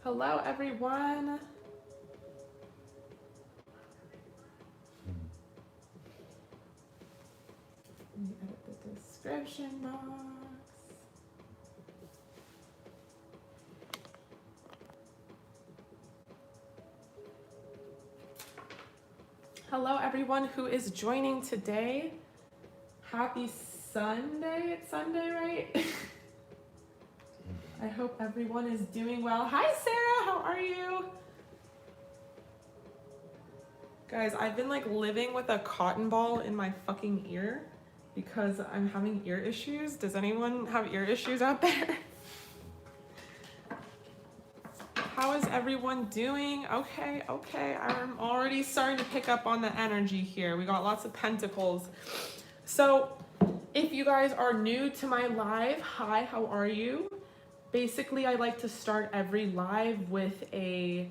Hello, everyone. Let me edit the description box. Hello, everyone who is joining today. Happy Sunday. It's Sunday, right? I hope everyone is doing well. Hi, Sarah. How are you? Guys, I've been like living with a cotton ball in my fucking ear because I'm having ear issues. Does anyone have ear issues out there? How is everyone doing? Okay. I'm already starting to pick up on the energy here. We got lots of pentacles. So if you guys are new to my live, hi, how are you? Basically, I like to start every live with a,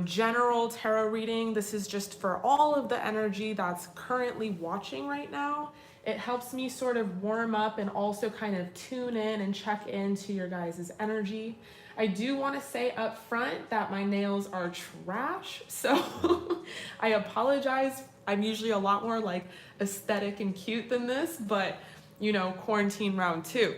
general tarot reading. This is just for all of the energy that's currently watching right now. It helps me sort of warm up and also kind of tune in and check into your guys' energy. I do want to say up front that my nails are trash, so I apologize. I'm usually a lot more like aesthetic and cute than this, but quarantine round 2.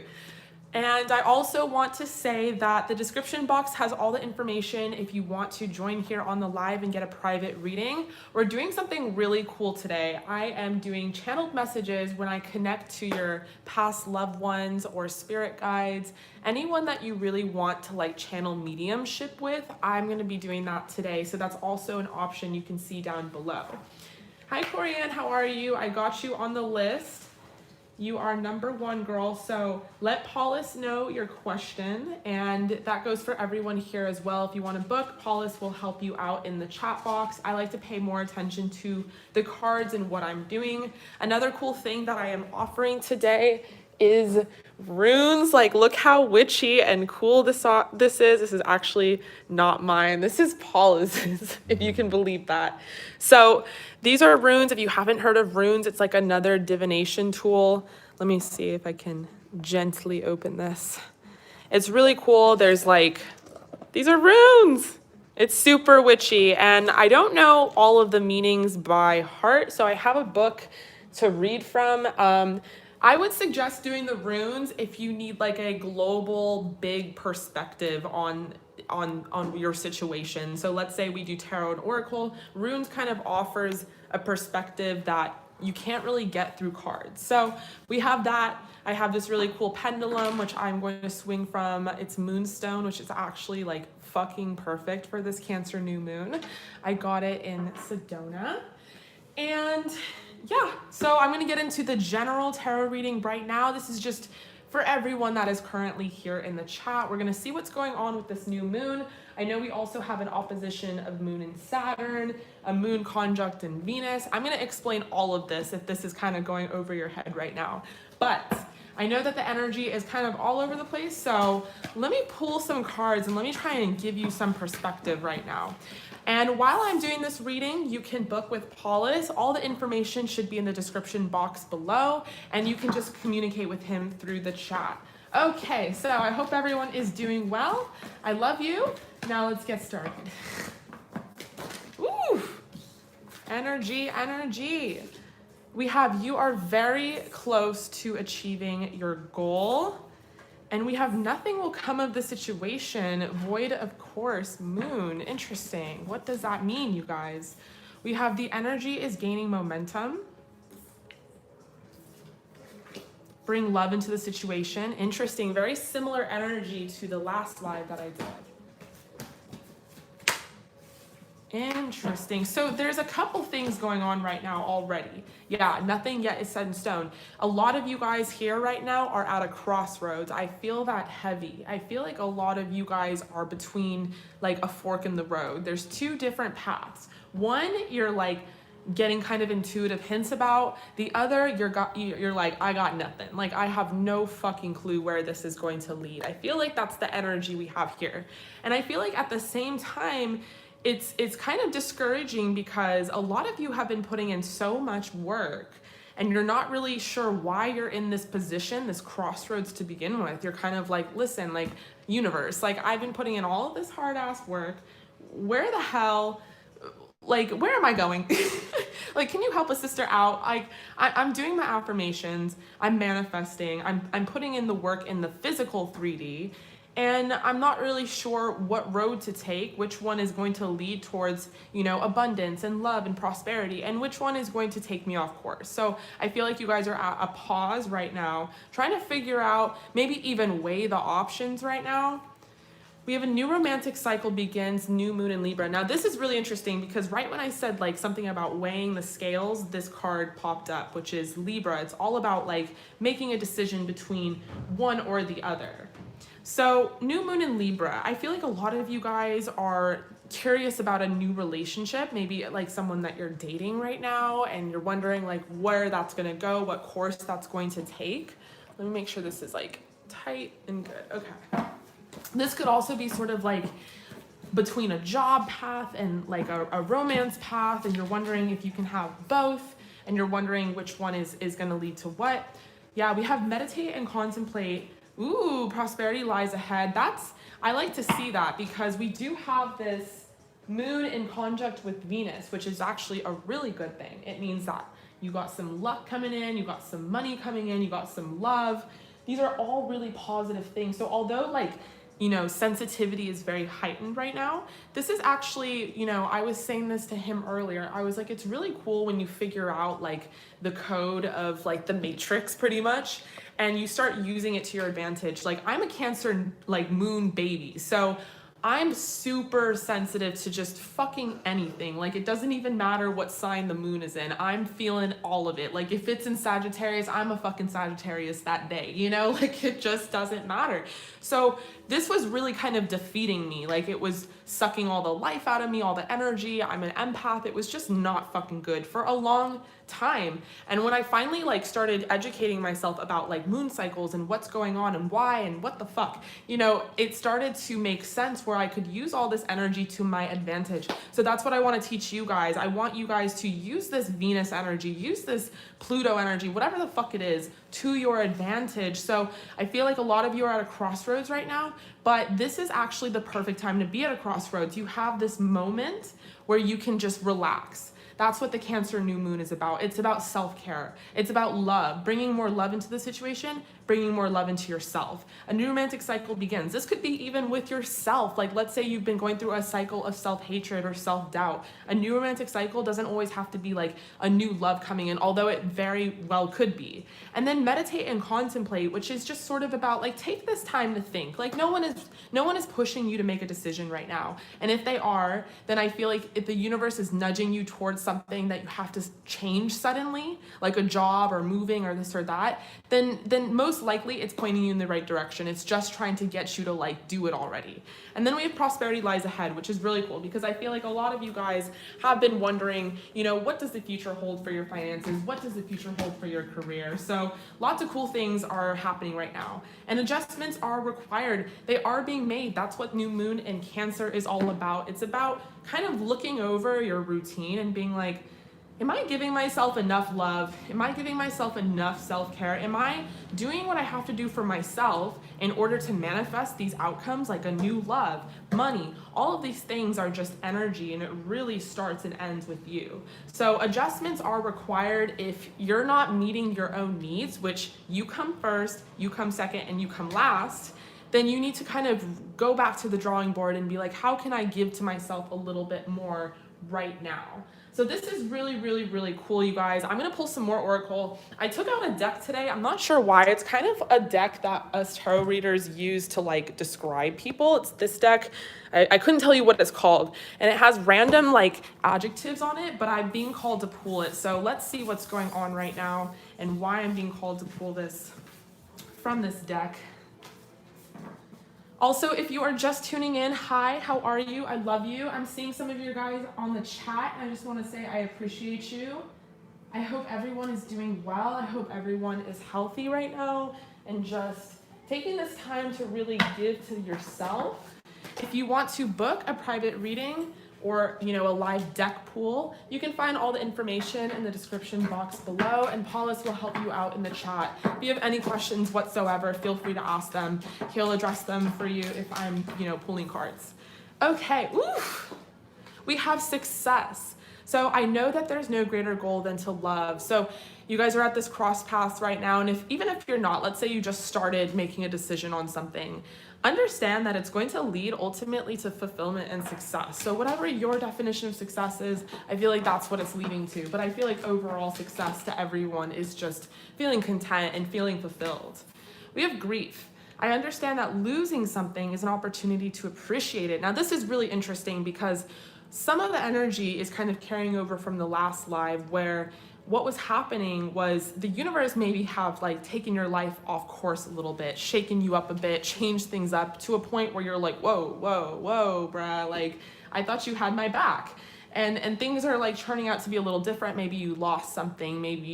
And I also want to say that the description box has all the information if you want to join here on the live and get a private reading. We're doing something really cool today. I am doing channeled messages when I connect to your past loved ones or spirit guides, anyone that you really want to like channel mediumship with. I'm going to be doing that today. So that's also an option you can see down below. Hi, Corianne, how are you? I got you on the list. You are number 1, girl. So let Paulus know your question, and that goes for everyone here as well. If you want to book, Paulus will help you out in the chat box. I like to pay more attention to the cards and what I'm doing. Another cool thing that I am offering today is runes. Like, look how witchy and cool this is. This is actually not mine. This is Paulus's, if you can believe that. So these are runes. If you haven't heard of runes, it's like another divination tool. Let me see if I can gently open this. It's really cool. There's like, these are runes. It's super witchy, and I don't know all of the meanings by heart, so I have a book to read from. I would suggest doing the runes if you need like a global big perspective on your situation. So let's say we do tarot and oracle. Runes kind of offers a perspective that you can't really get through cards. So we have that. I have this really cool pendulum, which I'm going to swing from. It's Moonstone, which is actually like fucking perfect for this Cancer new moon. I got it in Sedona. And yeah, so I'm gonna get into the general tarot reading right now. This is just for everyone that is currently here in the chat. We're gonna see what's going on with this new moon. I know we also have an opposition of Moon and Saturn, a moon conjunct in Venus. I'm gonna explain all of this if this is kind of going over your head right now. But I know that the energy is kind of all over the place, so let me pull some cards and let me try and give you some perspective right now. And while I'm doing this reading, you can book with Paulus. All the information should be in the description box below, and you can just communicate with him through the chat. Okay, so I hope everyone is doing well. I love you. Now let's get started. Ooh, energy. We have, you are very close to achieving your goal. And we have, nothing will come of the situation. Void, of course. Moon. Interesting. What does that mean, you guys? We have, the energy is gaining momentum. Bring love into the situation. Interesting. Very similar energy to the last live that I did. Interesting. So there's a couple things going on right now already. Yeah, nothing yet is set in stone. A lot of you guys here right now are at a crossroads. I feel that heavy. I feel like a lot of you guys are between like a fork in the road. There's 2 different paths. One, you're like getting kind of intuitive hints about. The other, you're like, I got nothing. Like, I have no fucking clue where this is going to lead. I feel like that's the energy we have here. And I feel like at the same time, it's kind of discouraging because a lot of you have been putting in so much work and you're not really sure why you're in this position, this crossroads to begin with. You're kind of like, listen, like, universe, like, I've been putting in all of this hard ass work. Where the hell, like, where am I going? Like, can you help a sister out? Like, I'm doing my affirmations, I'm manifesting, I'm putting in the work in the physical 3D, and I'm not really sure what road to take, which one is going to lead towards, you know, abundance and love and prosperity, and which one is going to take me off course. So I feel like you guys are at a pause right now, trying to figure out, maybe even weigh the options right now. We have a new romantic cycle begins, new moon in Libra. Now this is really interesting because right when I said like something about weighing the scales, this card popped up, which is Libra. It's all about like making a decision between one or the other. So new moon in Libra, I feel like a lot of you guys are curious about a new relationship, maybe like someone that you're dating right now, and you're wondering like where that's gonna go, what course that's going to take. Let me make sure this is like tight and good. Okay. This could also be sort of like between a job path and like a romance path, and you're wondering if you can have both, and you're wondering which one is going to lead to what. Yeah, we have meditate and contemplate. Ooh, prosperity lies ahead. I like to see that because we do have this moon in conjunct with Venus, which is actually a really good thing. It means that you got some luck coming in, you got some money coming in, you got some love. These are all really positive things. So although like, you know, sensitivity is very heightened right now, this is actually, you know, I was saying this to him earlier. I was like, it's really cool when you figure out like the code of like the matrix pretty much, and you start using it to your advantage. Like I'm a Cancer like moon baby. So I'm super sensitive to just fucking anything. Like it doesn't even matter what sign the moon is in. I'm feeling all of it. Like if it's in Sagittarius, I'm a fucking Sagittarius that day, you know? Like it just doesn't matter. So this was really kind of defeating me. Like it was sucking all the life out of me, all the energy. I'm an empath. It was just not fucking good for a long time. And when I finally like started educating myself about like moon cycles and what's going on and why and what the fuck, you know, it started to make sense where I could use all this energy to my advantage. So that's what I want to teach you guys. I want you guys to use this Venus energy, use this Pluto energy, whatever the fuck it is, to your advantage. So I feel like a lot of you are at a crossroads right now, but this is actually the perfect time to be at a crossroads. You have this moment where you can just relax. That's what the Cancer new moon is about. It's about self-care. It's about love, bringing more love into the situation, bringing more love into yourself. A new romantic cycle begins. This could be even with yourself. Like let's say you've been going through a cycle of self-hatred or self-doubt. A new romantic cycle doesn't always have to be like a new love coming in, although it very well could be. And then meditate and contemplate, which is just sort of about like take this time to think. Like no one is pushing you to make a decision right now. And if they are, then I feel like if the universe is nudging you towards something that you have to change suddenly, like a job or moving or this or that, then most likely it's pointing you in the right direction. It's just trying to get you to like do it already. And then we have prosperity lies ahead, which is really cool because I feel like a lot of you guys have been wondering, you know, what does the future hold for your finances? What does the future hold for your career? So lots of cool things are happening right now, and adjustments are required. They are being made. That's what new moon in Cancer is all about. It's about kind of looking over your routine and being like, am I giving myself enough love? Am I giving myself enough self-care? Am I doing what I have to do for myself in order to manifest these outcomes like a new love, money? All of these things are just energy, and it really starts and ends with you. So adjustments are required if you're not meeting your own needs, which you come first, you come second, and you come last. Then you need to kind of go back to the drawing board and be like, how can I give to myself a little bit more right now? So this is really, really, really cool, you guys. I'm gonna pull some more Oracle. I took out a deck today. I'm not sure why. It's kind of a deck that us tarot readers use to like describe people. It's this deck. I couldn't tell you what it's called. And it has random like adjectives on it, but I'm being called to pull it. So let's see what's going on right now and why I'm being called to pull this from this deck. Also, if you are just tuning in, hi, how are you? I love you. I'm seeing some of you guys on the chat. I just want to say I appreciate you. I hope everyone is doing well. I hope everyone is healthy right now and just taking this time to really give to yourself. If you want to book a private reading or, you know, a live deck pool, you can find all the information in the description box below, and Paulus will help you out in the chat. If you have any questions whatsoever, feel free to ask them. He'll address them for you if I'm, you know, pulling cards. Okay, oof. We have success. So I know that there's no greater goal than to love. So you guys are at this cross path right now. And even if you're not, let's say you just started making a decision on something, understand that it's going to lead ultimately to fulfillment and success. So whatever your definition of success is, I feel like that's what it's leading to. But I feel like overall success to everyone is just feeling content and feeling fulfilled. We have grief. I understand that losing something is an opportunity to appreciate it. Now, this is really interesting because some of the energy is kind of carrying over from the last live, where what was happening was the universe maybe have like taken your life off course a little bit, shaken you up a bit, changed things up to a point where you're like, whoa, bruh, like I thought you had my back. And things are like turning out to be a little different. Maybe you lost something, maybe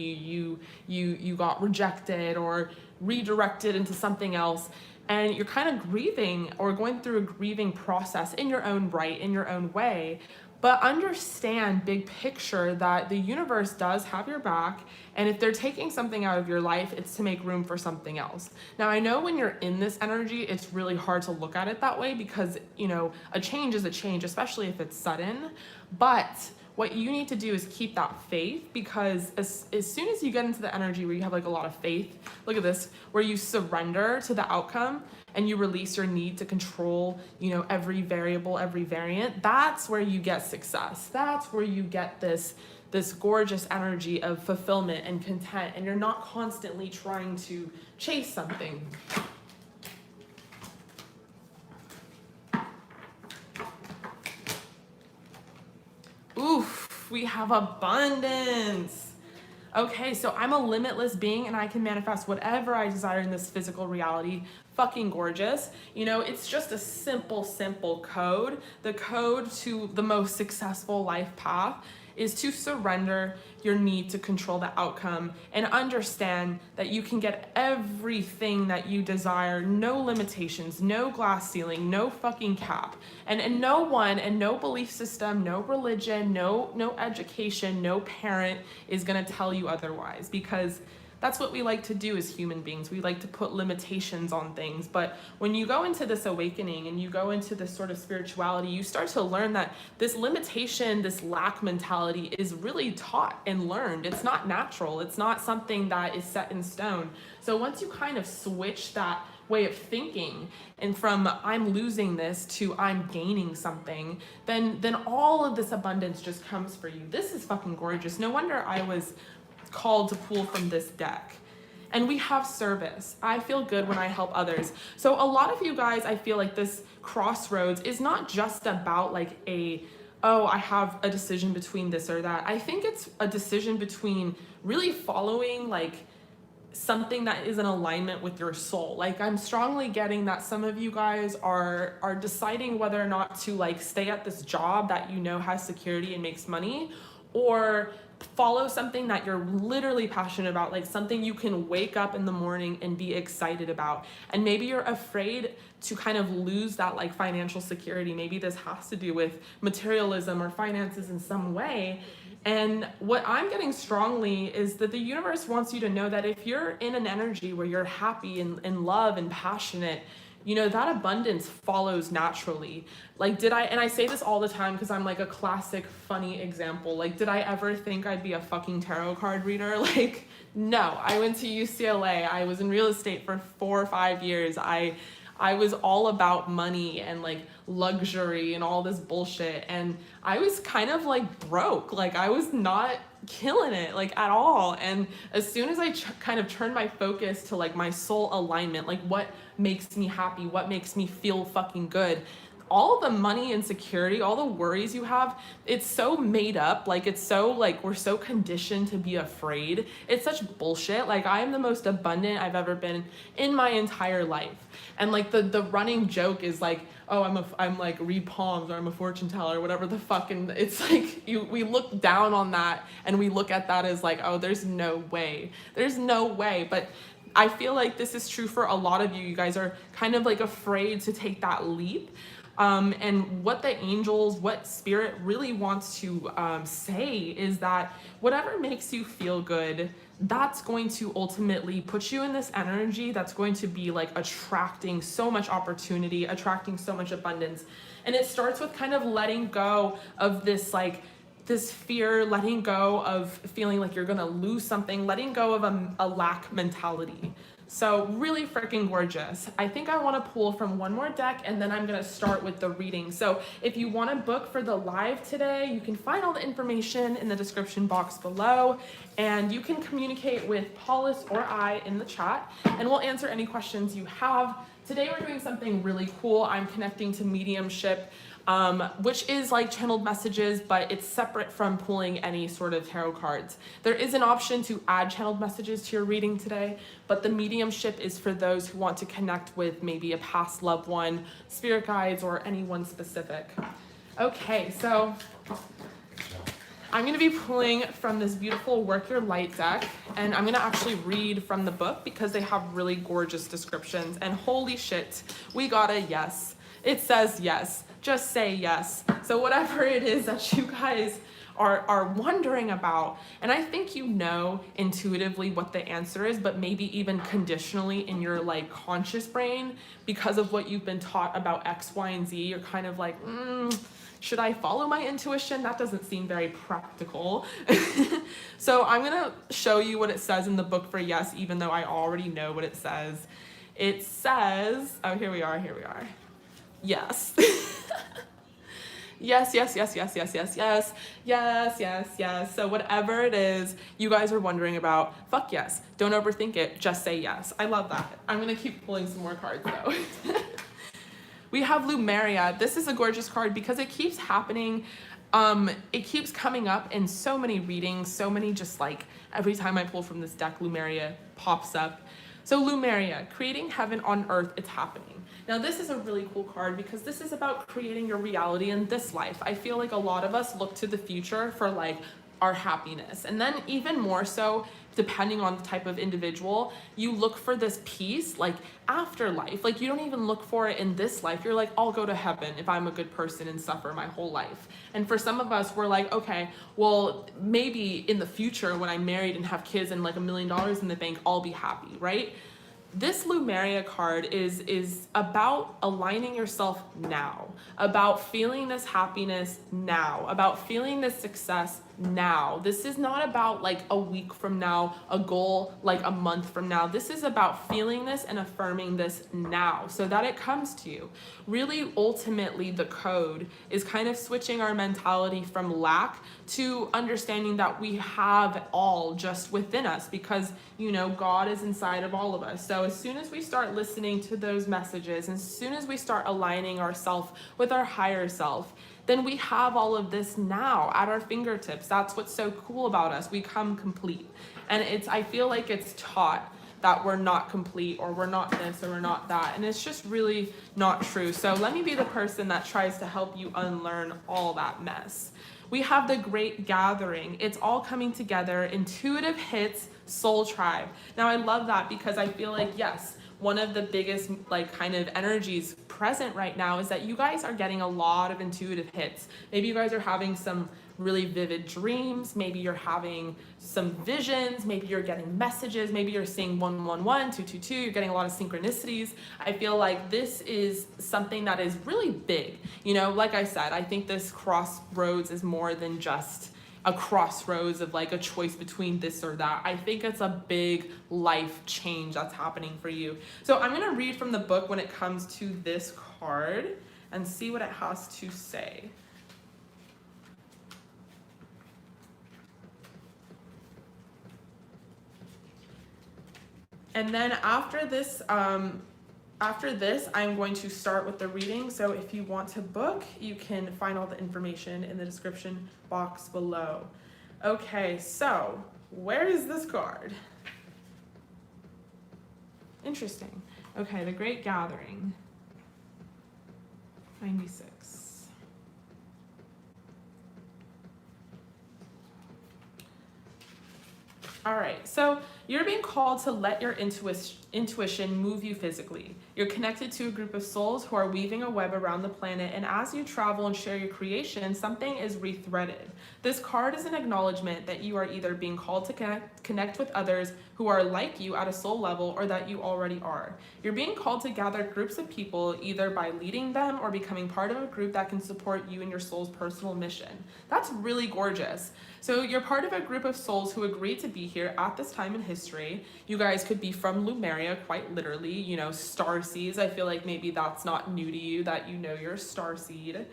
you got rejected or redirected into something else. And you're kind of grieving or going through a grieving process in your own right, in your own way. But understand big picture that the universe does have your back. And if they're taking something out of your life, it's to make room for something else. Now, I know when you're in this energy, it's really hard to look at it that way because, you know, a change is a change, especially if it's sudden. But what you need to do is keep that faith, because as soon as you get into the energy where you have like a lot of faith, look at this, where you surrender to the outcome and you release your need to control, you know, every variable, every variant, that's where you get success. That's where you get this gorgeous energy of fulfillment and content, and you're not constantly trying to chase something. Oof, we have abundance. Okay, so I'm a limitless being and I can manifest whatever I desire in this physical reality. Fucking gorgeous. You know, it's just a simple code. The code to the most successful life path is to surrender your need to control the outcome and understand that you can get everything that you desire, no limitations, no glass ceiling, no fucking cap. And no one and no belief system, no religion, no education, no parent is gonna tell you otherwise, because that's what we like to do as human beings. We like to put limitations on things. But when you go into this awakening and you go into this sort of spirituality, you start to learn that this limitation, this lack mentality is really taught and learned. It's not natural. It's not something that is set in stone. So once you kind of switch that way of thinking and from I'm losing this to I'm gaining something, then all of this abundance just comes for you. This is fucking gorgeous. No wonder I was called to pull from this deck. And we have service. I feel good when I help others. So a lot of you guys, I feel like this crossroads is not just about like I have a decision between this or that. I think it's a decision between really following like something that is in alignment with your soul. Like I'm strongly getting that some of you guys are deciding whether or not to like stay at this job that you know has security and makes money, or follow something that you're literally passionate about, like something you can wake up in the morning and be excited about. And maybe you're afraid to kind of lose that like financial security. Maybe this has to do with materialism or finances in some way. And what I'm getting strongly is that the universe wants you to know that if you're in an energy where you're happy and in love and passionate, you know, that abundance follows naturally. Like, and I say this all the time because I'm like a classic funny example. Like, did I ever think I'd be a fucking tarot card reader? Like, no. I went to UCLA. I was in real estate for 4 or 5 years. I was all about money and like luxury and all this bullshit. And I was kind of like broke. Like I was not killing it like at all. And as soon as I kind of turned my focus to like my soul alignment, like what makes me happy, what makes me feel fucking good, all of the money and security, all the worries you have, it's so made up. Like it's so like we're so conditioned to be afraid. It's such bullshit. Like I am the most abundant I've ever been in my entire life. And like the running joke is like, oh, I'm like read palms, or I'm a fortune teller, or whatever the fuck. And it's like we look down on that and we look at that as like, oh, there's no way. There's no way. But I feel like this is true for a lot of you. You guys are kind of like afraid to take that leap. And what the angels, what spirit really wants to say is that whatever makes you feel good, that's going to ultimately put you in this energy that's going to be like attracting so much opportunity, attracting so much abundance. And it starts with kind of letting go of this like this fear, letting go of feeling like you're gonna lose something, letting go of a lack mentality. So really freaking gorgeous. I think I want to pull from one more deck and then I'm going to start with the reading. So if you want to book for the live today, you can find all the information in the description box below, and you can communicate with Paulus or I in the chat and we'll answer any questions you have. Today we're doing something really cool. I'm connecting to mediumship, which is like channeled messages, but it's separate from pulling any sort of tarot cards. There is an option to add channeled messages to your reading today, but the mediumship is for those who want to connect with maybe a past loved one, spirit guides, or anyone specific. Okay, so I'm going to be pulling from this beautiful Work Your Light deck, and I'm going to actually read from the book because they have really gorgeous descriptions, and holy shit, we got a yes. It says yes. Just say yes. So whatever it is that you guys are wondering about, and I think you know intuitively what the answer is, but maybe even conditionally in your like conscious brain, because of what you've been taught about X, Y, and Z, you're kind of like, should I follow my intuition? That doesn't seem very practical. So I'm gonna show you what it says in the book for yes, even though I already know what it says. It says, oh, here we are. Yes. Yes, yes, yes, yes, yes, yes, yes, yes, yes, yes. So whatever it is you guys are wondering about, fuck yes. Don't overthink it. Just say yes. I love that. I'm going to keep pulling some more cards though. We have Lumeria. This is a gorgeous card because it keeps happening. It keeps coming up in so many readings, so many just like every time I pull from this deck, Lumeria pops up. So Lumeria, creating heaven on earth, it's happening. Now this is a really cool card because this is about creating your reality in this life. I feel like a lot of us look to the future for like our happiness. And then even more so, depending on the type of individual, you look for this peace like afterlife. Like you don't even look for it in this life. You're like, I'll go to heaven if I'm a good person and suffer my whole life. And for some of us, we're like, okay, well, maybe in the future when I'm married and have kids and like $1 million in the bank, I'll be happy, right? This Lumeria card is about aligning yourself now, about feeling this happiness now, about feeling this success now. This is not about like a week from now, a goal like a month from now. This is about feeling this and affirming this now so that it comes to you. Really, ultimately, the code is kind of switching our mentality from lack to understanding that we have all just within us because, you know, God is inside of all of us. So as soon as we start listening to those messages, as soon as we start aligning ourselves with our higher self, then we have all of this now at our fingertips. That's what's so cool about us. We come complete. And I feel like it's taught that we're not complete or we're not this or we're not that. And it's just really not true. So let me be the person that tries to help you unlearn all that mess. We have the Great Gathering. It's all coming together. Intuitive hits, Soul Tribe. Now I love that because I feel like, yes, one of the biggest like kind of energies present right now is that you guys are getting a lot of intuitive hits. Maybe you guys are having some really vivid dreams. Maybe you're having some visions. Maybe you're getting messages. Maybe you're seeing 111, 222. You're getting a lot of synchronicities. I feel like this is something that is really big. You know, like I said, I think this crossroads is more than just a crossroads of like a choice between this or that. I think it's a big life change that's happening for you. So I'm going to read from the book when it comes to this card and see what it has to say. And then after this, I'm going to start with the reading. So if you want to book, you can find all the information in the description box below. Okay, so where is this card? Interesting. Okay, the Great Gathering. 96. All right, so You're being called to let your intuition move you physically. You're connected to a group of souls who are weaving a web around the planet, and as you travel and share your creation, something is rethreaded. This card is an acknowledgement that you are either being called to connect with others who are like you at a soul level, or that you already are. You're being called to gather groups of people, either by leading them or becoming part of a group that can support you in your soul's personal mission. That's really gorgeous. So you're part of a group of souls who agreed to be here at this time in history. You guys could be from Lumeria, quite literally, you know, starseeds. I feel like maybe that's not new to you, that you know you're a starseed.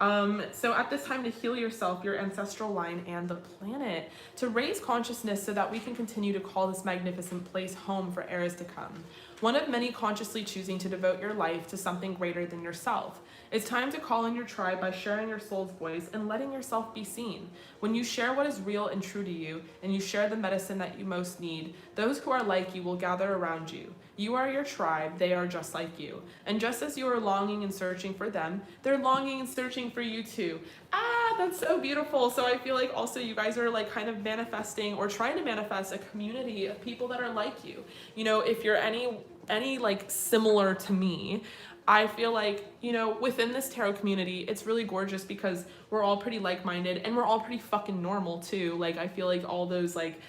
So at this time, to heal yourself, your ancestral line, and the planet, to raise consciousness so that we can continue to call this magnificent place home for eras to come. One of many consciously choosing to devote your life to something greater than yourself. It's time to call in your tribe by sharing your soul's voice and letting yourself be seen. When you share what is real and true to you, and you share the medicine that you most need, those who are like you will gather around you. You are your tribe, they are just like you. And just as you are longing and searching for them, they're longing and searching for you too. Ah, that's so beautiful. So I feel like also you guys are like kind of manifesting or trying to manifest a community of people that are like you. You know, if you're any like similar to me, I feel like, you know, within this tarot community, it's really gorgeous because we're all pretty like-minded and we're all pretty fucking normal too. Like, I feel like all those like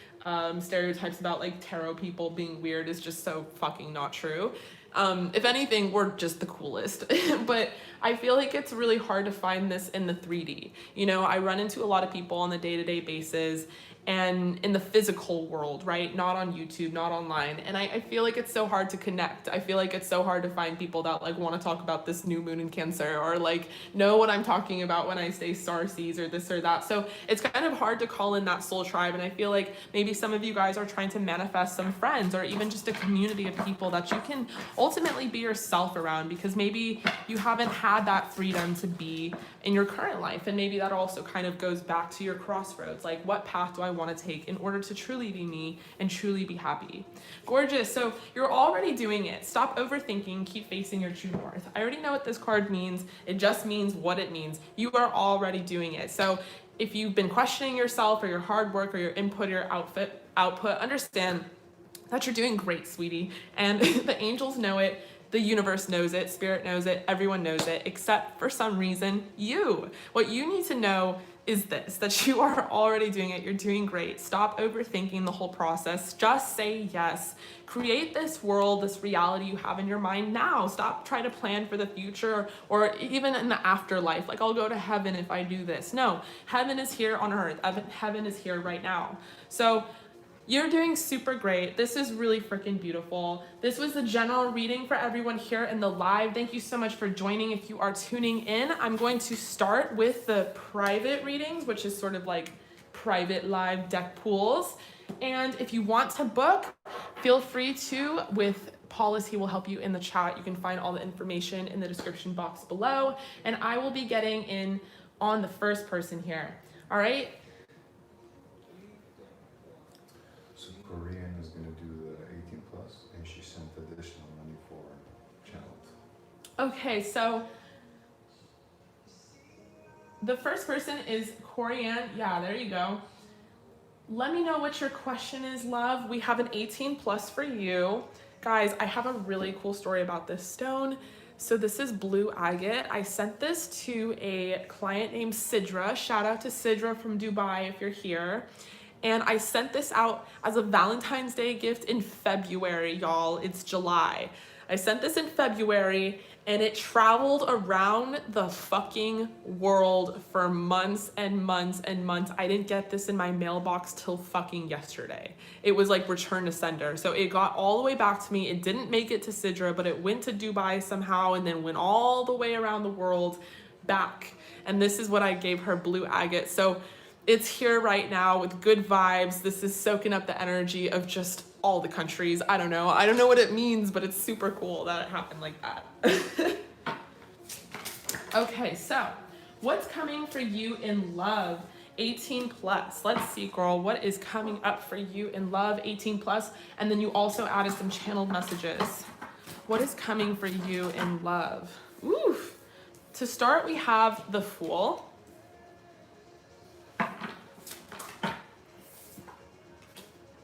stereotypes about like tarot people being weird is just so fucking not true. If anything, we're just the coolest. But I feel like it's really hard to find this in the 3D. You know, I run into a lot of people on a day-to-day basis and in the physical world, right? Not on YouTube, not online. And I feel like it's so hard to connect. I feel like it's so hard to find people that like want to talk about this new moon in Cancer or like know what I'm talking about when I say starseeds or this or that. So it's kind of hard to call in that soul tribe. And I feel like maybe some of you guys are trying to manifest some friends or even just a community of people that you can ultimately be yourself around, because maybe you haven't had that freedom to be in your current life. And maybe that also kind of goes back to your crossroads. Like, what path do I want to take in order to truly be me and truly be happy? Gorgeous. So you're already doing it. Stop overthinking. Keep facing your true north. I already know what this card means. It just means what it means. You are already doing it. So if you've been questioning yourself or your hard work or your input or your output, understand that you're doing great, sweetie. And the angels know it. The universe knows it, spirit knows it, everyone knows it, except for some reason, you. What you need to know is this, that you are already doing it. You're doing great. Stop overthinking the whole process. Just say yes. Create this world, this reality you have in your mind now. Stop trying to plan for the future or even in the afterlife. Like, I'll go to heaven if I do this. No, heaven is here on earth. Heaven is here right now. So you're doing super great. This is really freaking beautiful. This was the general reading for everyone here in the live. Thank you so much for joining. If you are tuning in, I'm going to start with the private readings, which is sort of like private live deck pools. And if you want to book, feel free to with Paulus. He will help you in the chat. You can find all the information in the description box below. And I will be getting in on the first person here. All right. Korean is going to do the 18 plus, and she sent additional money for channels. Okay, so the first person is Corianne. Yeah, there you go. Let me know what your question is, love. We have an 18 plus for you. Guys, I have a really cool story about this stone. So this is blue agate. I sent this to a client named Sidra. Shout out to Sidra from Dubai if you're here. And I sent this out as a Valentine's Day gift in February, y'all. It's July. I sent this in February and it traveled around the fucking world for months and months and months. I didn't get this in my mailbox till fucking yesterday. It was like return to sender. So it got all the way back to me. It didn't make it to Sidra, but it went to Dubai somehow and then went all the way around the world back. And this is what I gave her, blue agate. So it's here right now with good vibes. This is soaking up the energy of just all the countries. I don't know what it means, but it's super cool that it happened like that. Okay, so what's coming for you in love? 18 plus. Let's see, girl, what is coming up for you in love? 18 plus. And then you also added some channeled messages. What is coming for you in love? Oof. To start, we have the Fool.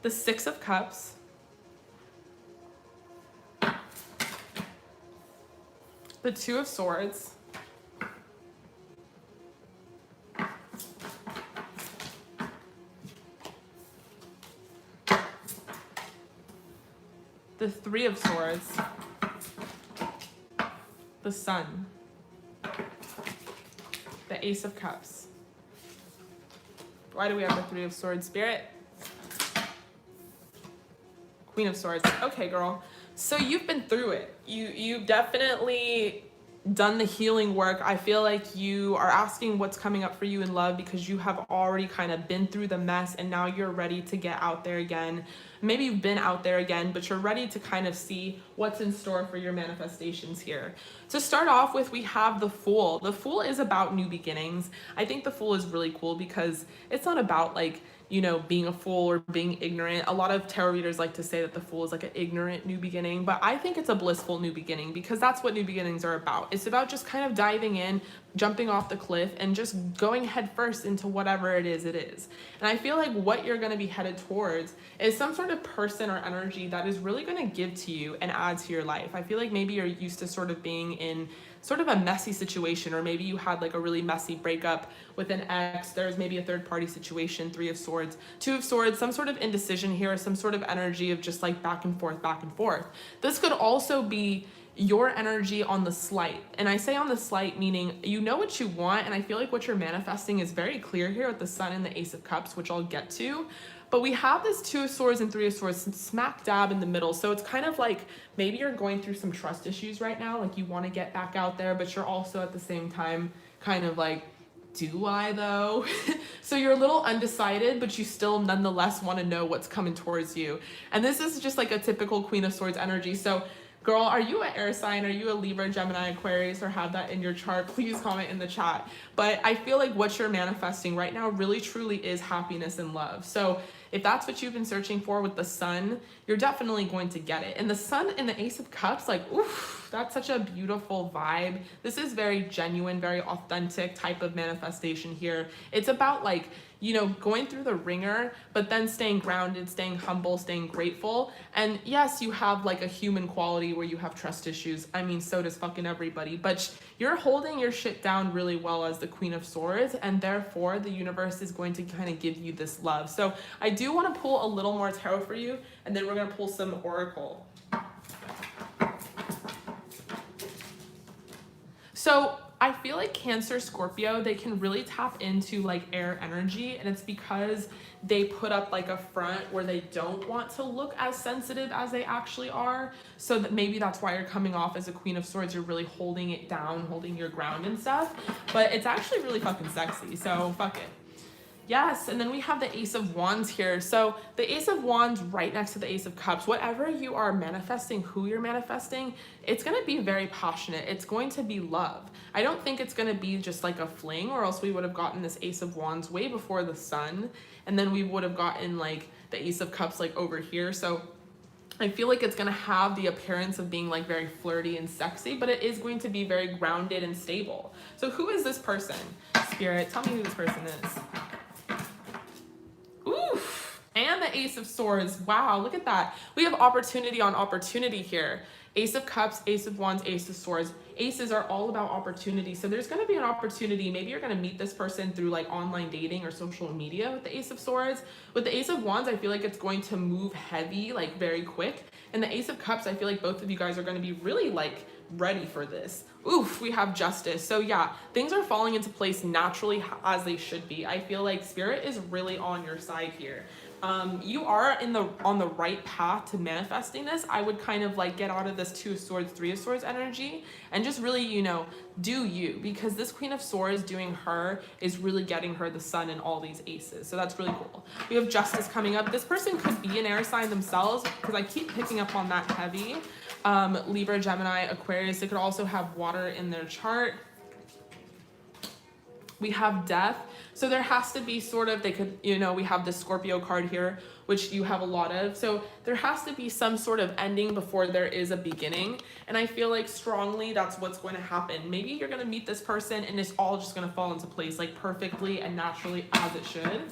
the Six of Cups, the Two of Swords, the Three of Swords, the Sun, the Ace of Cups. Why do we have the Three of Swords, Spirit? Queen of Swords. Okay, girl. So you've been through it. You've definitely done the healing work. I feel like you are asking what's coming up for you in love because you have already kind of been through the mess and now you're ready to get out there again. Maybe you've been out there again, but you're ready to kind of see what's in store for your manifestations here. To start off with, we have the Fool. The Fool is about new beginnings. I think the Fool is really cool because it's not about like, you know, being a fool or being ignorant. A lot of tarot readers like to say that the Fool is like an ignorant new beginning, but I think it's a blissful new beginning because that's what new beginnings are about. It's about just kind of diving in, jumping off the cliff and just going head first into whatever it is. And I feel like what you're going to be headed towards is some sort of person or energy that is really going to give to you and add to your life. I feel like maybe you're used to sort of being in sort of a messy situation, or maybe you had like a really messy breakup with an ex. There's maybe a third party situation, Three of Swords, Two of Swords, some sort of indecision here, some sort of energy of just like back and forth, back and forth. This could also be your energy on the slight. And I say on the slight, meaning you know what you want, and I feel like what you're manifesting is very clear here with the Sun and the Ace of Cups, which I'll get to. But we have this Two of Swords and Three of Swords smack dab in the middle. So it's kind of like maybe you're going through some trust issues right now. Like you want to get back out there, but you're also at the same time kind of like, do I though? So you're a little undecided, but you still nonetheless want to know what's coming towards you. And this is just like a typical Queen of Swords energy. So girl, are you an air sign? Are you a Libra, Gemini, Aquarius, or have that in your chart? Please comment in the chat. But I feel like what you're manifesting right now really truly is happiness and love. So if that's what you've been searching for with the Sun, you're definitely going to get it. And the Sun and the Ace of Cups, like, oof, that's such a beautiful vibe. This is very genuine, very authentic type of manifestation here. It's about like, you know, going through the ringer, but then staying grounded, staying humble, staying grateful. And yes, you have like a human quality where you have trust issues. I mean, so does fucking everybody, but you're holding your shit down really well as the Queen of Swords, and therefore the universe is going to kind of give you this love. So I do want to pull a little more tarot for you, and then we're going to pull some oracle. So I feel like Cancer, Scorpio, they can really tap into like air energy, and it's because they put up like a front where they don't want to look as sensitive as they actually are. So that maybe that's why you're coming off as a Queen of Swords. You're really holding it down, holding your ground and stuff, but it's actually really fucking sexy. So fuck it. Yes, and then we have the Ace of Wands here. So the Ace of Wands right next to the Ace of Cups. Whatever you are manifesting, who you're manifesting, it's going to be very passionate. It's going to be love. I don't think it's going to be just like a fling, or else we would have gotten this Ace of Wands way before the Sun, and then we would have gotten like the Ace of Cups like over here. So I feel like it's going to have the appearance of being like very flirty and sexy, but it is going to be very grounded and stable. So who is this person? Spirit, tell me who this person is. Oof, and the Ace of Swords. Wow, look at that. We have opportunity on opportunity here. Ace of Cups, Ace of Wands, Ace of Swords. Aces are all about opportunity. So there's going to be an opportunity. Maybe you're going to meet this person through like online dating or social media with the Ace of Swords. With the Ace of Wands, I feel like it's going to move heavy, like very quick. And the Ace of Cups, I feel like both of you guys are going to be really like ready for this. Oof, we have Justice. So yeah, things are falling into place naturally as they should be. I feel like Spirit is really on your side here. You are on the right path to manifesting this. I would kind of like get out of this Two of Swords, Three of Swords energy and just really, you know, do you, because this Queen of Swords doing her is really getting her the Sun and all these aces. So that's really cool. We have Justice coming up. This person could be an air sign themselves because I keep picking up on that heavy. Libra, Gemini, Aquarius. They could also have water in their chart. We have Death. So there has to be sort of, they could, you know, we have the Scorpio card here, which you have a lot of. So there has to be some sort of ending before there is a beginning. And I feel like strongly that's what's going to happen. Maybe you're going to meet this person and it's all just going to fall into place like perfectly and naturally as it should.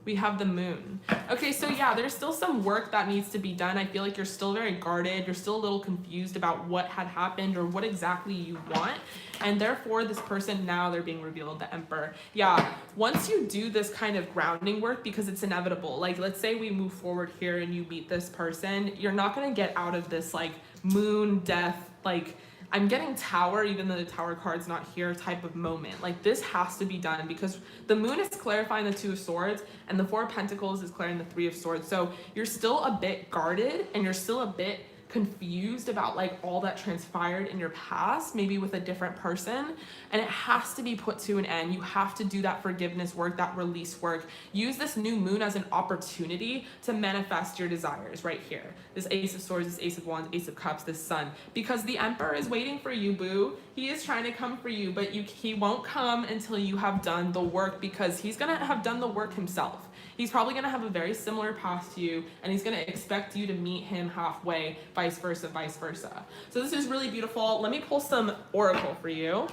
we have the moon. Okay, so yeah, there's still some work that needs to be done. I feel like you're still very guarded. You're still a little confused about what had happened or what exactly you want. And therefore, this person now, they're being revealed, the Emperor. Yeah, once you do this kind of grounding work, because it's inevitable, like let's say we move forward here and you meet this person, you're not gonna get out of this like moon, death, like I'm getting tower, even though the tower card's not here, type of moment. Like this has to be done because the moon is clarifying the 2 of swords and the 4 of pentacles is clearing the 3 of swords. So you're still a bit guarded and you're still a bit confused about like all that transpired in your past, maybe with a different person, and it has to be put to an end. You have to do that forgiveness work, that release work. Use this new moon as an opportunity to manifest your desires right here. This Ace of Swords, this Ace of Wands, Ace of Cups, this Sun, because the Emperor is waiting for you, boo. He is trying to come for you, but he won't come until you have done the work, because he's gonna have done the work himself. He's probably gonna have a very similar past to you, and he's gonna expect you to meet him halfway, vice versa, vice versa. So this is really beautiful. Let me pull some oracle for you.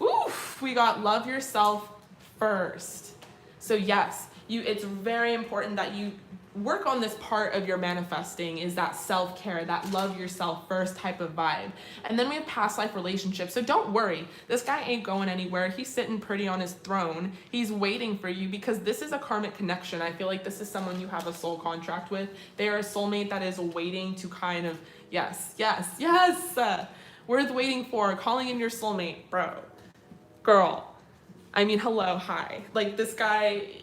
Oof, we got love yourself first. So yes, it's very important that you work on this part of your manifesting, is that self-care, that love yourself first type of vibe. And then we have past life relationships. So don't worry, this guy ain't going anywhere. He's sitting pretty on his throne. He's waiting for you because this is a karmic connection. I feel like this is someone you have a soul contract with. They are a soulmate that is waiting to kind of, yes, worth waiting for, calling in your soulmate, bro, girl. I mean, hello, hi. Like this guy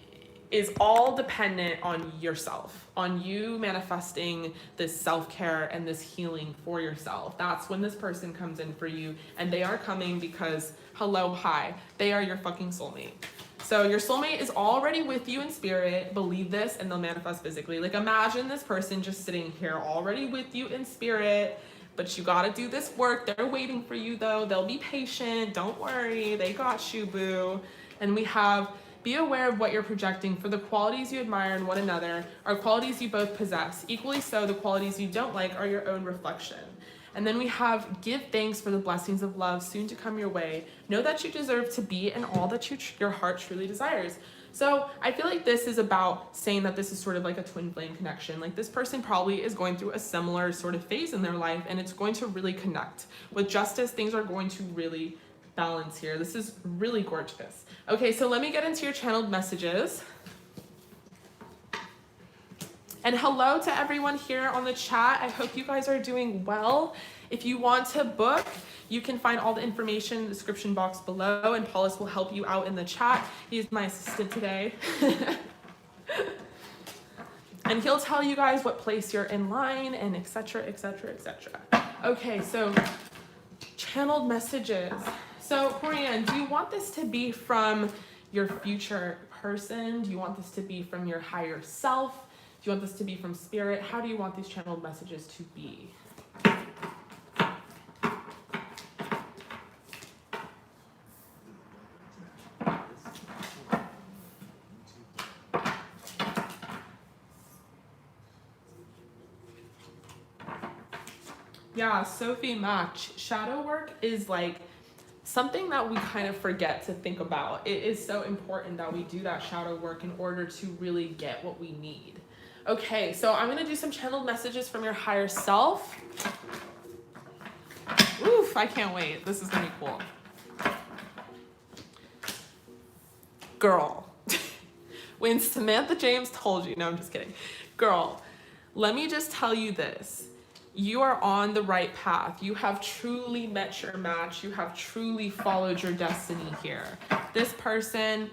is all dependent on yourself, on you manifesting this self-care and this healing for yourself. That's when this person comes in for you, and they are coming because, hello, hi, they are your fucking soulmate. So your soulmate is already with you in spirit, believe this, and they'll manifest physically. Like imagine this person just sitting here already with you in spirit, but you gotta do this work. They're waiting for you though. They'll be patient, don't worry, they got you, boo. And we have, be aware of what you're projecting, for the qualities you admire in one another are qualities you both possess. Equally so, the qualities you don't like are your own reflection. And then we have, give thanks for the blessings of love soon to come your way. Know that you deserve to be and all that your heart truly desires. So I feel like this is about saying that this is sort of like a twin flame connection. Like this person probably is going through a similar sort of phase in their life, and it's going to really connect. With justice, things are going to really balance here. This is really gorgeous. Okay, so let me get into your channeled messages. And hello to everyone here on the chat. I hope you guys are doing well. If you want to book, you can find all the information in the description box below, and Paulus will help you out in the chat. He's my assistant today. And he'll tell you guys what place you're in line and etc, etc, etc. Okay, so channeled messages. So Corianne, do you want this to be from your future person? Do you want this to be from your higher self? Do you want this to be from spirit? How do you want these channeled messages to be? Yeah, Sophie Match. Shadow work is like something that we kind of forget to think about. It is so important that we do that shadow work in order to really get what we need. Okay, so I'm gonna do some channeled messages from your higher self. Oof, I can't wait. This is gonna be cool. Girl, when Samantha James told you, no, I'm just kidding. Girl, let me just tell you this. You are on the right path. You have truly met your match. You have truly followed your destiny here. This person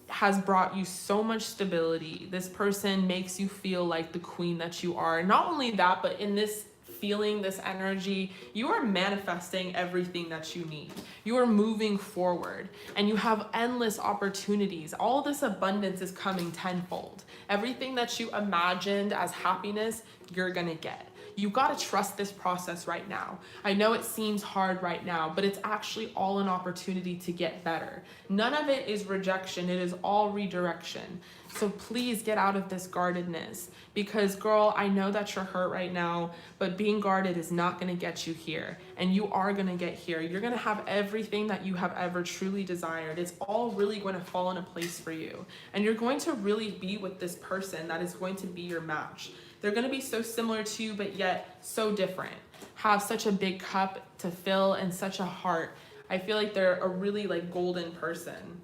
has brought you so much stability. This person makes you feel like the queen that you are. Not only that, but in this feeling, this energy, you are manifesting everything that you need. You are moving forward and you have endless opportunities. All this abundance is coming tenfold. Everything that you imagined as happiness, you're gonna get. You got to trust this process right now. I know it seems hard right now, but it's actually all an opportunity to get better. None of it is rejection, it is all redirection. So please get out of this guardedness, because girl, I know that you're hurt right now, but being guarded is not going to get you here, and you are going to get here. You're going to have everything that you have ever truly desired. It's all really going to fall into place for you, and you're going to really be with this person that is going to be your match. They're going to be so similar to you, but yet so different. Have such a big cup to fill and such a heart. I feel like they're a really like golden person.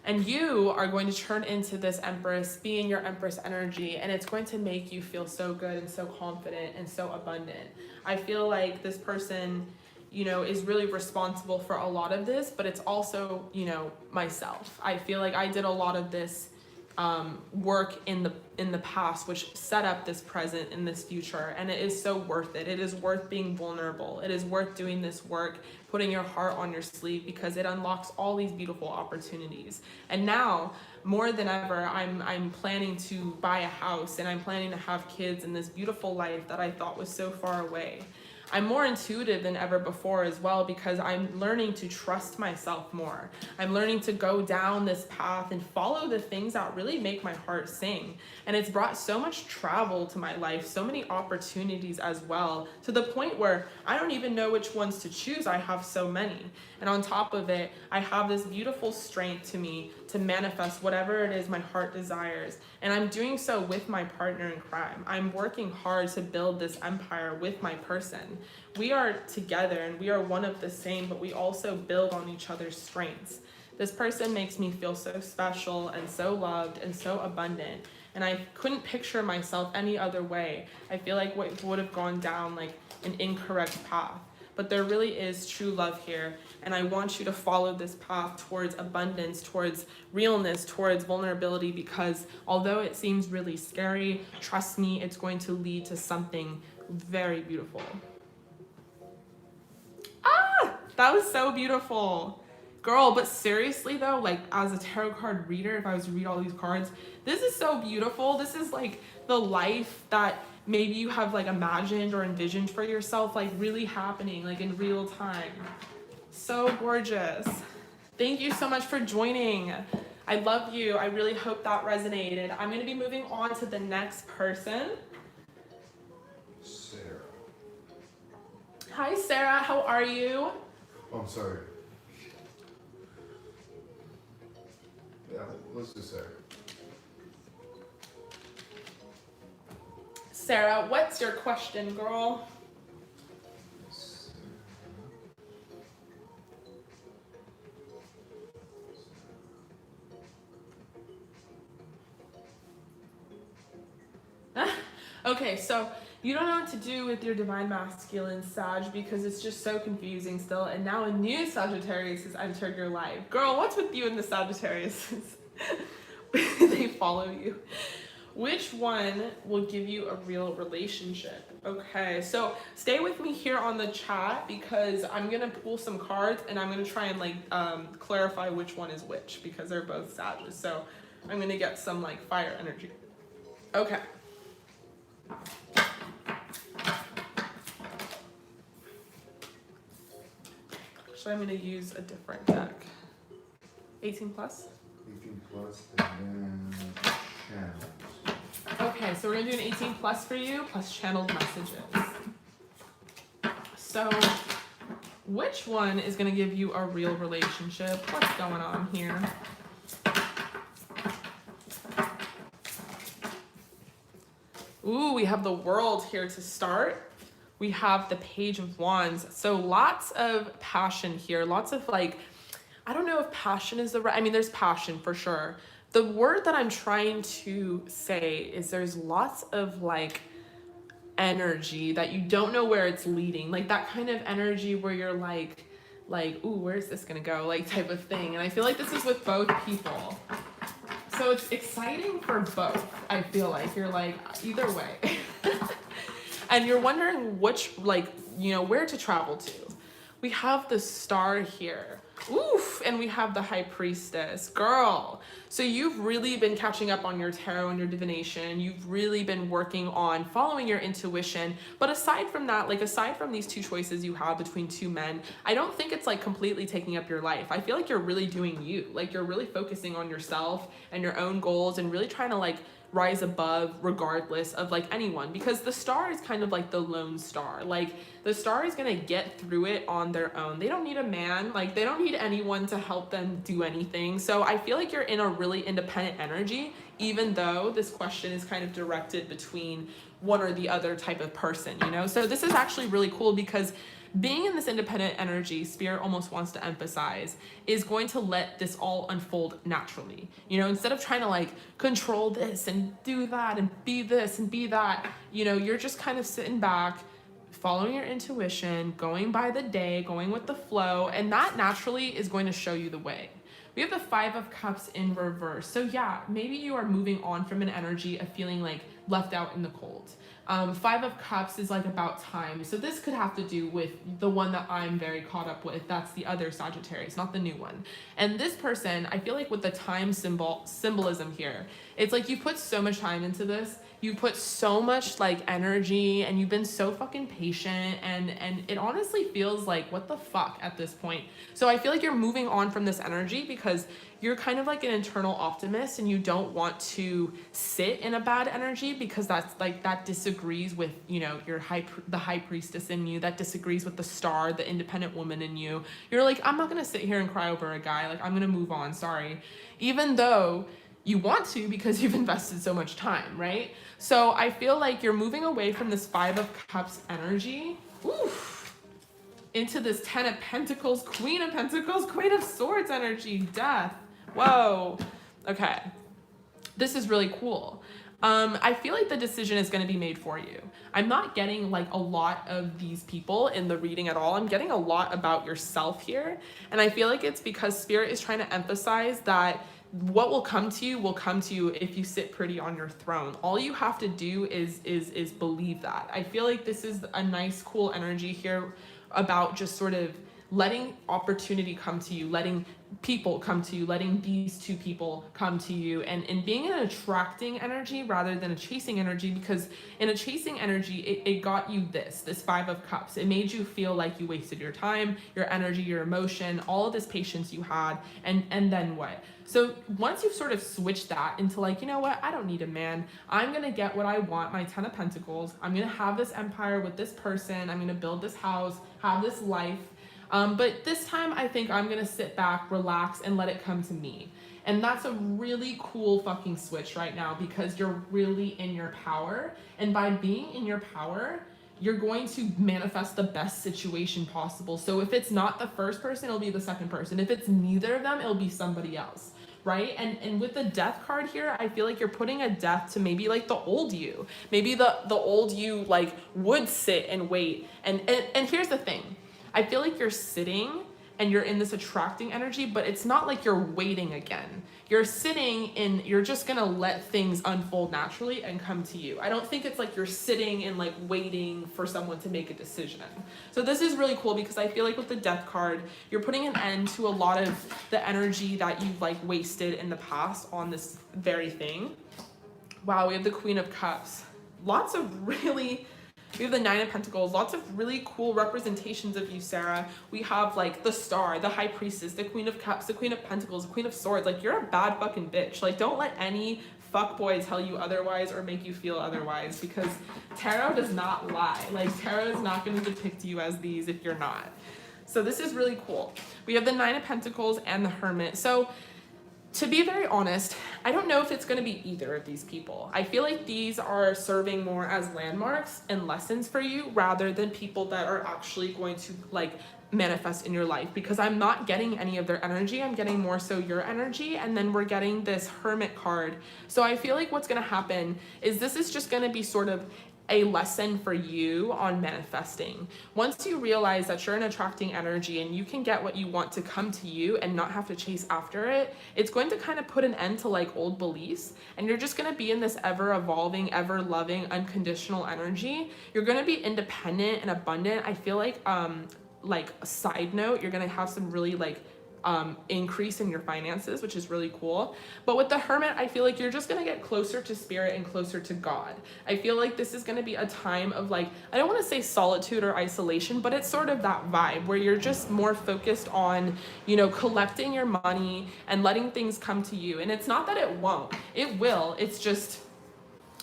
And you are going to turn into this Empress, be in your Empress energy, and it's going to make you feel so good and so confident and so abundant. I feel like this person, you know, is really responsible for a lot of this, but it's also, you know, myself. I feel like I did a lot of this work in the past, which set up this present and this future, and it is so worth it. It is worth being vulnerable. It is worth doing this work, putting your heart on your sleeve, because it unlocks all these beautiful opportunities. And now more than ever, I'm planning to buy a house, and I'm planning to have kids in this beautiful life that I thought was so far away. I'm more intuitive than ever before as well, because I'm learning to trust myself more. I'm learning to go down this path and follow the things that really make my heart sing. And it's brought so much travel to my life, so many opportunities as well, to the point where I don't even know which ones to choose. I have so many. And on top of it, I have this beautiful strength to me to manifest whatever it is my heart desires. And I'm doing so with my partner in crime. I'm working hard to build this empire with my person. We are together and we are one of the same, but we also build on each other's strengths. This person makes me feel so special and so loved and so abundant. And I couldn't picture myself any other way. I feel like what would have gone down like an incorrect path. But there really is true love here. And I want you to follow this path towards abundance, towards realness, towards vulnerability, because although it seems really scary, trust me, it's going to lead to something very beautiful. Ah, that was so beautiful. Girl, but seriously though, like as a tarot card reader, if I was to read all these cards, this is so beautiful. This is like the life that maybe you have like imagined or envisioned for yourself, like really happening, like in real time. So gorgeous. Thank you so much for joining. I love you. I really hope that resonated. I'm going to be moving on to the next person. Sarah. Hi, Sarah. How are you? Oh, I'm sorry. Yeah, let's do Sarah. Sarah, what's your question, girl? Okay, so you don't know what to do with your divine masculine Sag because it's just so confusing still, and now a new Sagittarius has entered your life. Girl, what's with you and the Sagittarius? They follow you. Which one will give you a real relationship? Okay, so stay with me here on the chat because I'm gonna pull some cards and I'm gonna try and like clarify which one is which because they're both Sages. So I'm gonna get some like fire energy. Okay. So I'm gonna use a different deck. 18 plus? 18 plus and then channels. Okay, so we're gonna do an 18 plus for you, plus channeled messages. So, which one is gonna give you a real relationship? What's going on here? Ooh, we have the World here to start. We have the Page of Wands. So lots of passion here, lots of like, I don't know if passion is the right, I mean, there's passion for sure. The word that I'm trying to say is there's lots of like energy that you don't know where it's leading. Like that kind of energy where you're like, ooh, where's this gonna go? Like type of thing. And I feel like this is with both people. So it's exciting for both, I feel like. You're like, either way. And you're wondering which, like, you know, where to travel to. We have the Star here. Oof, and we have the High Priestess. Girl, so you've really been catching up on your tarot and your divination. You've really been working on following your intuition. But aside from that, like aside from these two choices you have between two men, I don't think it's like completely taking up your life. I feel like you're really doing you. Like you're really focusing on yourself and your own goals and really trying to like rise above regardless of like anyone, because the star is kind of like the lone star. Like the star is gonna get through it on their own. They don't need a man, like they don't need anyone to help them do anything. So I feel like you're in a really independent energy, even though this question is kind of directed between one or the other type of person, you know? So this is actually really cool because being in this independent energy, Spirit almost wants to emphasize, is going to let this all unfold naturally. You know, instead of trying to like control this and do that and be this and be that, you know, you're just kind of sitting back, following your intuition, going by the day, going with the flow, and that naturally is going to show you the way. We have the Five of Cups in reverse. So yeah, maybe you are moving on from an energy of feeling like left out in the cold. Five of Cups is like about time. So this could have to do with the one that I'm very caught up with. That's the other Sagittarius, not the new one. And this person, I feel like with the time symbolism here, it's like you put so much time into this. You put so much like energy and you've been so fucking patient and it honestly feels like what the fuck at this point. So I feel like you're moving on from this energy because you're kind of like an internal optimist and you don't want to sit in a bad energy because that's like that disagrees with, you know, the high priestess in you, that disagrees with the star, the independent woman in you. You're like, I'm not gonna sit here and cry over a guy, like I'm gonna move on, sorry. Even though you want to because you've invested so much time, right? So I feel like you're moving away from this Five of Cups energy, oof, into this Ten of Pentacles, Queen of Pentacles, Queen of Swords energy, death. Whoa. Okay. This is really cool. I feel like the decision is going to be made for you. I'm not getting like a lot of these people in the reading at all. I'm getting a lot about yourself here. And I feel like it's because Spirit is trying to emphasize that what will come to you if you sit pretty on your throne. All you have to do is believe that. I feel like this is a nice, cool energy here about just sort of letting opportunity come to you, letting people come to you, letting these two people come to you, and being an attracting energy rather than a chasing energy, because in a chasing energy, it got you this Five of Cups. It made you feel like you wasted your time, your energy, your emotion, all of this patience you had, and then what? So once you've sort of switched that into like, you know what, I don't need a man. I'm going to get what I want, my Ten of Pentacles. I'm going to have this empire with this person. I'm going to build this house, have this life. But this time I think I'm gonna sit back, relax, and let it come to me. And that's a really cool fucking switch right now because you're really in your power. And by being in your power, you're going to manifest the best situation possible. So if it's not the first person, it'll be the second person. If it's neither of them, it'll be somebody else. Right? And with the death card here, I feel like you're putting a death to maybe like the old you. Maybe the old you like would sit and wait. And here's the thing. I feel like you're sitting and you're in this attracting energy, but it's not like you're waiting again. You're sitting and you're just gonna let things unfold naturally and come to you. I don't think it's like you're sitting and like waiting for someone to make a decision. So this is really cool because I feel like with the death card, you're putting an end to a lot of the energy that you've like wasted in the past on this very thing. Wow, we have the Queen of Cups. We have the Nine of Pentacles, lots of really cool representations of you, Sarah. We have like the Star, the High Priestess, the Queen of Cups, the Queen of Pentacles, the Queen of Swords. Like you're a bad fucking bitch. Like don't let any fuckboy tell you otherwise or make you feel otherwise because tarot does not lie. Like tarot is not going to depict you as these if you're not. So this is really cool. We have the Nine of Pentacles and the Hermit. So to be very honest, I don't know if it's going to be either of these people. I feel like these are serving more as landmarks and lessons for you rather than people that are actually going to like manifest in your life, because I'm not getting any of their energy. I'm getting more so your energy, and then we're getting this Hermit card. So I feel like what's going to happen is this is just going to be sort of a lesson for you on manifesting. Once you realize that you're an attracting energy and you can get what you want to come to you and not have to chase after it, it's going to kind of put an end to like old beliefs, and you're just going to be in this ever evolving, ever loving, unconditional energy. You're going to be independent and abundant. I feel like a side note, you're going to have some really like increase in your finances, which is really cool. But with the Hermit, I feel like you're just gonna get closer to spirit and closer to God. I feel like this is gonna be a time of like, I don't wanna say solitude or isolation, but it's sort of that vibe where you're just more focused on, you know, collecting your money and letting things come to you. And it's not that it won't, it will. It's just,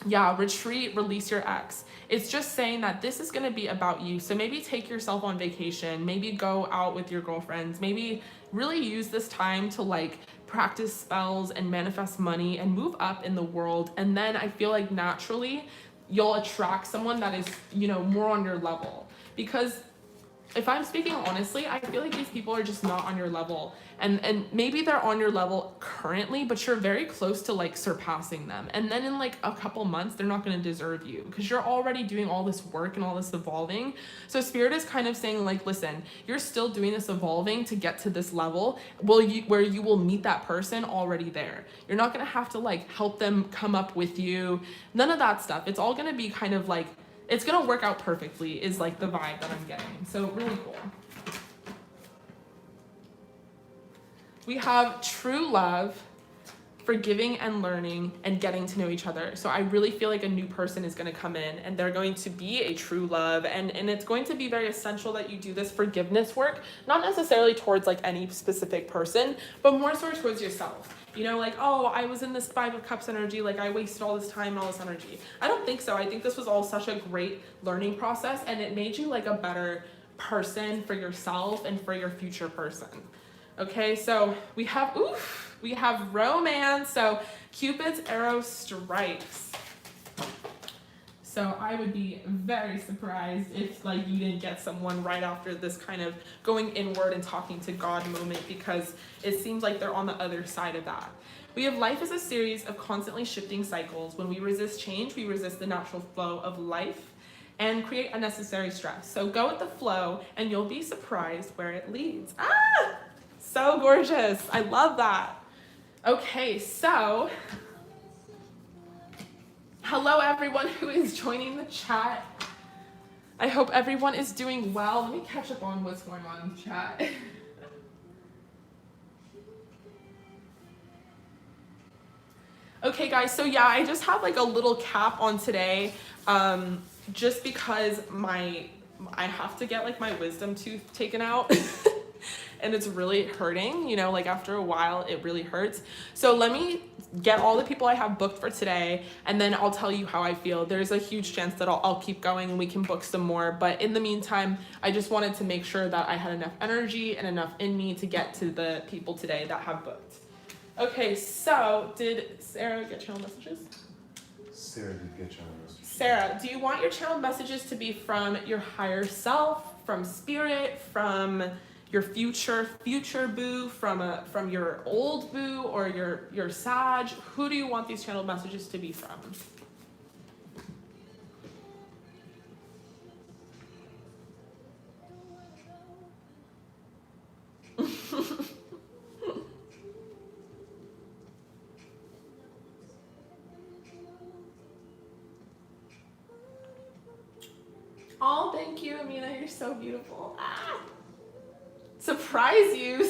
yeah, retreat, release your ex. It's just saying that this is going to be about you. So maybe take yourself on vacation, maybe go out with your girlfriends, maybe really use this time to like practice spells and manifest money and move up in the world. And then I feel like naturally you'll attract someone that is, you know, more on your level. Because if I'm speaking honestly, I feel like these people are just not on your level. And maybe they're on your level currently, but you're very close to like surpassing them. And then in like a couple months, they're not going to deserve you because you're already doing all this work and all this evolving. So spirit is kind of saying like, listen, you're still doing this evolving to get to this level where you will meet that person already there. You're not going to have to like help them come up with you. None of that stuff. It's all going to be kind of like, it's going to work out perfectly is like the vibe that I'm getting. So really cool. We have true love, forgiving and learning, and getting to know each other. So I really feel like a new person is going to come in and they're going to be a true love. And it's going to be very essential that you do this forgiveness work, not necessarily towards like any specific person, but more so towards yourself. You know, like, oh, I was in this 5 of Cups energy, like I wasted all this time and all this energy. I don't think so. I think this was all such a great learning process and it made you like a better person for yourself and for your future person. Okay, so we have romance. So Cupid's arrow strikes. So I would be very surprised if like you didn't get someone right after this kind of going inward and talking to God moment, because it seems like they're on the other side of that. We have life as a series of constantly shifting cycles. When we resist change, we resist the natural flow of life and create unnecessary stress. So go with the flow and you'll be surprised where it leads. Ah! So gorgeous. I love that. Okay, so hello everyone who is joining the chat. I hope everyone is doing well. Let me catch up on what's going on in the chat. Okay guys, so yeah, I just have like a little cap on today, just because I have to get like my wisdom tooth taken out. And it's really hurting, you know, like after a while it really hurts. So let me get all the people I have booked for today and then I'll tell you how I feel. There's a huge chance that I'll keep going and we can book some more, but in the meantime I just wanted to make sure that I had enough energy and enough in me to get to the people today that have booked. Okay, so did Sarah get channel messages? Sarah did get channel messages. Sarah, do you want your channel messages to be from your higher self, from spirit, from your future boo, from your old boo, or your Sag? Who do you want these channel messages to be from? Oh, thank you, Amina. You're so beautiful. Ah! Surprise you.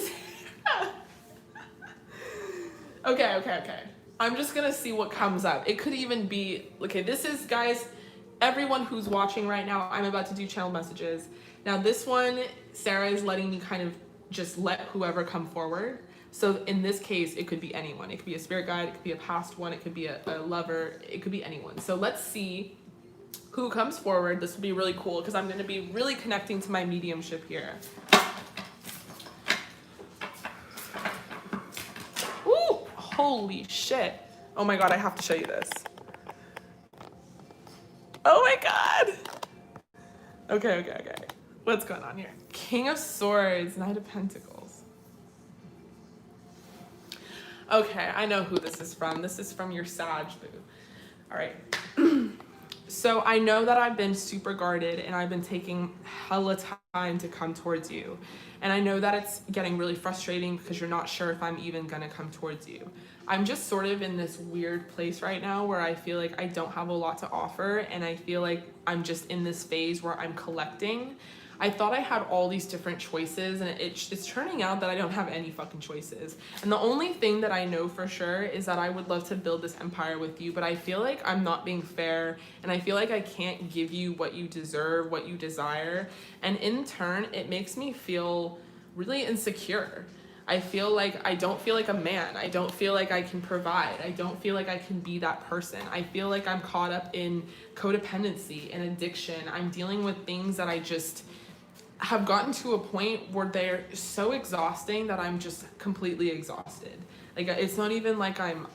Okay. I'm just gonna see what comes up. It could even be, okay, this is, guys, everyone who's watching right now, I'm about to do channel messages. Now this one, Sarah is letting me kind of just let whoever come forward. So in this case, it could be anyone. It could be a spirit guide, it could be a past one, it could be a lover, it could be anyone. So let's see who comes forward. This will be really cool because I'm going to be really connecting to my mediumship here. Ooh, holy shit. Oh my God, I have to show you this. Oh my God. Okay. What's going on here? King of Swords, Knight of Pentacles. Okay, I know who this is from. This is from your Sag boo. All right. So I know that I've been super guarded and I've been taking hella time to come towards you. And I know that it's getting really frustrating because you're not sure if I'm even gonna come towards you. I'm just sort of in this weird place right now where I feel like I don't have a lot to offer and I feel like I'm just in this phase where I'm collecting. I thought I had all these different choices, and it's turning out that I don't have any fucking choices. And the only thing that I know for sure is that I would love to build this empire with you, but I feel like I'm not being fair, and I feel like I can't give you what you deserve, what you desire. And in turn, it makes me feel really insecure. I feel like I don't feel like a man. I don't feel like I can provide. I don't feel like I can be that person. I feel like I'm caught up in codependency and addiction. I'm dealing with things that I just have gotten to a point where they're so exhausting that I'm just completely exhausted. Like, it's not even like I'm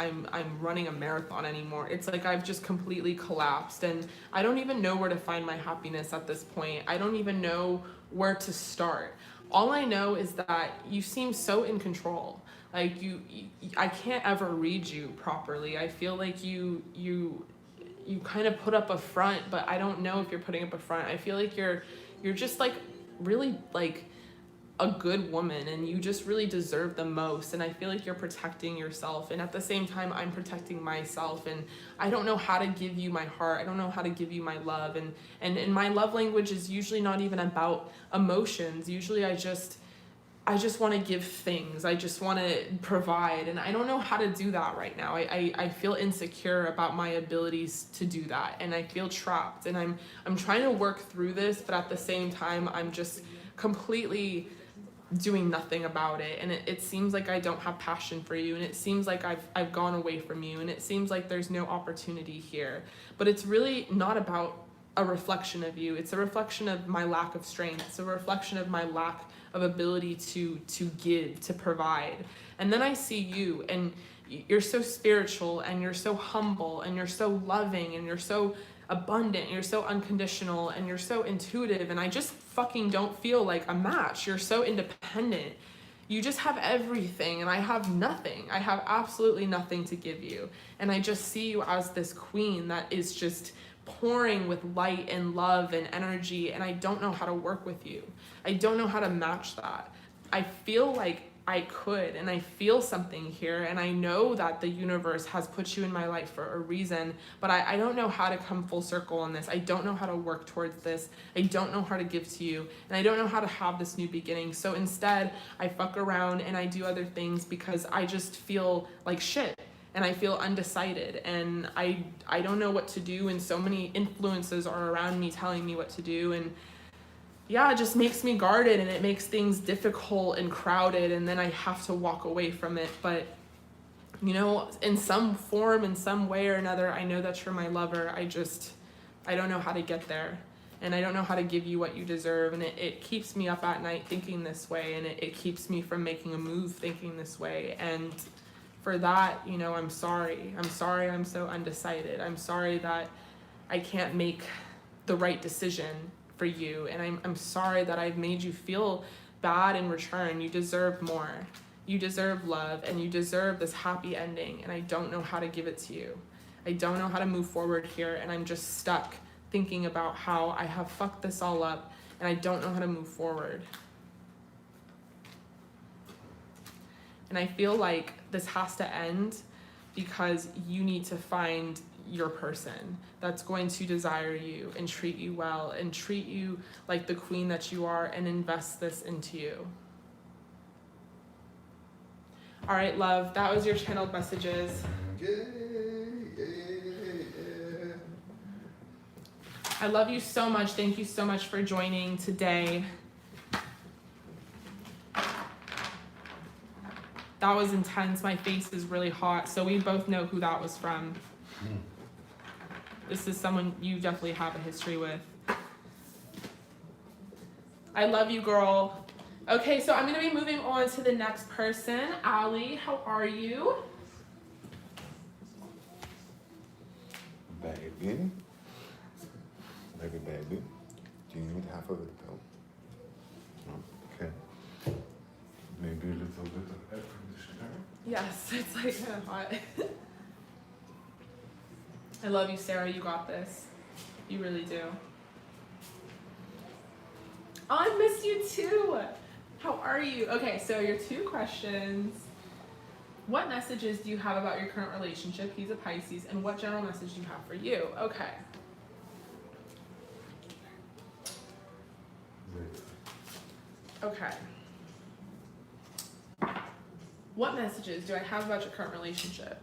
running a marathon anymore. It's like I've just completely collapsed, and I don't even know where to find my happiness at this point. I don't even know where to start. All I know is that you seem so in control. Like I can't ever read you properly. I feel like you kind of put up a front, but I don't know if you're putting up a front. I feel like you're just like really like a good woman, and you just really deserve the most. And I feel like you're protecting yourself, and at the same time I'm protecting myself, and I don't know how to give you my heart. I don't know how to give you my love, and my love language is usually not even about emotions. Usually I just want to give things. I just want to provide, and I don't know how to do that right now. I feel insecure about my abilities to do that, and I feel trapped, and I'm trying to work through this, but at the same time I'm just completely doing nothing about it. And it seems like I don't have passion for you, and it seems like I've gone away from you, and it seems like there's no opportunity here. But it's really not about a reflection of you. It's a reflection of my lack of strength. It's a reflection of my lack of ability to give, to provide. And then I see you, and you're so spiritual, and you're so humble, and you're so loving, and you're so abundant, you're so unconditional, and you're so intuitive, and I just fucking don't feel like a match. You're so independent. You just have everything, and I have nothing. I have absolutely nothing to give you. And I just see you as this queen that is just pouring with light and love and energy, and I don't know how to work with you. I don't know how to match that. I feel like I could, and I feel something here, and I know that the universe has put you in my life for a reason, but I don't know how to come full circle on this. I don't know how to work towards this. I don't know how to give to you, and I don't know how to have this new beginning. So instead, I fuck around and I do other things because I just feel like shit, and I feel undecided, and I don't know what to do, and so many influences are around me telling me what to do, and yeah, it just makes me guarded, and it makes things difficult and crowded, and then I have to walk away from it. But, you know, in some form, in some way or another, I know that you're my lover. I don't know how to get there, and I don't know how to give you what you deserve, and it keeps me up at night thinking this way, and it keeps me from making a move thinking this way. And for that, you know, I'm sorry. I'm sorry I'm so undecided. I'm sorry that I can't make the right decision for you, and I'm sorry that I've made you feel bad in return. You deserve more. You deserve love, and you deserve this happy ending, and I don't know how to give it to you. I don't know how to move forward here, and I'm just stuck thinking about how I have fucked this all up, and I don't know how to move forward. And I feel like this has to end because you need to find your person that's going to desire you and treat you well and treat you like the queen that you are and invest this into you. All right, love, that was your channeled messages. I love you so much. Thank you so much for joining today. That was intense. My face is really hot, so we both know who that was from. This is someone you definitely have a history with. I love you, girl. Okay, so I'm going to be moving on to the next person. Ali, how are you? Baby. Baby. Do you need half of it though? No? Okay. Maybe a little bit of air conditioner? Yes, it's like kind of hot. I love you, Sarah. You got this. You really do. Oh, I missed you too. How are you? Okay, so your 2 questions. What messages do you have about your current relationship? He's a Pisces. And what general message do you have for you? Okay. Wait. Okay. What messages do I have about your current relationship?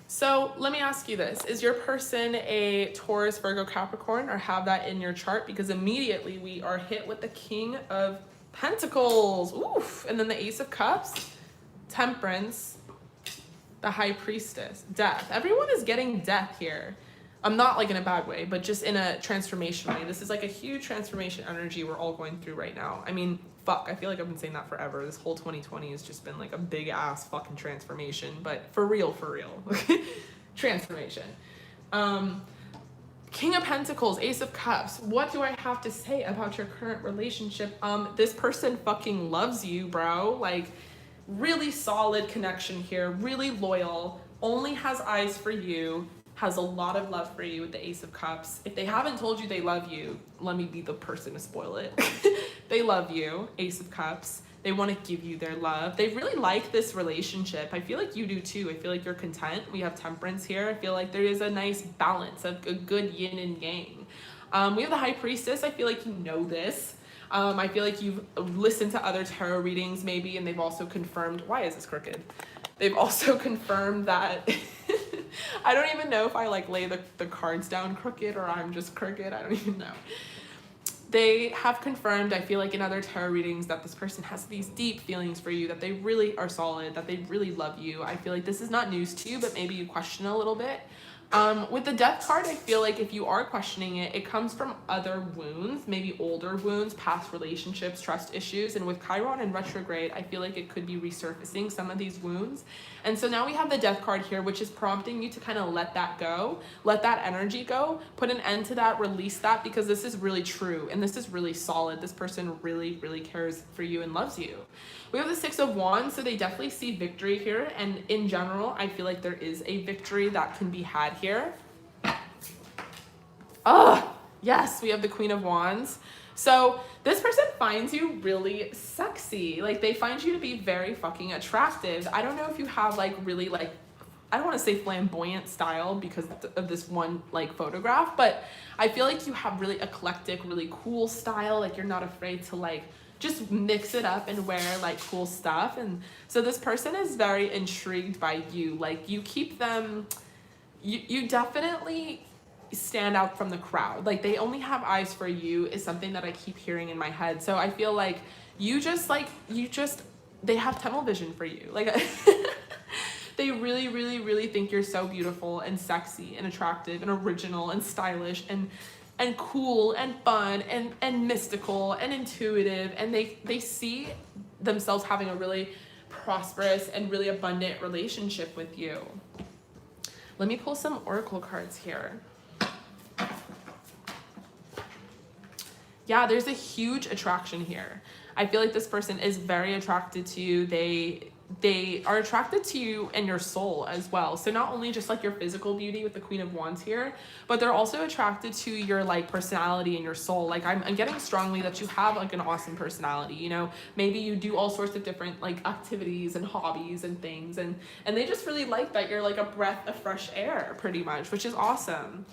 So let me ask you this. Is your person a Taurus, Virgo, Capricorn, or have that in your chart? Because immediately we are hit with the King of Pentacles. Oof. And then the Ace of Cups, Temperance, the High Priestess, Death. Everyone is getting death here. I'm not like in a bad way, but just in a transformation way. This is like a huge transformation energy we're all going through right now. I mean, fuck, I feel like I've been saying that forever. This whole 2020 has just been like a big ass fucking transformation, but for real, transformation. King of Pentacles, Ace of Cups. What do I have to say about your current relationship? This person fucking loves you, bro. Like, really solid connection here, really loyal, only has eyes for you, has a lot of love for you with the Ace of Cups. If they haven't told you they love you, let me be the person to spoil it. They love you, Ace of Cups. They want to give you their love. They really like this relationship. I feel like you do too. I feel like you're content. We have Temperance here. I feel like there is a nice balance of a good yin and yang. We have the High Priestess. I feel like you know this. I feel like you've listened to other tarot readings maybe, and they've also confirmed, why is this crooked? They've also confirmed that, I don't even know if I like lay the cards down crooked or I'm just crooked, I don't even know. They have confirmed, I feel like in other tarot readings, that this person has these deep feelings for you, that they really are solid, that they really love you. I feel like this is not news to you, but maybe you question a little bit. With the Death card, I feel like if you are questioning it, it comes from other wounds, maybe older wounds, past relationships, trust issues. And with Chiron in retrograde, I feel like it could be resurfacing some of these wounds. And so now we have the Death card here, which is prompting you to kind of let that go, let that energy go, put an end to that, release that, because this is really true and this is really solid. This person really, really cares for you and loves you. We have the Six of Wands, so they definitely see victory here. And in general, I feel like there is a victory that can be had here. Yes, we have the Queen of Wands. So this person finds you really sexy. Like, they find you to be very fucking attractive. I don't know if you have like really like, I don't want to say flamboyant style because of this one like photograph, but I feel like you have really eclectic, really cool style. Like, you're not afraid to like just mix it up and wear like cool stuff. And so this person is very intrigued by you. Like, you keep them, you definitely stand out from the crowd. Like, they only have eyes for you is something that I keep hearing in my head. So I feel like they have tunnel vision for you. Like, they really, really, really think you're so beautiful and sexy and attractive and original and stylish and cool and fun and mystical and intuitive, and they see themselves having a really prosperous and really abundant relationship with you. Let me pull some oracle cards here. Yeah, there's a huge attraction here. I feel like this person is very attracted to you. They are attracted to you and your soul as well. So not only just like your physical beauty with the Queen of Wands here, but they're also attracted to your like personality and your soul. Like, I'm getting strongly that you have like an awesome personality, you know, maybe you do all sorts of different like activities and hobbies and things. And they just really like that you're like a breath of fresh air pretty much, which is awesome.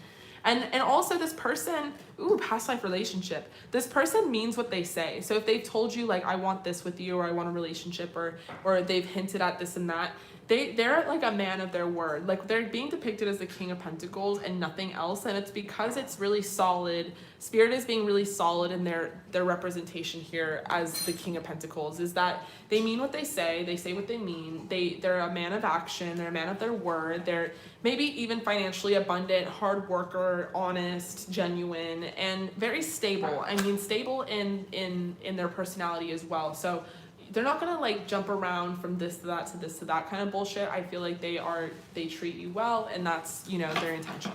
And also this person, past life relationship. This person means what they say. So if they've told you like, I want this with you, or I want a relationship, or they've hinted at this and that, they're like a man of their word. Like, they're being depicted as the King of Pentacles and nothing else. And it's because it's really solid. Spirit is being really solid in their representation here as the King of Pentacles, is that they mean what they say what they mean. They're a man of action, they're a man of their word, they're maybe even financially abundant, hard worker, honest, genuine, and very stable. I mean, stable in their personality as well. So they're not gonna like jump around from this to that to this to that kind of bullshit. I feel like they treat you well, and that's, you know, their intention.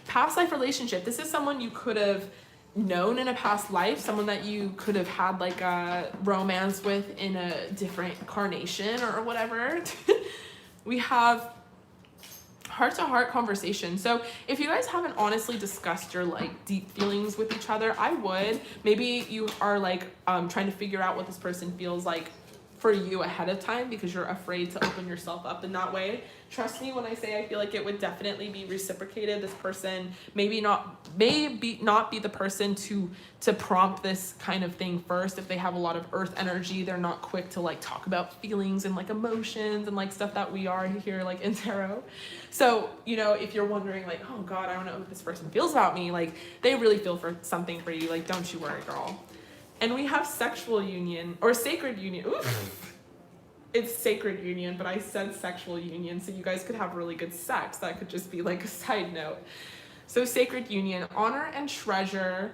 Past life relationship. This is someone you could have known in a past life, someone that you could have had like a romance with in a different incarnation or whatever. We have heart-to-heart conversation. So if you guys haven't honestly discussed your like deep feelings with each other, I would. Maybe you are like trying to figure out what this person feels like for you ahead of time because you're afraid to open yourself up in that way. Trust me when I say I feel like it would definitely be reciprocated. This person maybe not be the person to prompt this kind of thing first. If they have a lot of earth energy, they're not quick to like talk about feelings and like emotions and like stuff that we are here like in tarot. So, you know, if you're wondering like, oh God, I don't know what this person feels about me, like they really feel for something for you. Like, don't you worry, girl. And we have sexual union or sacred union. Oof. It's sacred union, but I said sexual union, so you guys could have really good sex. That could just be like a side note. So sacred union, honor and treasure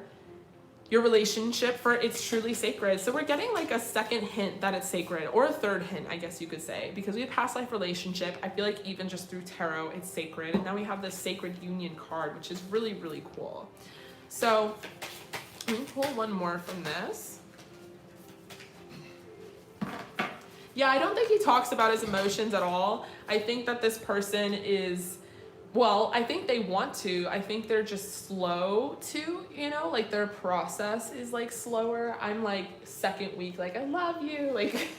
your relationship, for it's truly sacred. So we're getting like a second hint that it's sacred, or a third hint, I guess you could say, because we have past life relationship. I feel like even just through tarot, it's sacred. And now we have this sacred union card, which is really, really cool. So let me pull one more from this. Yeah, I don't think he talks about his emotions at all. I think that this person is, well, I think they want to. I think they're just slow to, you know, like their process is like slower. I'm like second week, like, I love you, like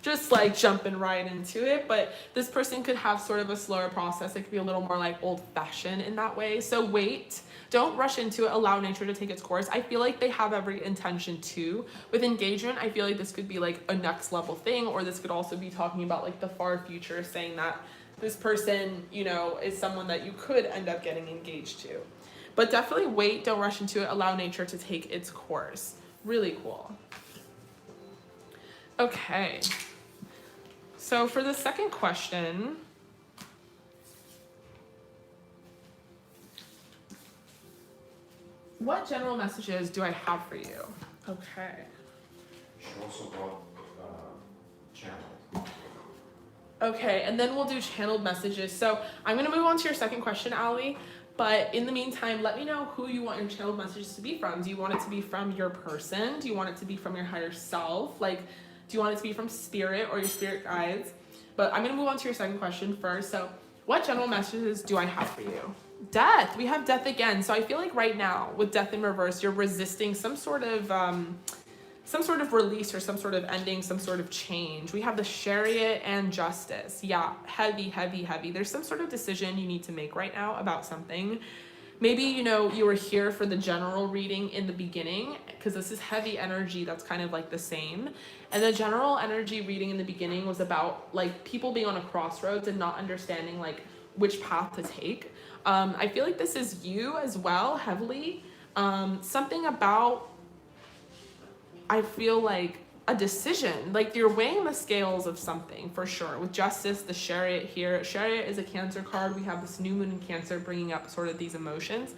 just like jumping right into it. But this person could have sort of a slower process. It could be a little more like old fashioned in that way. So wait. Don't rush into it. Allow nature to take its course. I feel like they have every intention to. With engagement, I feel like this could be like a next level thing, or this could also be talking about like the far future, saying that this person, you know, is someone that you could end up getting engaged to. But definitely wait. Don't rush into it. Allow nature to take its course. Really cool. Okay. So for the second question, what general messages do I have for you? Okay. She also got channeled. Okay, and then we'll do channeled messages. So I'm going to move on to your second question, Ali. But in the meantime, let me know who you want your channeled messages to be from. Do you want it to be from your person? Do you want it to be from your higher self? Like, do you want it to be from spirit or your spirit guides? But I'm going to move on to your second question first. So what general messages do I have for you? Death. We have death again. So I feel like right now with death in reverse, you're resisting some sort of release or some sort of ending, some sort of change. We have the Chariot and Justice. Yeah, heavy, heavy, heavy. There's some sort of decision you need to make right now about something. Maybe, you know, you were here for the general reading in the beginning, because this is heavy energy that's kind of like the same. And the general energy reading in the beginning was about like people being on a crossroads and not understanding like which path to take. I feel like this is you as well, heavily. Something about, I feel like a decision, like you're weighing the scales of something for sure. With Justice, the Chariot here. Chariot is a Cancer card. We have this new moon in Cancer bringing up sort of these emotions.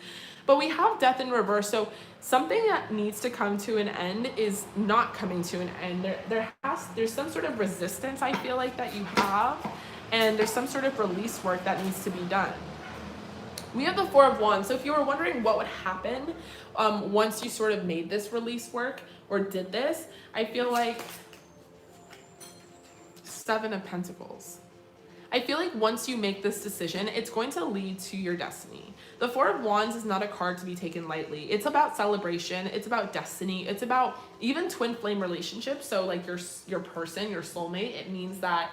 But we have death in reverse. So something that needs to come to an end is not coming to an end. There's some sort of resistance, I feel like, that you have. And there's some sort of release work that needs to be done. We have the Four of Wands. So if you were wondering what would happen once you sort of made this release work or did this, I feel like Seven of Pentacles. I feel like once you make this decision, it's going to lead to your destiny. The Four of Wands is not a card to be taken lightly. It's about celebration. It's about destiny. It's about even twin flame relationships. So like your person, your soulmate, it means that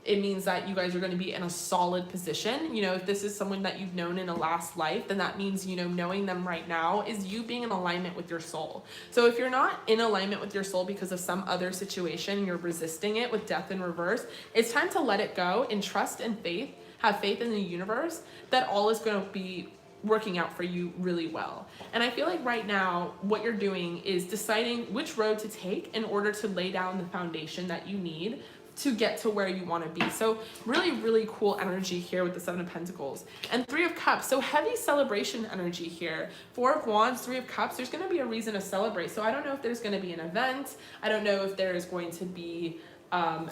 you guys are going to be in a solid position. You know, if this is someone that you've known in a last life, then that means, you know, knowing them right now is you being in alignment with your soul. So if you're not in alignment with your soul because of some other situation, you're resisting it with death in reverse, it's time to let it go and trust and faith, have faith in the universe that all is going to be working out for you really well. And I feel like right now, what you're doing is deciding which road to take in order to lay down the foundation that you need to get to where you want to be. So really, really cool energy here with the Seven of Pentacles. And Three of Cups, so heavy celebration energy here. Four of Wands, Three of Cups, there's going to be a reason to celebrate. So I don't know if there's going to be an event. I don't know if there's going to be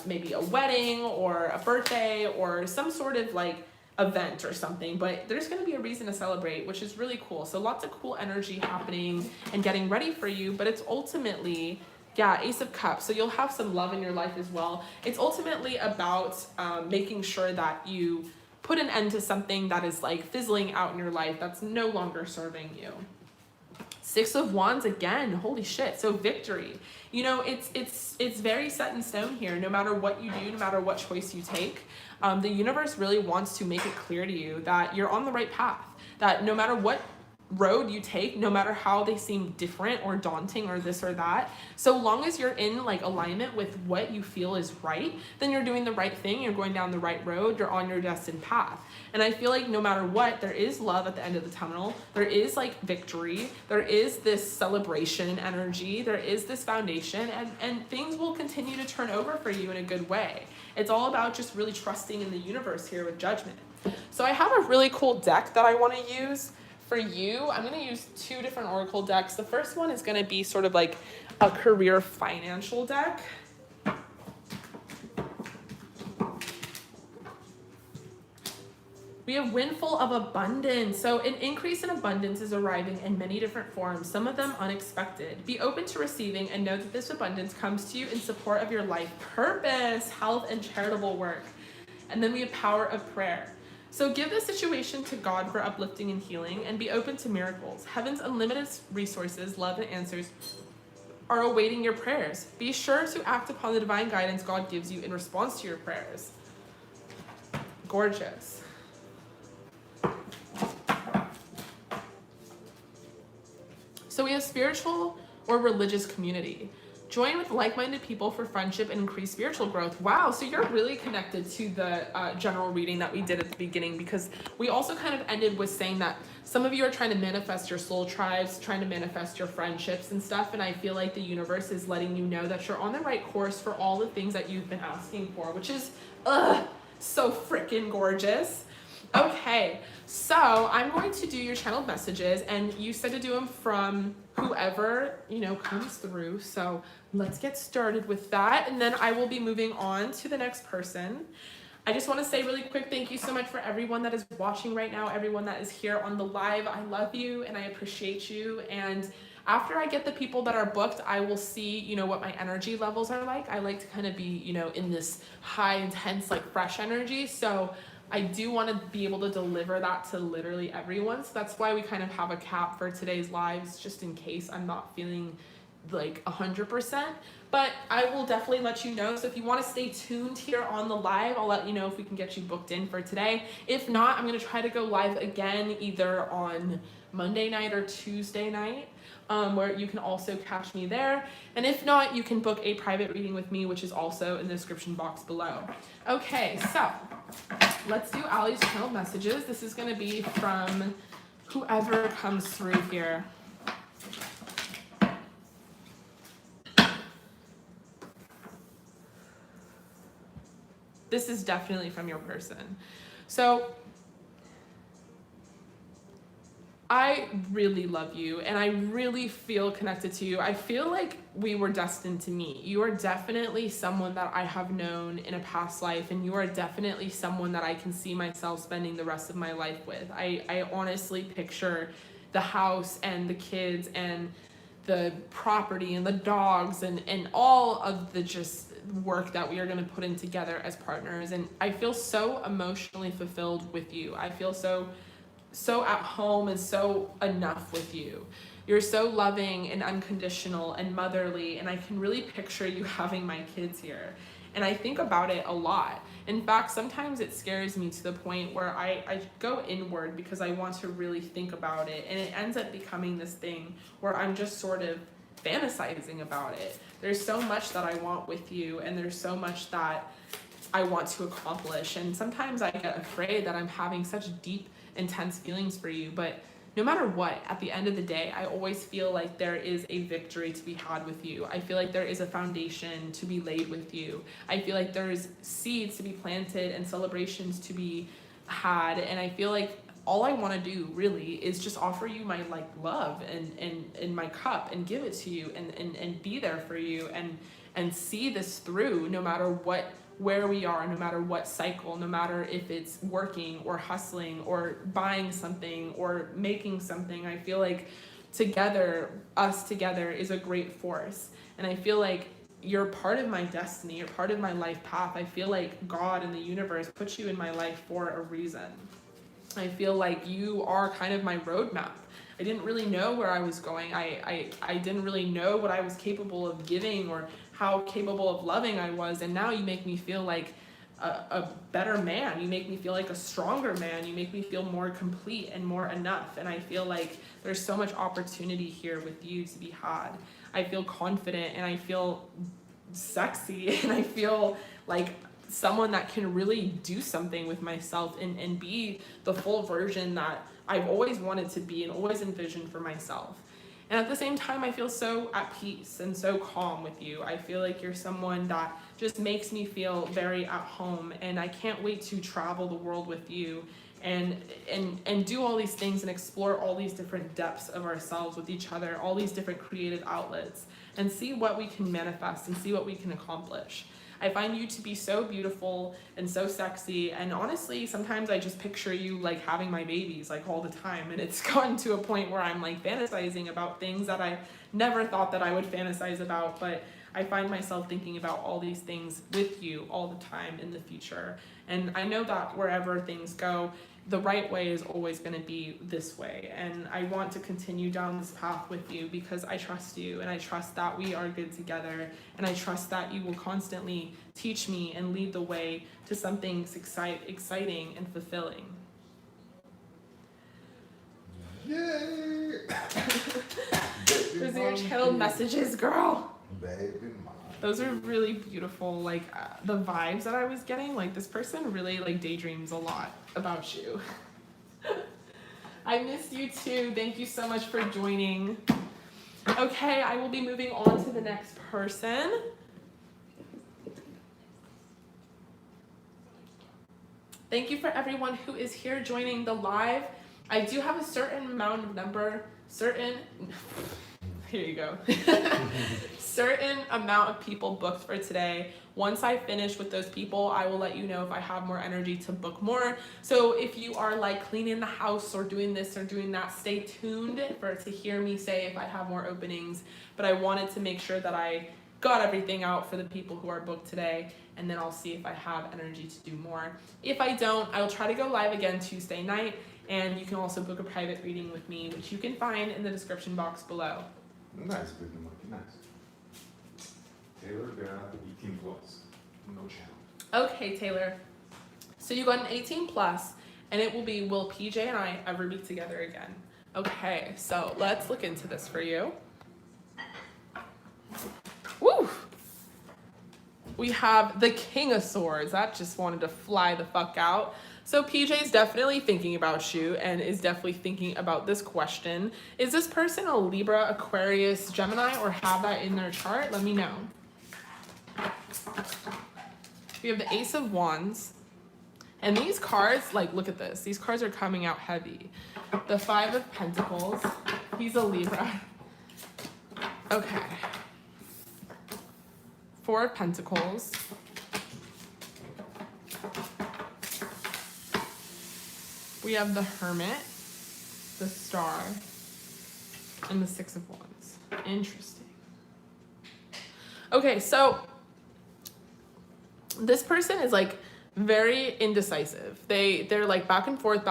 maybe a wedding or a birthday or some sort of like event or something, but there's going to be a reason to celebrate, which is really cool. So lots of cool energy happening and getting ready for you, but it's ultimately, yeah, Ace of Cups. So you'll have some love in your life as well. It's ultimately about making sure that you put an end to something that is like fizzling out in your life that's no longer serving you. Six of Wands again, holy shit. So victory. You know, it's very set in stone here. No matter what you do, no matter what choice you take, the universe really wants to make it clear to you that you're on the right path. That no matter what road you take, no matter how they seem different or daunting or this or that, so long as you're in like alignment with what you feel is right, then you're doing the right thing, you're going down the right road, you're on your destined path. And I feel like no matter what, there is love at the end of the tunnel, there is like victory, there is this celebration energy, there is this foundation, and things will continue to turn over for you in a good way. It's all about just really trusting in the universe here with Judgment. So I have a really cool deck that I want to use for you. I'm going to use two different oracle decks. The first one is going to be sort of like a career financial deck. We have Windfall of Abundance. So an increase in abundance is arriving in many different forms, some of them unexpected. Be open to receiving and know that this abundance comes to you in support of your life purpose, health, and charitable work. And then we have Power of Prayer. So give the situation to God for uplifting and healing, and be open to miracles. Heaven's unlimited resources, love, and answers are awaiting your prayers. Be sure to act upon the divine guidance God gives you in response to your prayers. Gorgeous. So we have spiritual or religious community. Join with like-minded people for friendship and increased spiritual growth. Wow, so you're really connected to the general reading that we did at the beginning, because we also kind of ended with saying that some of you are trying to manifest your soul tribes, trying to manifest your friendships and stuff, and I feel like the universe is letting you know that you're on the right course for all the things that you've been asking for, which is so freaking gorgeous. Okay, so I'm going to do your channeled messages, and you said to do them from whoever, you know, comes through. So let's get started with that, and then I will be moving on to the next person. I just want to say really quick, thank you so much for everyone that is watching right now, everyone that is here on the live. I love you and I appreciate you. And after I get the people that are booked, I will see, you know, what my energy levels are like. I like to kind of be, you know, in this high, intense, like fresh energy. So I do want to be able to deliver that to literally everyone. So that's why we kind of have a cap for today's lives, just in case I'm not feeling like 100%. But I will definitely let you know. So if you want to stay tuned here on the live, I'll let you know if we can get you booked in for today. If not, I'm going to try to go live again either on Monday night or Tuesday night, where you can also catch me there. And if not, you can book a private reading with me, which is also in the description box below. Okay, so let's do Ali's channel messages. This is going to be from whoever comes through here. This is definitely from your person. So I really love you and I really feel connected to you. I feel like we were destined to meet. You are definitely someone that I have known in a past life, and you are definitely someone that I can see myself spending the rest of my life with. I honestly picture the house and the kids and the property and the dogs and all of the just work that we are going to put in together as partners. And I feel so emotionally fulfilled with you. I feel so at home and so enough with you. You're so loving and unconditional and motherly, and I can really picture you having my kids here. And I think about it a lot. In fact, sometimes it scares me to the point where I go inward because I want to really think about it, and it ends up becoming this thing where I'm just sort of fantasizing about it. There's so much that I want with you, and there's so much that I want to accomplish, and sometimes I get afraid that I'm having such deep, intense feelings for you. But no matter what, at the end of the day, I always feel like there is a victory to be had with you. I feel like there is a foundation to be laid with you. I feel like there's seeds to be planted and celebrations to be had, and I feel like all I want to do really is just offer you my like love and my cup and give it to you and be there for you and see this through no matter where we are, no matter what cycle, no matter if it's working or hustling or buying something or making something. I feel like us together is a great force. And I feel like you're part of my destiny, you're part of my life path. I feel like God and the universe put you in my life for a reason. I feel like you are kind of my roadmap. I didn't really know where I was going. I didn't really know what I was capable of giving or how capable of loving I was. And now you make me feel like a better man. You make me feel like a stronger man. You make me feel more complete and more enough. And I feel like there's so much opportunity here with you to be had. I feel confident and I feel sexy and I feel like someone that can really do something with myself and be the full version that I've always wanted to be and always envisioned for myself. And at the same time, I feel so at peace and so calm with you. I feel like you're someone that just makes me feel very at home, and I can't wait to travel the world with you and do all these things and explore all these different depths of ourselves with each other, all these different creative outlets, and see what we can manifest and see what we can accomplish. I find you to be so beautiful and so sexy, and honestly, sometimes I just picture you like having my babies like all the time, and it's gotten to a point where I'm like fantasizing about things that I never thought that I would fantasize about, but I find myself thinking about all these things with you all the time in the future. And I know that wherever things go, the right way is always going to be this way, and I want to continue down this path with you because I trust you and I trust that we are good together, and I trust that you will constantly teach me and lead the way to something exciting and fulfilling. Yay! Those are your chilled messages, girl. Baby mom. Those are really beautiful. Like the vibes that I was getting, like this person really like daydreams a lot about you. I missed you too. Thank you so much for joining. Okay, I will be moving on to the next person. Thank you for everyone who is here joining the live. I do have a certain amount of here you go. Certain amount of people booked for today. Once I finish with those people, I will let you know if I have more energy to book more. So if you are like cleaning the house or doing this or doing that, stay tuned to hear me say if I have more openings. But I wanted to make sure that I got everything out for the people who are booked today, and then I'll see if I have energy to do more. If I don't, I'll try to go live again Tuesday night, and you can also book a private reading with me, which you can find in the description box below. Nice, baby monkey, nice. Taylor got 18 plus, no channel. Okay, Taylor. So you got an 18 plus, and it will be, will PJ and I ever be together again? Okay, so let's look into this for you. Woo! We have the King of Swords. That just wanted to fly the fuck out. So PJ is definitely thinking about you and is definitely thinking about this question. Is this person a Libra, Aquarius, Gemini, or have that in their chart? Let me know. We have the Ace of Wands. And these cards, like, look at this. These cards are coming out heavy. The Five of Pentacles. He's a Libra. Okay. Four of Pentacles. We have the Hermit, the Star, and the Six of Wands. Interesting. Okay, so this person is like very indecisive. They're like back and forth,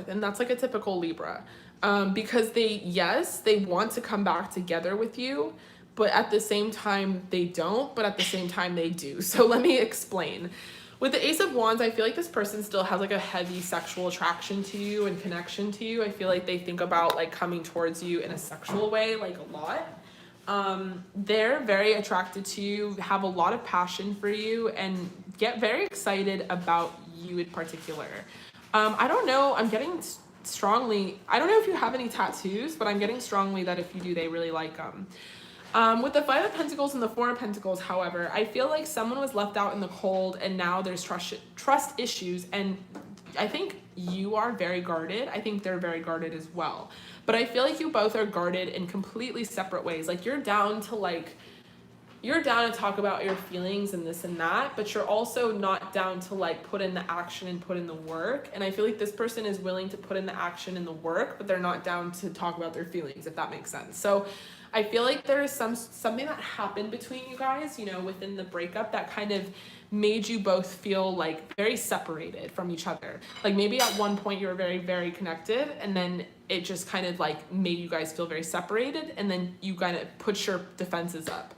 and that's like a typical Libra. Because they want to come back together with you, but at the same time they don't, but at the same time they do. So let me explain. With the Ace of Wands, I feel like this person still has like a heavy sexual attraction to you and connection to you. I feel like they think about like coming towards you in a sexual way, like a lot. They're very attracted to you, have a lot of passion for you, and get very excited about you in particular. I don't know, I'm getting strongly, I don't know if you have any tattoos, but I'm getting strongly that if you do, they really like them. With the Five of Pentacles and the Four of Pentacles, however, I feel like someone was left out in the cold and now there's trust issues, and I think you are very guarded. I think they're very guarded as well. But I feel like you both are guarded in completely separate ways. Like you're down to talk about your feelings and this and that, but you're also not down to like put in the action and put in the work. And I feel like this person is willing to put in the action and the work, but they're not down to talk about their feelings, if that makes sense. So I feel like there is something that happened between you guys, you know, within the breakup that kind of made you both feel like very separated from each other. Like maybe at one point you were very, very connected, and then it just kind of like made you guys feel very separated, and then you kind of put your defenses up.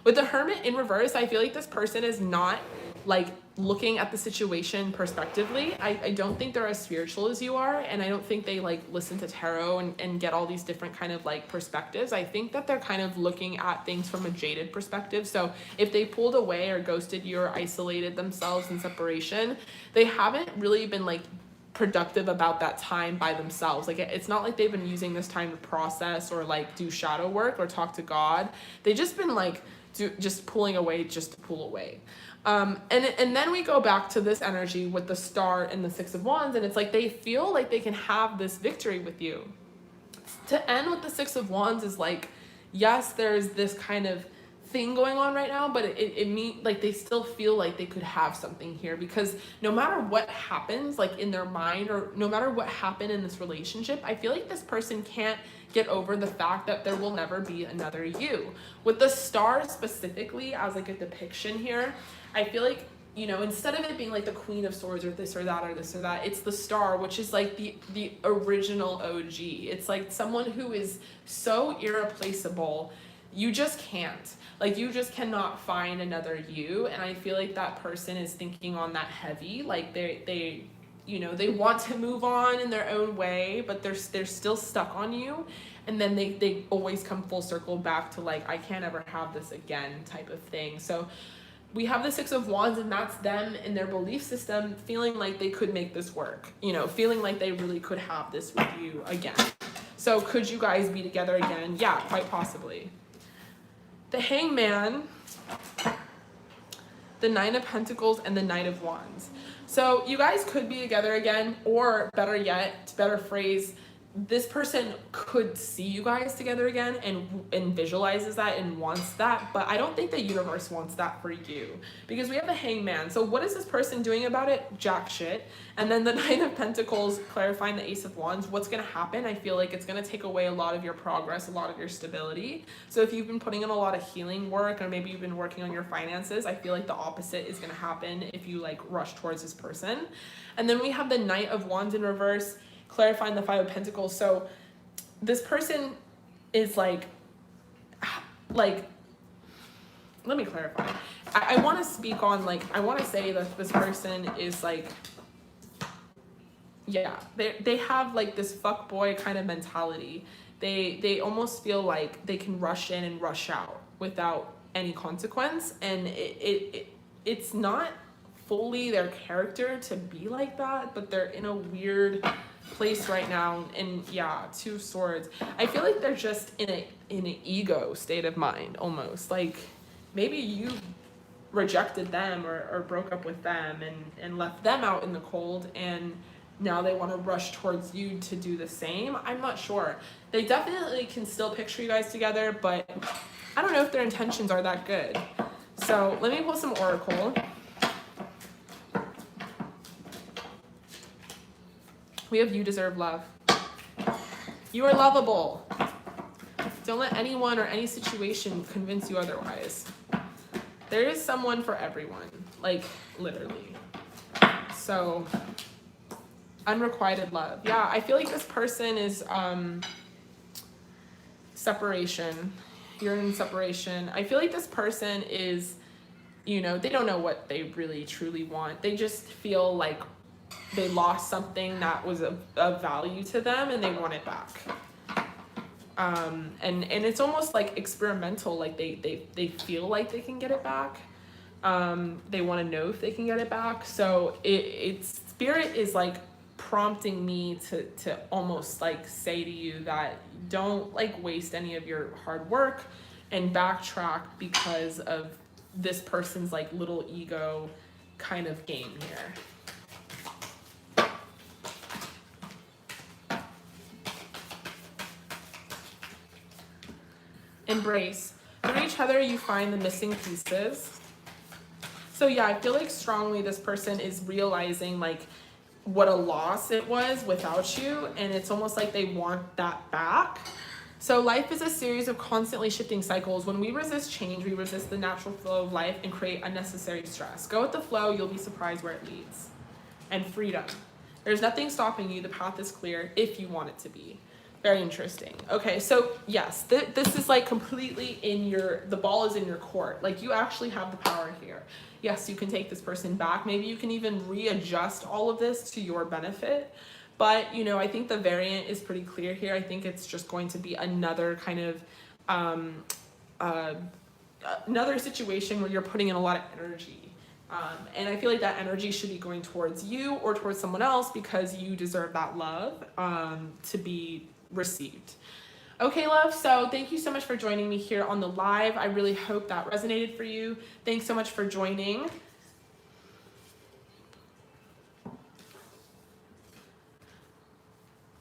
With the Hermit in reverse, I feel like this person is not like looking at the situation prospectively. I don't think they're as spiritual as you are, and I don't think they like listen to tarot and get all these different kind of like perspectives. I think that they're kind of looking at things from a jaded perspective. So if they pulled away or ghosted you or isolated themselves in separation, they haven't really been like productive about that time by themselves. Like it's not like they've been using this time to process or like do shadow work or talk to God. They just been like just pulling away just to pull away. And then we go back to this energy with the Star and the Six of Wands, and it's like they feel like they can have this victory with you. To end with the Six of Wands is like, yes, there's this kind of thing going on right now, but it means like they still feel like they could have something here, because no matter what happens like in their mind, or no matter what happened in this relationship, I feel like this person can't get over the fact that there will never be another you. With the Star specifically as like a depiction here, I feel like, you know, instead of it being like the Queen of Swords or this or that or this or that, it's the Star, which is like the original OG. It's like someone who is so irreplaceable, you just can't. Like you just cannot find another you. And I feel like that person is thinking on that heavy. Like they you know, they want to move on in their own way, but they're still stuck on you. And then they always come full circle back to like, I can't ever have this again type of thing. So we have the Six of Wands, and that's them in their belief system feeling like they could make this work, you know, feeling like they really could have this with you again. So could you guys be together again? Yeah, quite possibly. The Hangman, the Nine of Pentacles, and the Knight of Wands. So you guys could be together again, or better yet, better phrase, this person could see you guys together again and visualizes that and wants that, but I don't think the universe wants that for you, because we have the Hangman. So what is this person doing about it? Jack shit. And then the Nine of Pentacles clarifying the Ace of Wands. What's going to happen? I feel like it's going to take away a lot of your progress, a lot of your stability. So if you've been putting in a lot of healing work, or maybe you've been working on your finances, I feel like the opposite is going to happen if you like rush towards this person. And then we have the Knight of Wands in reverse, clarifying the Five of Pentacles. So this person is like, let me clarify. I want to speak on like, I want to say that this person is like, yeah, they have like this fuckboy kind of mentality. They almost feel like they can rush in and rush out without any consequence, and it's not fully their character to be like that, but they're in a weird place right now. And yeah, Two of Swords. I feel like they're just in an ego state of mind, almost like maybe you rejected them or broke up with them and left them out in the cold, and now they want to rush towards you to do the same. I'm not sure. They definitely can still picture you guys together, but I don't know if their intentions are that good. So let me pull some Oracle. We have You Deserve Love. You are lovable. Don't let anyone or any situation convince you otherwise. There is someone for everyone, like literally. So, unrequited love. Yeah, I feel like this person is separation. You're in separation. I feel like this person is, you know, they don't know what they really truly want. They just feel like they lost something that was of value to them, and they want it back. And it's almost like experimental, like they feel like they can get it back. They want to know if they can get it back. So it's Spirit is like prompting me to almost like say to you that don't like waste any of your hard work and backtrack because of this person's like little ego kind of game here. Embrace. Through each other, you find the missing pieces. So yeah, I feel like strongly this person is realizing like what a loss it was without you, and it's almost like they want that back. So life is a series of constantly shifting cycles. When we resist change, we resist the natural flow of life and create unnecessary stress. Go with the flow, you'll be surprised where it leads. And freedom. There's nothing stopping you. The path is clear if you want it to be. Very interesting. Okay, so yes, this is like completely the ball is in your court. Like you actually have the power here. Yes, you can take this person back. Maybe you can even readjust all of this to your benefit. But, you know, I think the variant is pretty clear here. I think it's just going to be another kind of, another situation where you're putting in a lot of energy. And I feel like that energy should be going towards you or towards someone else because you deserve that love to be received. Okay, love, so thank you so much for joining me here on the live. I really hope that resonated for you. Thanks so much for joining.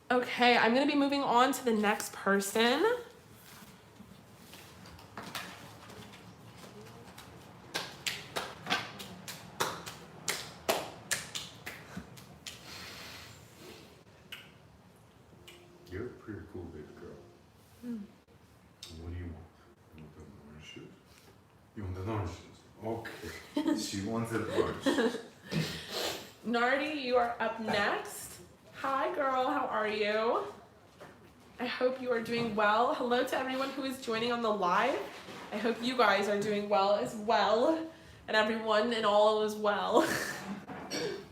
Okay, I'm going to be moving on to the next person. You're a pretty cool big girl. What do you want? You want the orange shoes? You want the orange shoes? Okay. She wants the orange. Nardi, you are up next. Hi, girl. How are you? I hope you are doing well. Hello to everyone who is joining on the live. I hope you guys are doing well as well. And everyone and all as well.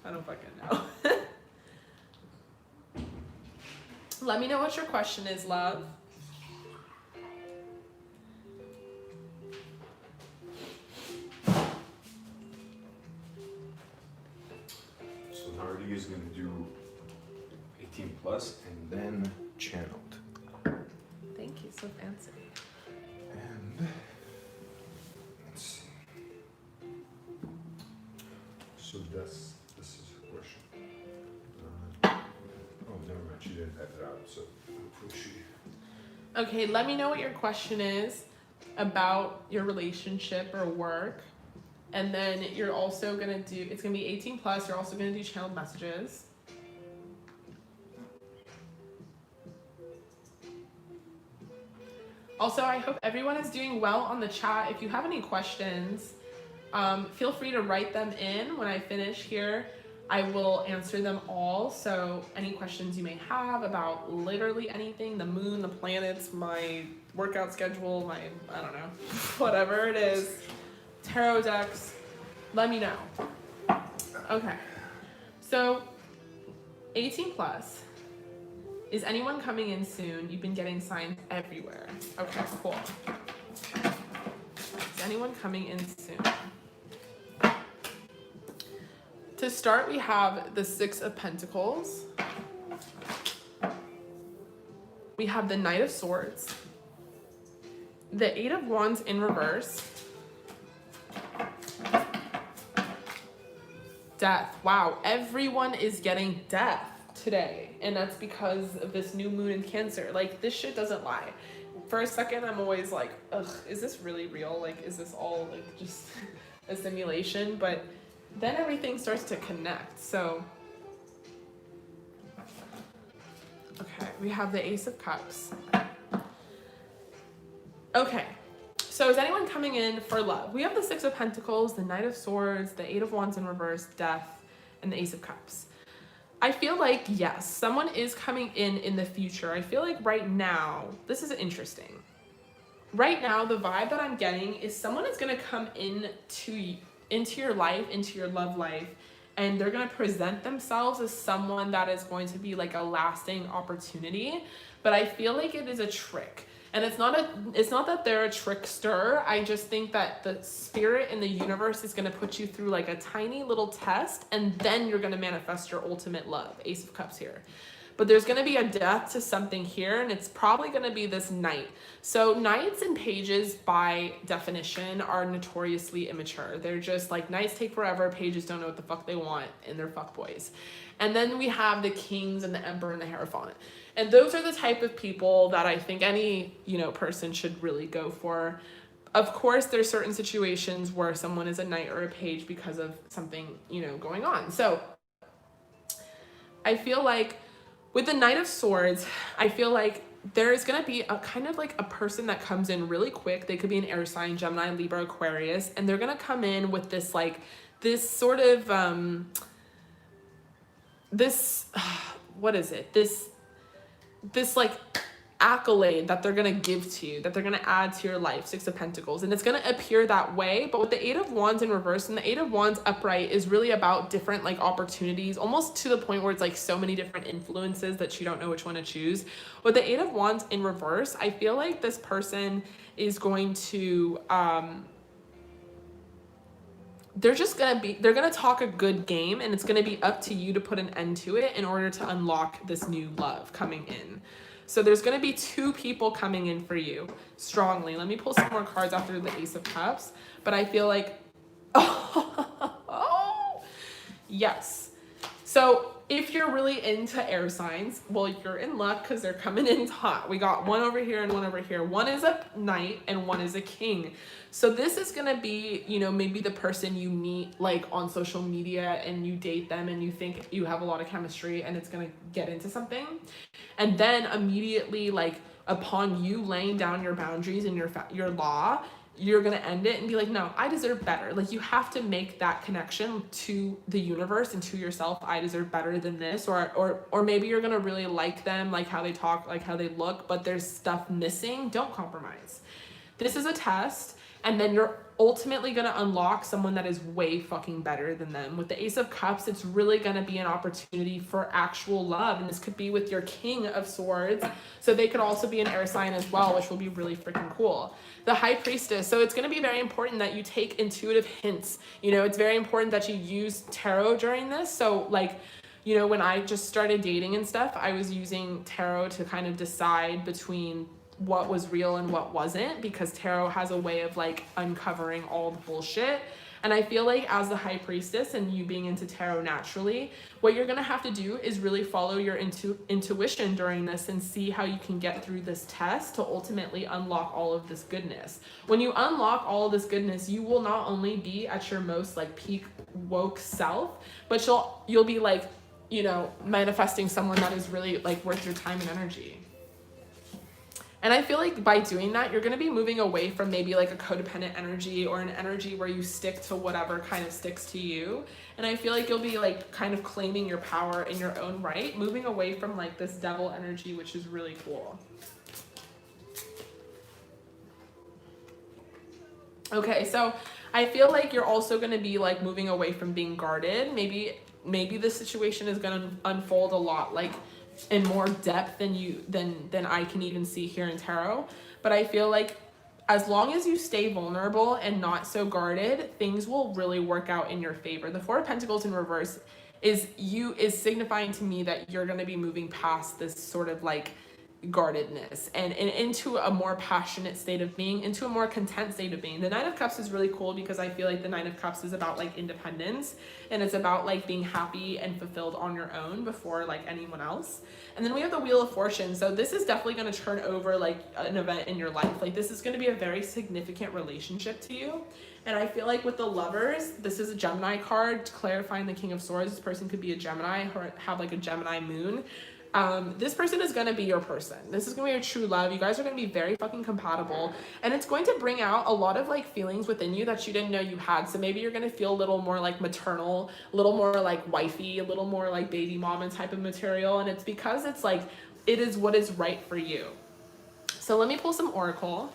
I don't fucking know. Let me know what your question is, love. So Nardi is going to do 18 plus and then channeled. Thank you, so fancy. And let's see. So this is her question. Oh, never mind. She didn't type it out. So hopefully she. Okay, let me know what your question is about your relationship or work. And then you're also gonna do, it's gonna be 18 plus, you're also gonna do channeled messages. Also, I hope everyone is doing well on the chat. If you have any questions, feel free to write them in. When I finish here, I will answer them all. So any questions you may have about literally anything, the moon, the planets, my workout schedule, my, I don't know, whatever it is, tarot decks, let me know. Okay, so 18 plus. Is anyone coming in soon? You've been getting signs everywhere. Okay, cool. Is anyone coming in soon? To start, we have the Six of Pentacles. We have the Knight of Swords. The Eight of Wands in reverse. Death. Wow, everyone is getting death today. And that's because of this new moon in Cancer. Like, this shit doesn't lie. For a second, I'm always like, ugh, is this really real? Like, is this all like just a simulation? But then everything starts to connect. So, okay, we have the Ace of Cups. Okay, so is anyone coming in for love? We have the Six of Pentacles, the Knight of Swords, the Eight of Wands in reverse, Death, and the Ace of Cups. I feel like, yes, someone is coming in the future. I feel like right now, this is interesting. Right now, the vibe that I'm getting is someone is going to come into your life, into your love life, and they're going to present themselves as someone that is going to be like a lasting opportunity. But I feel like it is a trick. And it's not that they're a trickster. I just think that the spirit in the universe is going to put you through like a tiny little test, and then you're going to manifest your ultimate love. Ace of Cups here. But there's going to be a death to something here, and it's probably going to be this knight. So knights and pages, by definition, are notoriously immature. They're just like, knights take forever, pages don't know what the fuck they want, and they're fuckboys. And then we have the kings and the emperor and the Hierophant. And those are the type of people that I think any, person should really go for. Of course, there's certain situations where someone is a knight or a page because of something, going on. So I feel like with the Knight of Swords, I feel like there's going to be a kind of like a person that comes in really quick. They could be an air sign, Gemini, Libra, Aquarius, and they're going to come in with this like this sort of this what is it? This like accolade that they're going to give to you, that they're going to add to your life, Six of Pentacles, and it's going to appear that way. But with the Eight of Wands in reverse and the Eight of Wands upright is really about different like opportunities, almost to the point where it's like so many different influences that you don't know which one to choose. With the Eight of Wands in reverse, I feel like this person is going to they're gonna talk a good game, and it's gonna be up to you to put an end to it in order to unlock this new love coming in. So there's going to be two people coming in for you strongly. Let me pull some more cards after the Ace of Cups. But I feel like, oh, yes. So if you're really into air signs, well, you're in luck because they're coming in hot. We got one over here and one over here. One is a knight and one is a king. So this is going to be, you know, maybe the person you meet like on social media and you date them and you think you have a lot of chemistry and it's going to get into something. And then immediately, like upon you laying down your boundaries and your law, you're going to end it and be like, no, I deserve better. Like you have to make that connection to the universe and to yourself. I deserve better than this. Or maybe you're going to really like them, like how they talk, like how they look, but there's stuff missing. Don't compromise. This is a test. And then you're ultimately going to unlock someone that is way fucking better than them. With the Ace of Cups, it's really going to be an opportunity for actual love. And this could be with your King of Swords. So they could also be an air sign as well, which will be really freaking cool. The High Priestess. So it's going to be very important that you take intuitive hints. You know, it's very important that you use tarot during this. So like, you know, when I just started dating and stuff, I was using tarot to kind of decide between what was real and what wasn't, because tarot has a way of like uncovering all the bullshit. And I feel like as the High Priestess and you being into tarot naturally, what you're gonna have to do is really follow your intuition during this and see how you can get through this test to ultimately unlock all of this goodness. When you unlock all of this goodness, you will not only be at your most like peak woke self, but you'll be like, you know, manifesting someone that is really like worth your time and energy. And I feel like by doing that, you're going to be moving away from maybe like a codependent energy or an energy where you stick to whatever kind of sticks to you. And I feel like you'll be like kind of claiming your power in your own right, moving away from like this devil energy, which is really cool. Okay, so I feel like you're also going to be like moving away from being guarded. Maybe this situation is going to unfold a lot like in more depth than I can even see here in tarot. But I feel like as long as you stay vulnerable and not so guarded, things will really work out in your favor. The Four of Pentacles in reverse is signifying to me that you're going to be moving past this sort of like guardedness and into a more passionate state of being, into a more content state of being. The Nine of Cups is really cool because I feel like the Nine of Cups is about like independence, and it's about like being happy and fulfilled on your own before like anyone else. And then we have the Wheel of Fortune. So this is definitely going to turn over like an event in your life. Like this is going to be a very significant relationship to you. And I feel like with the Lovers, this is a Gemini card clarifying the King of Swords. This person could be a Gemini or have like a Gemini moon. This person is going to be your person. This is going to be your true love. You guys are going to be very fucking compatible, and it's going to bring out a lot of like feelings within you that you didn't know you had. So maybe you're going to feel a little more like maternal, a little more like wifey, a little more like baby mama type of material. And it's because it's like, it is what is right for you. So let me pull some Oracle.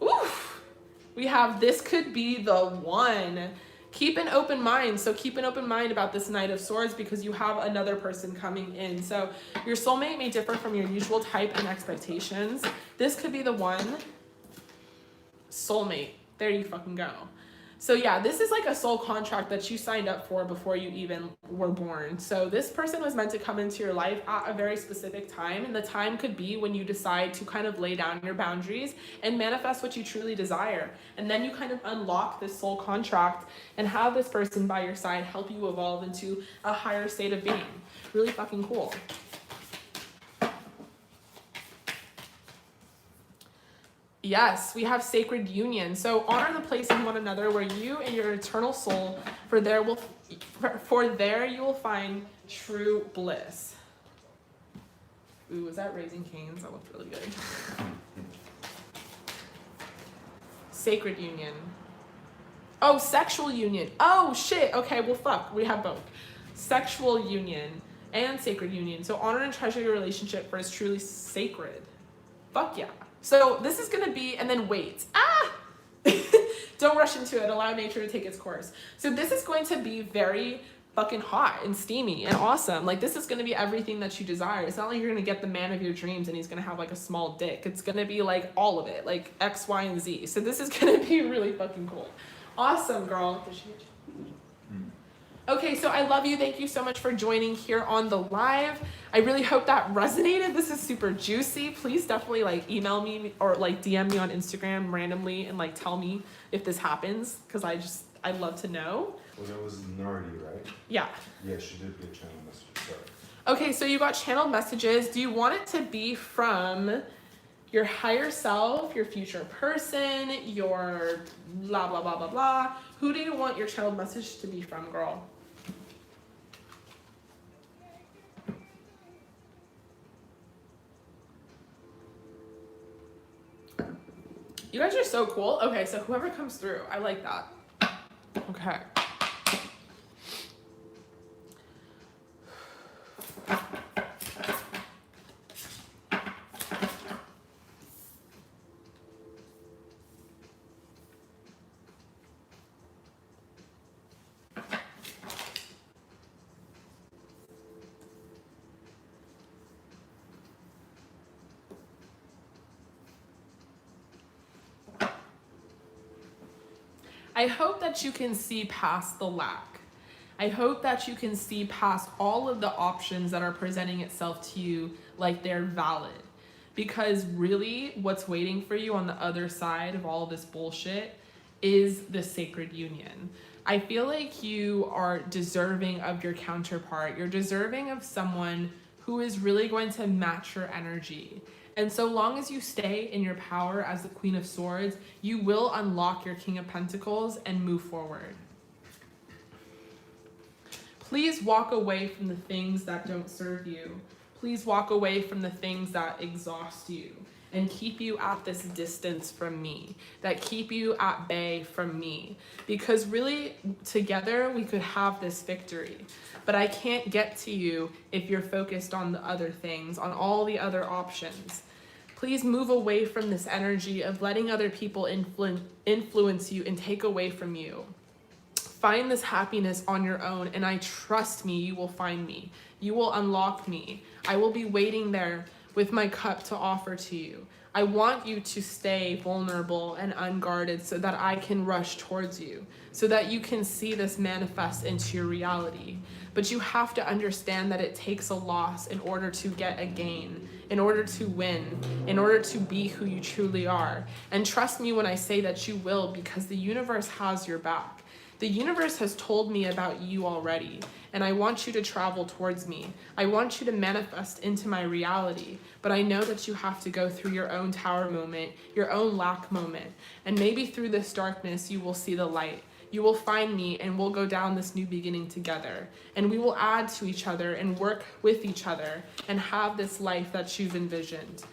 Oof. We have, this could be the one. Keep an open mind. So keep an open mind about this Knight of Swords because you have another person coming in. So your soulmate may differ from your usual type and expectations. This could be the one. Soulmate. There you fucking go. So yeah, this is like a soul contract that you signed up for before you even were born. So this person was meant to come into your life at a very specific time, and the time could be when you decide to kind of lay down your boundaries and manifest what you truly desire. And then you kind of unlock this soul contract and have this person by your side help you evolve into a higher state of being. Really fucking cool. Yes, we have sacred union. So honor the place in one another where you and your eternal soul, for there you will find true bliss. Ooh, was that Raising Cane's? That looked really good. Sacred union. Oh, sexual union. Oh, shit. Okay, well, fuck. We have both. Sexual union and sacred union. So honor and treasure your relationship, for it's truly sacred. Fuck yeah. So this is going to be, and then wait. Ah! Don't rush into it. Allow nature to take its course. So this is going to be very fucking hot and steamy and awesome. Like, this is going to be everything that you desire. It's not like you're going to get the man of your dreams and he's going to have like a small dick. It's going to be like all of it, like X, Y, and Z. So this is going to be really fucking cool. Awesome, girl. Okay, so I love you. Thank you so much for joining here on the live. I really hope that resonated. This is super juicy. Please definitely like email me or like DM me on Instagram randomly and like tell me if this happens, because I'd love to know. Well, that was Nardi, right? Yeah. Yeah, she did get channel message. Sorry. Okay, so you got channeled messages. Do you want it to be from your higher self, your future person, your blah, blah, blah, blah, blah? Who do you want your channeled message to be from, girl? You guys are so cool. Okay, so whoever comes through, I like that. Okay. I hope that you can see past the lack. I hope that you can see past all of the options that are presenting itself to you like they're valid. Because really, what's waiting for you on the other side of all of this bullshit is the sacred union. I feel like you are deserving of your counterpart. You're deserving of someone who is really going to match your energy. And so long as you stay in your power as the Queen of Swords, you will unlock your King of Pentacles and move forward. Please walk away from the things that don't serve you. Please walk away from the things that exhaust you and keep you at this distance from me, that keep you at bay from me. Because really, together, we could have this victory. But I can't get to you if you're focused on the other things, on all the other options. Please move away from this energy of letting other people influence you and take away from you. Find this happiness on your own, and I trust me, you will find me. You will unlock me. I will be waiting there with my cup to offer to you. I want you to stay vulnerable and unguarded so that I can rush towards you, so that you can see this manifest into your reality. But you have to understand that it takes a loss in order to get a gain, in order to win, in order to be who you truly are. And trust me when I say that you will, because the universe has your back. The universe has told me about you already, and I want you to travel towards me. I want you to manifest into my reality, but I know that you have to go through your own tower moment, your own lack moment, and maybe through this darkness you will see the light. You will find me and we'll go down this new beginning together, and we will add to each other and work with each other and have this life that you've envisioned.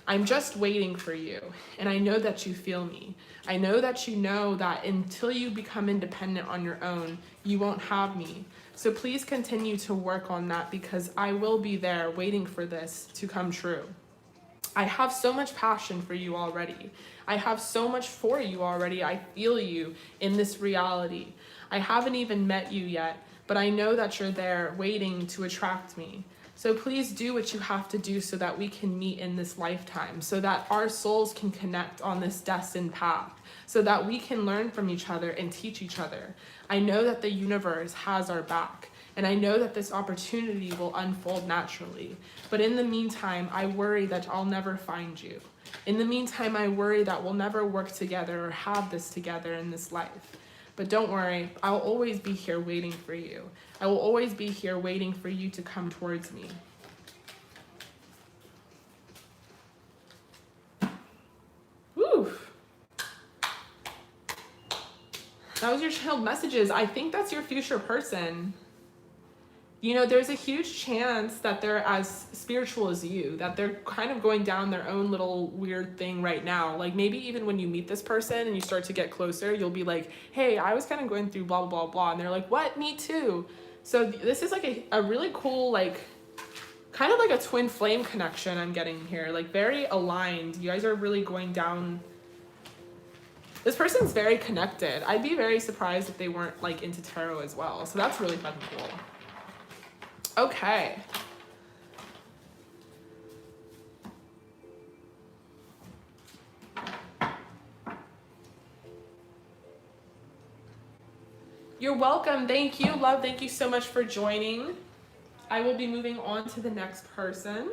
I'm just waiting for you, and I know that you feel me. I know that you know that until you become independent on your own, you won't have me. So please continue to work on that, because I will be there waiting for this to come true. I have so much passion for you already. I have so much for you already. I feel you in this reality. I haven't even met you yet, but I know that you're there waiting to attract me. So please do what you have to do so that we can meet in this lifetime, so that our souls can connect on this destined path, so that we can learn from each other and teach each other. I know that the universe has our back, and I know that this opportunity will unfold naturally. But in the meantime, I worry that I'll never find you. In the meantime, I worry that we'll never work together or have this together in this life. But don't worry, I'll always be here waiting for you. I will always be here waiting for you to come towards me. Woo! That was your channeled messages. I think that's your future person. You know, there's a huge chance that they're as spiritual as you, that they're kind of going down their own little weird thing right now. Like maybe even when you meet this person and you start to get closer, you'll be like, hey, I was kind of going through blah, blah, blah, blah. And they're like, what? Me too. So this is like a really cool, like, kind of like a twin flame connection I'm getting here. Like very aligned. You guys are really going down. This person's very connected. I'd be very surprised if they weren't like into tarot as well. So that's really fucking cool. Okay. You're welcome. Thank you, love. Thank you so much for joining. I will be moving on to the next person.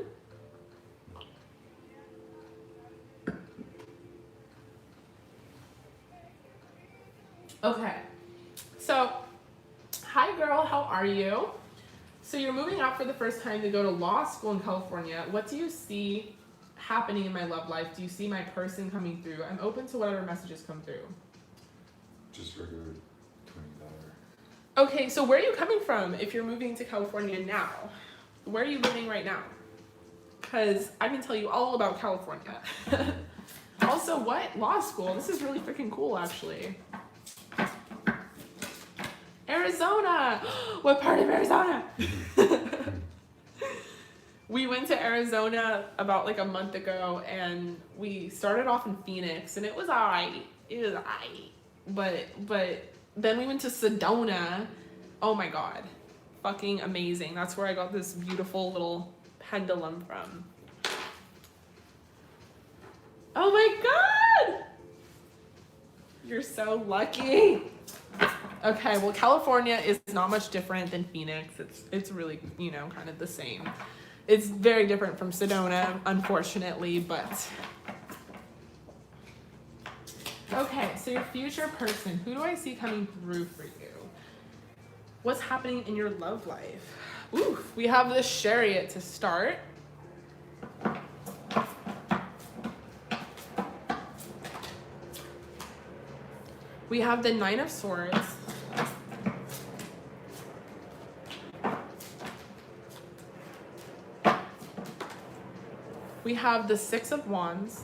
Okay. So, hi girl, how are you? So you're moving out for the first time to go to law school in California. What do you see happening in my love life? Do you see my person coming through? I'm open to whatever messages come through. Just regular $20. Okay, so where are you coming from if you're moving to California now? Where are you living right now? Because I can tell you all about California. Also, what? Law school? This is really freaking cool, actually. Arizona! What part of Arizona? We went to Arizona about like a month ago and we started off in Phoenix and it was alright. But then we went to Sedona. Oh my god. Fucking amazing. That's where I got this beautiful little pendulum from. Oh my god! You're so lucky. Okay, well, California is not much different than Phoenix. It's really, you know, kind of the same. It's very different from Sedona, unfortunately, but... Okay, so your future person, who do I see coming through for you? What's happening in your love life? Ooh, we have the Chariot to start. We have the Nine of Swords. We have the Six of Wands.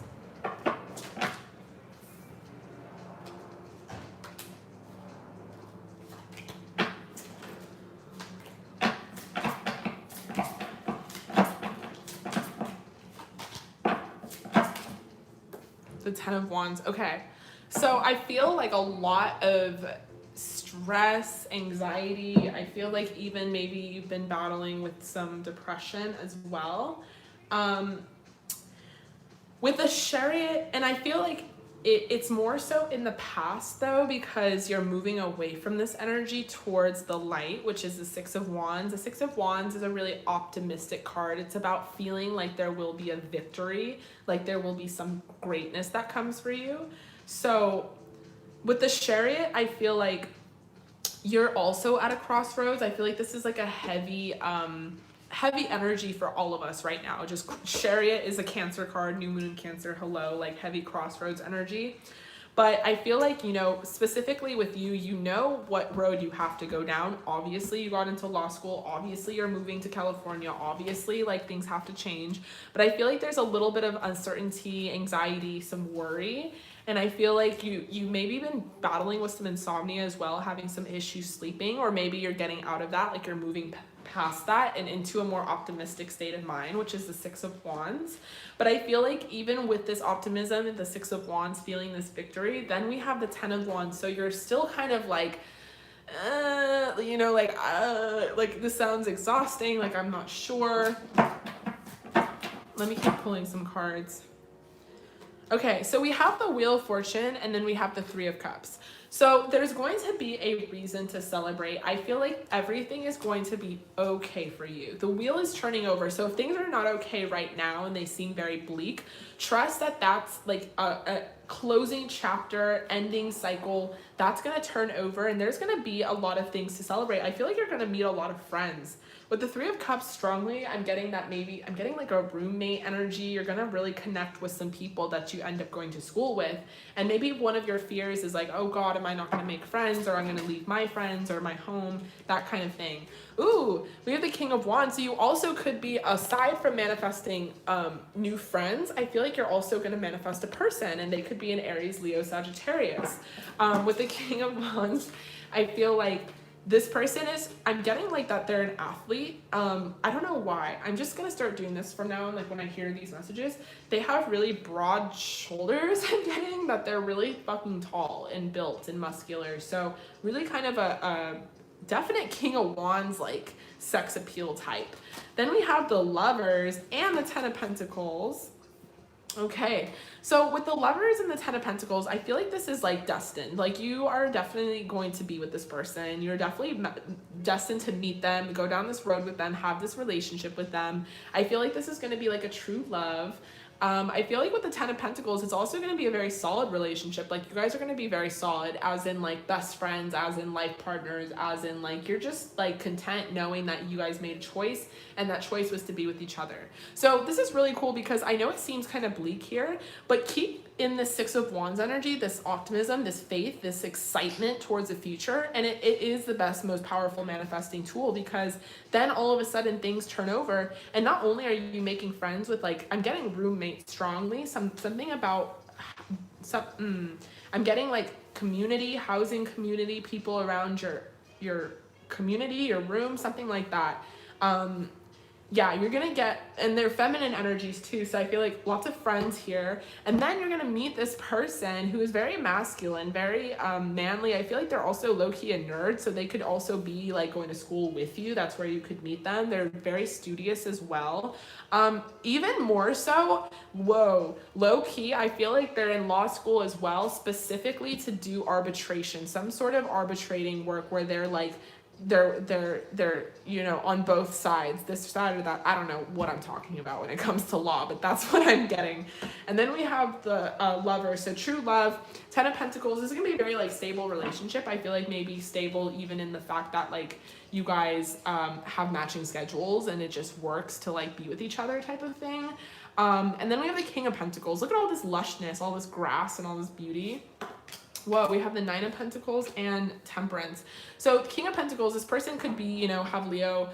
The Ten of Wands. Okay. So I feel like a lot of stress, anxiety. I feel like even maybe you've been battling with some depression as well. With the Chariot, and I feel like it's more so in the past though, because you're moving away from this energy towards the light, which is the Six of Wands. The Six of Wands is a really optimistic card. It's about feeling like there will be a victory, like there will be some greatness that comes for you. So with the Chariot, I feel like you're also at a crossroads. I feel like this is like a heavy energy for all of us right now. Just Chariot is a Cancer card, new moon in Cancer, hello, like heavy crossroads energy. But I feel like, you know, specifically with you, you know what road you have to go down. Obviously, you got into law school. Obviously, you're moving to California. Obviously, like things have to change. But I feel like there's a little bit of uncertainty, anxiety, some worry. And I feel like you maybe been battling with some insomnia as well, having some issues sleeping, or maybe you're getting out of that, like you're moving past that and into a more optimistic state of mind, which is the Six of Wands. But I feel like even with this optimism and the Six of Wands feeling this victory, then we have the Ten of Wands. So you're still kind of like, you know, like this sounds exhausting, like I'm not sure. Let me keep pulling some cards. Okay, so we have the Wheel of Fortune and then we have the Three of Cups. So there's going to be a reason to celebrate. I feel like everything is going to be okay for you. The wheel is turning over. So if things are not okay right now and they seem very bleak, trust that that's like a closing chapter, ending cycle. That's going to turn over and there's going to be a lot of things to celebrate. I feel like you're going to meet a lot of friends. With the Three of Cups strongly, I'm getting like a roommate energy. You're going to really connect with some people that you end up going to school with. And maybe one of your fears is like, oh God, am I not going to make friends, or I'm going to leave my friends or my home, that kind of thing. Ooh, we have the King of Wands. So you also could be, aside from manifesting new friends, I feel like you're also going to manifest a person, and they could be an Aries, Leo, Sagittarius. With the King of Wands, I feel like this person is, I'm getting like that they're an athlete. I don't know why. I'm just gonna start doing this from now on, like when I hear these messages. They have really broad shoulders, I'm getting that they're really fucking tall and built and muscular. So really kind of a definite King of Wands, like sex appeal type. Then we have the Lovers and the Ten of Pentacles. Okay, so with the Lovers and the Ten of Pentacles, I feel like this is like destined. Like you are definitely going to be with this person. You're definitely destined to meet them, go down this road with them, have this relationship with them. I feel like this is going to be like a true love. I feel like with the Ten of Pentacles, it's also going to be a very solid relationship. Like you guys are going to be very solid, as in like best friends, as in life partners, as in like you're just like content knowing that you guys made a choice, and that choice was to be with each other. So this is really cool because I know it seems kind of bleak here, but keep in the Six of Wands energy, this optimism, this faith, this excitement towards the future. And it is the best, most powerful manifesting tool, because then all of a sudden things turn over. And not only are you making friends with, like, I'm getting roommates strongly, something about, I'm getting like community, housing community, people around your community, your room, something like that. Yeah, you're gonna get, and they're feminine energies too, so I feel like lots of friends here. And then you're gonna meet this person who is very masculine, very manly. I feel like they're also low-key a nerd, so they could also be like going to school with you. That's where you could meet them. They're very studious as well. Even more so, low-key, I feel like they're in law school as well, specifically to do arbitration, some sort of arbitrating work where they're like, they're you know, on both sides, this side or that. I don't know what I'm talking about when it comes to law, but that's what I'm getting. And then we have the Lovers, so true love. Ten of Pentacles, this is gonna be a very like stable relationship. I feel like maybe stable even in the fact that like you guys have matching schedules and it just works to like be with each other type of thing. And then we have the King of Pentacles. Look at all this lushness, all this grass and all this beauty. Whoa, we have the Nine of Pentacles and Temperance. So King of Pentacles, this person could be, you know, have Leo,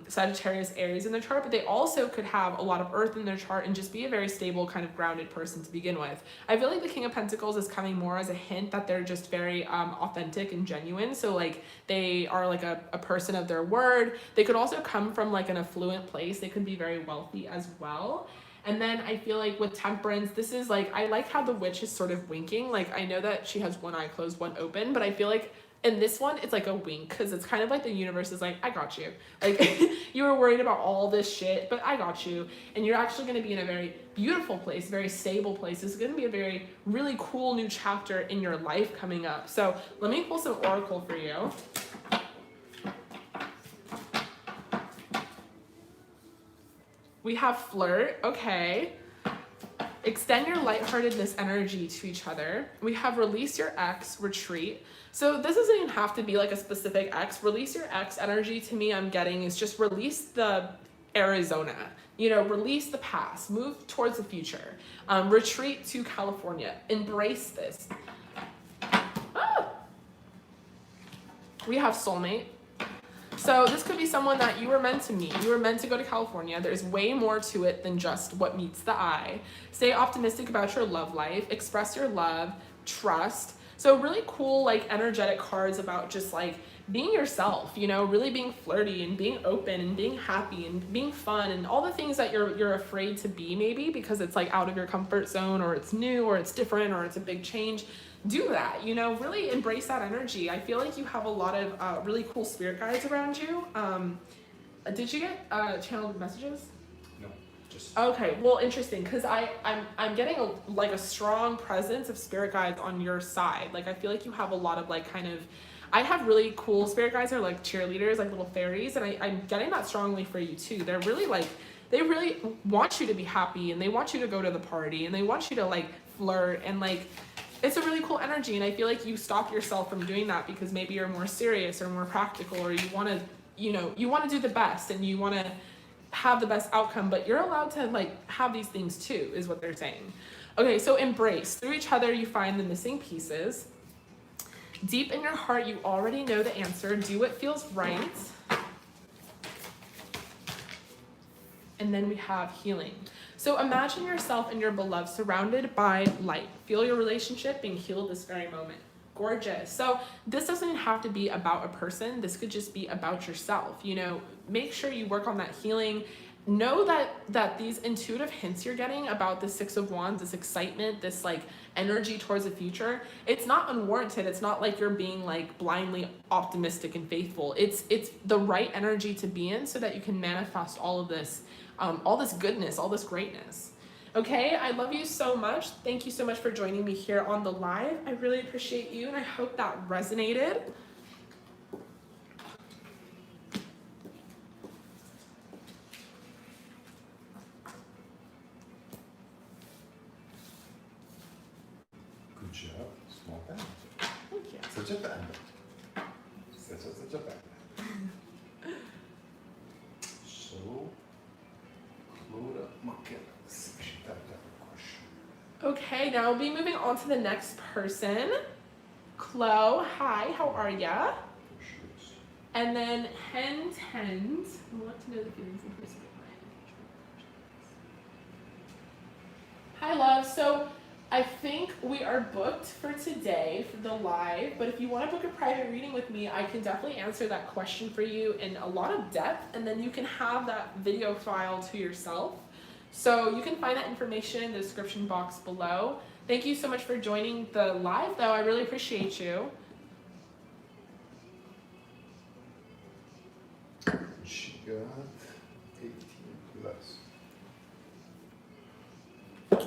Sagittarius, Aries in their chart, but they also could have a lot of Earth in their chart and just be a very stable, kind of grounded person to begin with. I feel like the King of Pentacles is coming more as a hint that they're just very authentic and genuine. So like they are like a person of their word. They could also come from like an affluent place. They could be very wealthy as well. And then I feel like with Temperance, this is like, I like how the witch is sort of winking. Like I know that she has one eye closed, one open, but I feel like in this one, it's like a wink, because it's kind of like the universe is like, I got you. Like you were worried about all this shit, but I got you. And you're actually going to be in a very beautiful place, very stable place. This is going to be a very really cool new chapter in your life coming up. So let me pull some oracle for you. We have flirt, okay. Extend your lightheartedness energy to each other. We have release your ex, retreat. So this doesn't even have to be like a specific ex. Release your ex energy to me I'm getting is just release the Arizona. You know, release the past, move towards the future. Retreat to California, embrace this. Ah! We have soulmate. So this could be someone that you were meant to meet. You were meant to go to California. There's way more to it than just what meets the eye. Stay optimistic about your love life. Express your love. Trust. So really cool, like energetic cards about just like being yourself, you know, really being flirty and being open and being happy and being fun and all the things that you're afraid to be, maybe because it's like out of your comfort zone, or it's new, or it's different, or it's a big change. Do that, you know, really embrace that energy. I feel like you have a lot of really cool spirit guides around you. Did you get channeled messages? No, just Okay, well, interesting, because I'm getting a strong presence of spirit guides on your side. Like I feel like you have a lot of like kind of, I have really cool spirit guides. They're like cheerleaders, like little fairies, and I'm getting that strongly for you too. They're really like, they really want you to be happy, and they want you to go to the party, and they want you to like flirt, and like it's a really cool energy. And I feel like you stop yourself from doing that because maybe you're more serious or more practical, or you want to, you know, you want to do the best and you want to have the best outcome, but you're allowed to like have these things too, is what they're saying. Okay, so embrace. Through each other you find the missing pieces. Deep in your heart, you already know the answer. Do what feels right. And then we have healing. So imagine yourself and your beloved surrounded by light. Feel your relationship being healed this very moment. Gorgeous. So this doesn't have to be about a person. This could just be about yourself. You know, make sure you work on that healing. Know that these intuitive hints you're getting about the Six of Wands, this excitement, this like energy towards the future, it's not unwarranted. It's not like you're being like blindly optimistic and faithful. It's the right energy to be in so that you can manifest all this goodness, all this greatness. Okay, I love you so much. Thank you so much for joining me here on the live. I really appreciate you, and I hope that resonated. Good job. Small pen. Thank you. Such a pen. Such a pen. So, Laura McKenna. She typed out a question. Okay, now we'll be moving on to the next person. Chloe, hi, how are ya? Shoots. And then Hens, I want to know the feelings in person. Hi, love. So I think we are booked for today for the live, but if you want to book a private reading with me, I can definitely answer that question for you in a lot of depth, and then you can have that video file to yourself. So you can find that information in the description box below. Thank you so much for joining the live, though. I really appreciate you. She got 18 plus.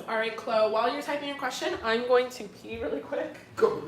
All right, Chloe, while you're typing your question, I'm going to pee really quick. Go.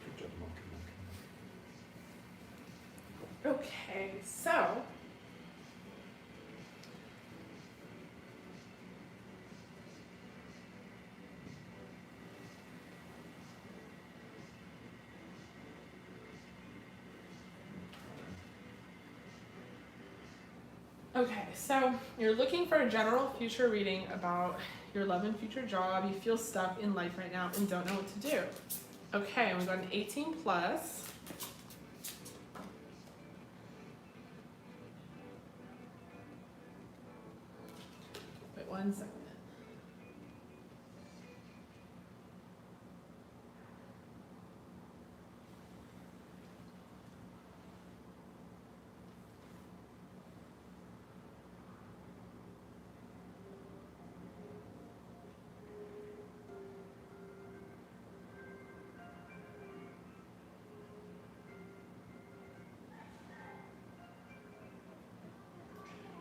Good job, monkey. Okay, so you're looking for a general future reading about your love and future job. You feel stuck in life right now and don't know what to do. Okay, we got an 18 plus. Wait 1 second.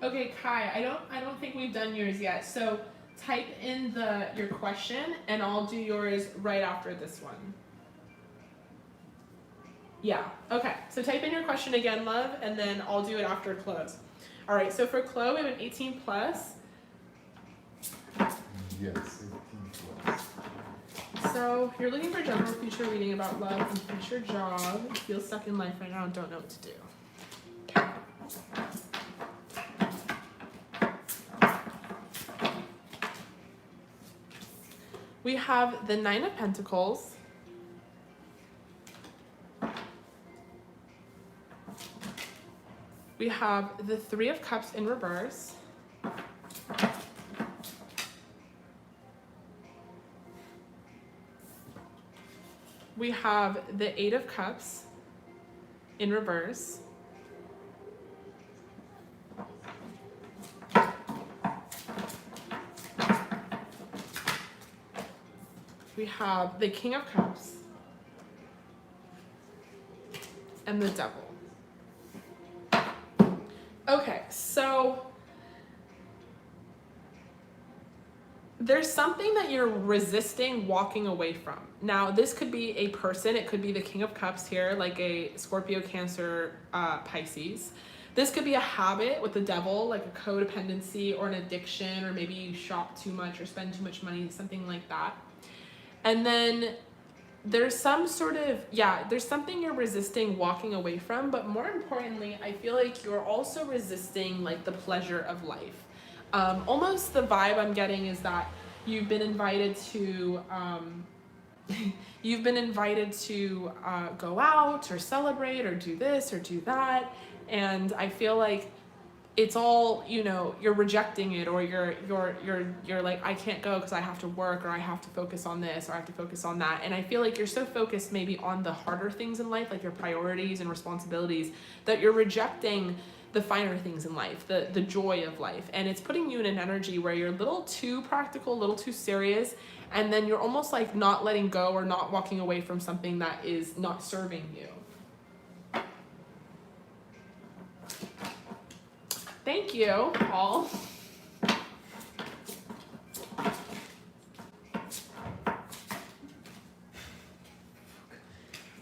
Okay, Kai, I don't think we've done yours yet. So type in your question and I'll do yours right after this one. Yeah, okay. So type in your question again, love, and then I'll do it after close. All right, so for Chloe, we have an 18 plus. Yes, 18 plus. So you're looking for a general future reading about love and future job. You feel stuck in life right now and don't know what to do. We have the Nine of Pentacles. We have the Three of Cups in reverse. We have the Eight of Cups in reverse. We have the King of Cups and the Devil. Okay, so there's something that you're resisting walking away from. Now, this could be a person. It could be the King of Cups here, like a Scorpio, Cancer, Pisces. This could be a habit with the devil, like a codependency or an addiction, or maybe you shop too much or spend too much money, something like that. And then there's some sort of, there's something you're resisting walking away from, but more importantly, I feel like you're also resisting like the pleasure of life. Almost the vibe I'm getting is that you've been invited to go out or celebrate or do this or do that, and I feel like it's all, you're rejecting it, or you're like, I can't go because I have to work, or I have to focus on this, or I have to focus on that. And I feel like you're so focused maybe on the harder things in life, like your priorities and responsibilities, that you're rejecting the finer things in life, the joy of life. And it's putting you in an energy where you're a little too practical, a little too serious, and then you're almost like not letting go or not walking away from something that is not serving you. Thank you, Paul.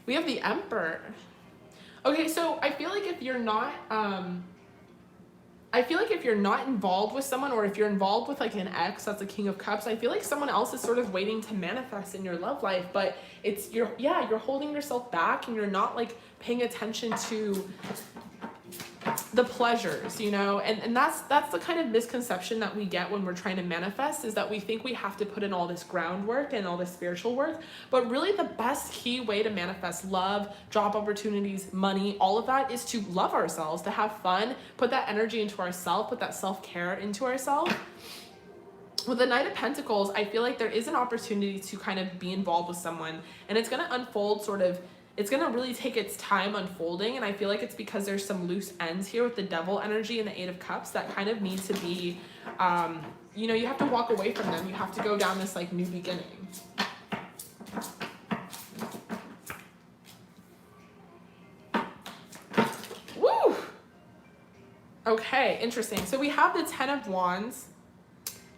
We have the Emperor. Okay, so I feel like if you're not, involved with someone, or if you're involved with like an ex, that's a King of Cups, I feel like someone else is sort of waiting to manifest in your love life, but you're holding yourself back, and you're not like paying attention to the pleasures, and that's the kind of misconception that we get when we're trying to manifest, is that we think we have to put in all this groundwork and all this spiritual work, but really the best key way to manifest love, job opportunities, money, all of that, is to love ourselves, to have fun, put that energy into ourselves, put that self-care into ourselves. With the Knight of Pentacles, I feel like there is an opportunity to kind of be involved with someone, and it's going to unfold it's going to really take its time unfolding, and I feel like it's because there's some loose ends here with the Devil energy and the Eight of Cups that kind of need to be, you have to walk away from them. You have to go down this like new beginning. Woo! Okay, interesting. So we have the Ten of Wands,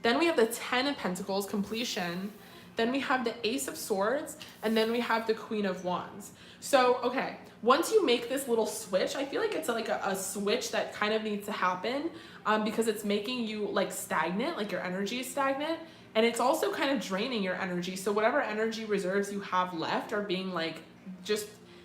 then we have the Ten of Pentacles, completion, then we have the Ace of Swords, and then we have the Queen of Wands. So, okay, once you make this little switch, I feel like it's like a switch that kind of needs to happen, because it's making you like stagnant, like your energy is stagnant, and it's also kind of draining your energy. So whatever energy reserves you have left are being like,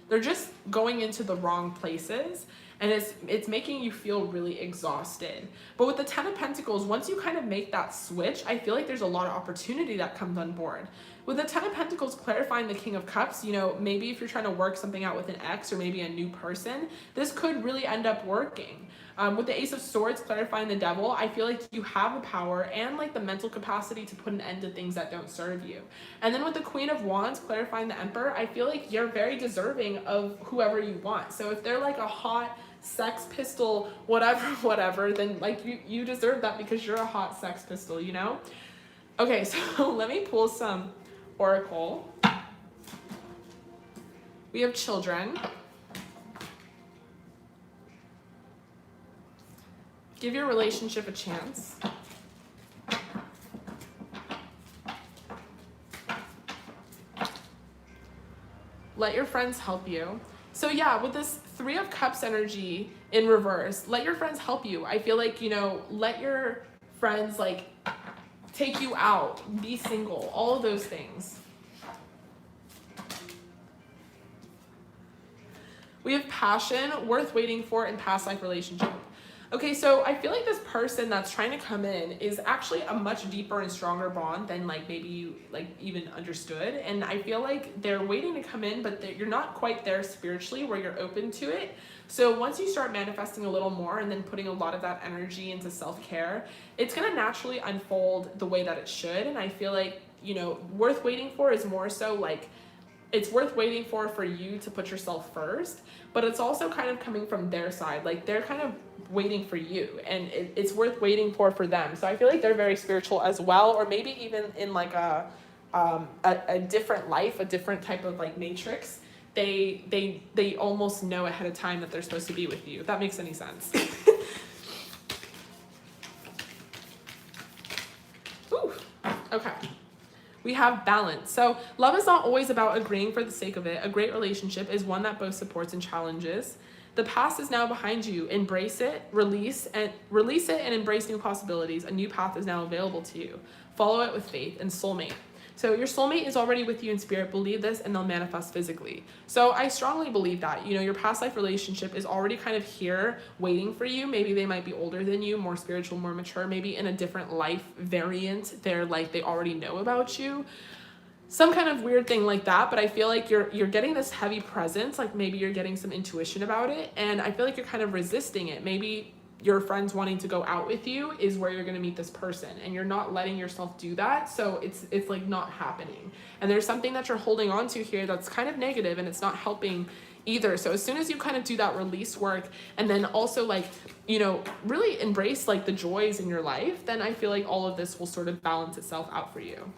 they're just going into the wrong places, and it's making you feel really exhausted. But with the Ten of Pentacles, once you kind of make that switch, I feel like there's a lot of opportunity that comes on board. With the Ten of Pentacles clarifying the King of Cups, maybe if you're trying to work something out with an ex or maybe a new person, this could really end up working. With the Ace of Swords clarifying the Devil, I feel like you have the power and like the mental capacity to put an end to things that don't serve you. And then with the Queen of Wands clarifying the Emperor, I feel like you're very deserving of whoever you want. So if they're like a hot Sex Pistol, whatever, then like you deserve that because you're a hot Sex Pistol, Okay, so let me pull some Oracle. We have Children. Give your relationship a chance. Let your friends help you. So yeah, with this Three of Cups energy in reverse, let your friends help you. I feel like, let your friends like take you out, be single, all of those things. We have Passion, worth waiting for in past life relationship. Okay, so I feel like this person that's trying to come in is actually a much deeper and stronger bond than like maybe you like even understood. And I feel like they're waiting to come in, but you're not quite there spiritually where you're open to it. So once you start manifesting a little more and then putting a lot of that energy into self-care, it's gonna naturally unfold the way that it should. And I feel like, worth waiting for is more so like, it's worth waiting for you to put yourself first, but it's also kind of coming from their side. Like they're kind of waiting for you, and it's worth waiting for them. So I feel like they're very spiritual as well, or maybe even in like a different life, a different type of like matrix. They almost know ahead of time that they're supposed to be with you, if that makes any sense. Ooh. Okay. We have balance. So love is not always about agreeing for the sake of it. A great relationship is one that both supports and challenges. The past is now behind you. Embrace it, release it, and embrace new possibilities. A new path is now available to you. Follow it with faith and soulmate. So your soulmate is already with you in spirit. Believe this and they'll manifest physically. So I strongly believe that, you know, your past life relationship is already kind of here waiting for you. Maybe they might be older than you, more spiritual, more mature, maybe in a different life variant. They're like, they already know about you. Some kind of weird thing like that, but I feel like you're getting this heavy presence, like maybe you're getting some intuition about it, and I feel like you're kind of resisting it. Maybe your friends wanting to go out with you is where you're going to meet this person, and you're not letting yourself do that, so it's like not happening. And there's something that you're holding on to here that's kind of negative, and it's not helping either. So as soon as you kind of do that release work, and then also like, you know, really embrace like the joys in your life, then I feel like all of this will sort of balance itself out for you.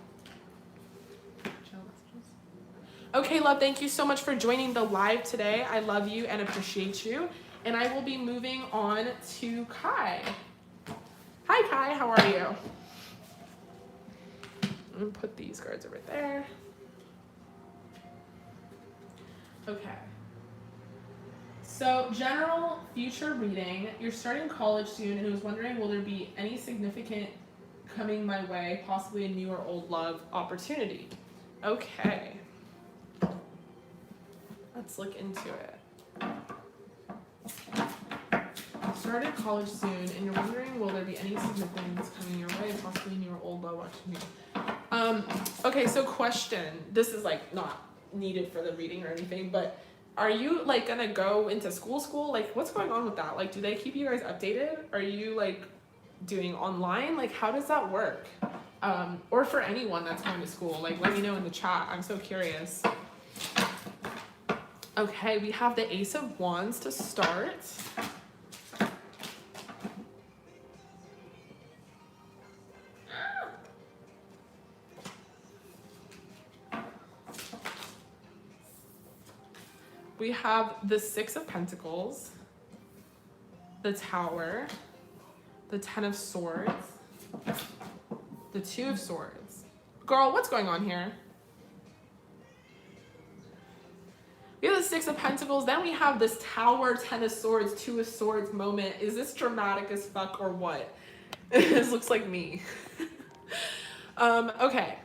Okay, love, thank you so much for joining the live today. I love you and appreciate you. And I will be moving on to Kai. Hi, Kai, how are you? I'm gonna put these cards over there. Okay. So, general future reading. You're starting college soon and was wondering, will there be any significant coming my way, possibly a new or old love opportunity? Okay. Let's look into it. Started college soon, and you're wondering, will there be any significance coming your way, possibly new or old love opportunity? Okay, so question. This is like not needed for the reading or anything, but are you like gonna go into school? Like, what's going on with that? Like, do they keep you guys updated? Are you like doing online? Like, how does that work? Or for anyone that's going to school, like, let me know in the chat. I'm so curious. Okay, we have the Ace of Wands to start. We have the Six of Pentacles, the Tower, the Ten of Swords, the Two of Swords. Girl, what's going on here? We have the Six of Pentacles, then we have this Tower, Ten of Swords, Two of Swords moment. Is this dramatic as fuck or what? This looks like me. Okay,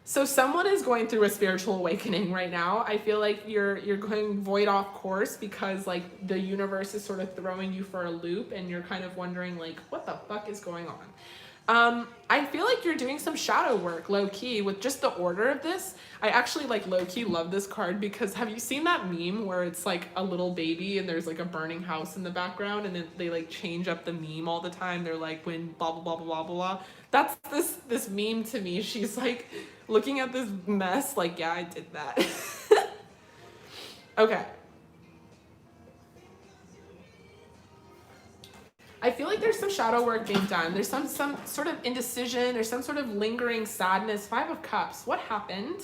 so someone is going through a spiritual awakening right now. I feel like you're going void off course because like the universe is sort of throwing you for a loop and you're kind of wondering like, what the fuck is going on? I feel like you're doing some shadow work, low-key, with just the order of this. I actually, like, low-key love this card because have you seen that meme where it's, like, a little baby and there's, like, a burning house in the background and then they, like, change up the meme all the time? They're like, when blah, blah, blah, blah, blah, blah. That's this meme to me. She's, like, looking at this mess like, yeah, I did that. Okay. I feel like there's some shadow work being done. There's some sort of indecision. There's some sort of lingering sadness. Five of Cups. What happened?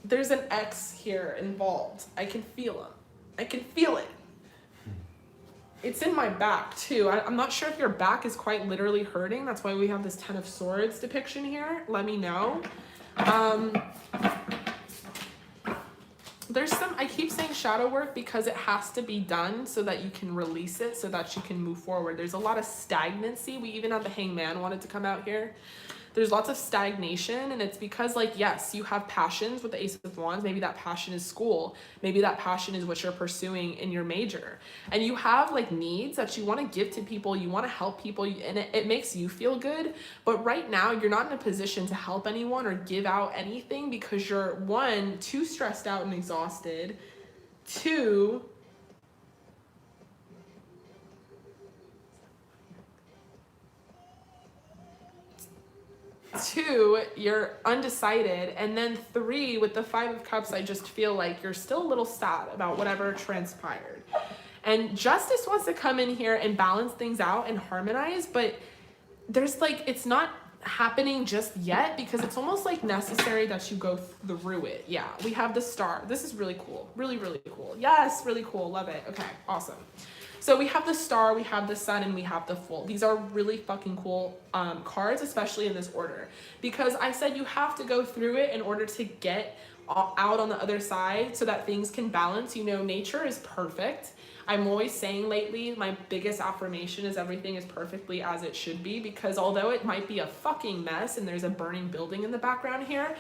There's an X here involved. I can feel him. I can feel it. It's in my back too. I'm not sure if your back is quite literally hurting. That's why we have this Ten of Swords depiction here. Let me know. There's some, I keep saying shadow work because it has to be done so that you can release it, so that you can move forward. There's a lot of stagnancy. We even had the Hangman wanted to come out here. There's lots of stagnation, and it's because, like, yes, you have passions with the Ace of Wands. Maybe that passion is school. Maybe that passion is what you're pursuing in your major. And you have, like, needs that you want to give to people. You want to help people, and it makes you feel good. But right now, you're not in a position to help anyone or give out anything because you're, one, too stressed out and exhausted. Two, you're undecided, and then three, with the Five of Cups, I just feel like you're still a little sad about whatever transpired. And Justice wants to come in here and balance things out and harmonize, but there's like, it's not happening just yet because it's almost like necessary that you go through it. Yeah, we have the Star. This is really cool. Really, really cool. Yes, really cool. Love it. Okay, awesome. So we have the Star, we have the Sun, and we have the Fool. These are really fucking cool cards, especially in this order, because I said you have to go through it in order to get out on the other side so that things can balance. You know, nature is perfect. I'm always saying lately, my biggest affirmation is everything is perfectly as it should be, because although it might be a fucking mess and there's a burning building in the background here,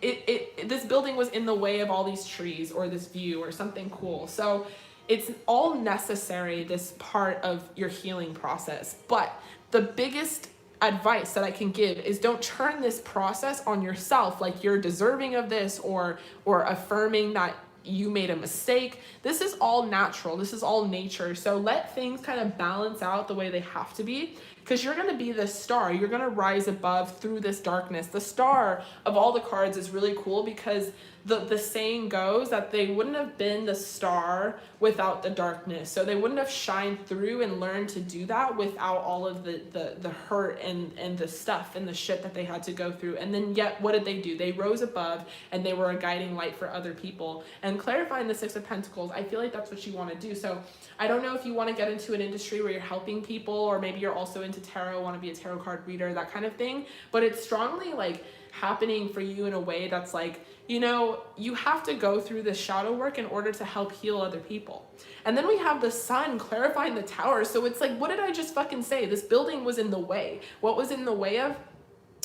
this building was in the way of all these trees or this view or something cool. So it's all necessary, this part of your healing process. But the biggest advice that I can give is don't turn this process on yourself like you're deserving of this, or affirming that you made a mistake. This is all natural. This is all nature. So let things kind of balance out the way they have to be, because you're going to be the star. You're going to rise above through this darkness. The Star of all the cards is really cool because the saying goes that they wouldn't have been the star without the darkness. So they wouldn't have shined through and learned to do that without all of the hurt and the stuff and the shit that they had to go through. And then yet, what did they do? They rose above and they were a guiding light for other people. And clarifying the Six of Pentacles, I feel like that's what you want to do. So I don't know if you want to get into an industry where you're helping people, or maybe you're also into tarot, want to be a tarot card reader, that kind of thing. But it's strongly like happening for you in a way that's like, you know, you have to go through this shadow work in order to help heal other people. And then we have the Sun clarifying the Tower. So it's like, what did I just fucking say? This building was in the way. What was in the way of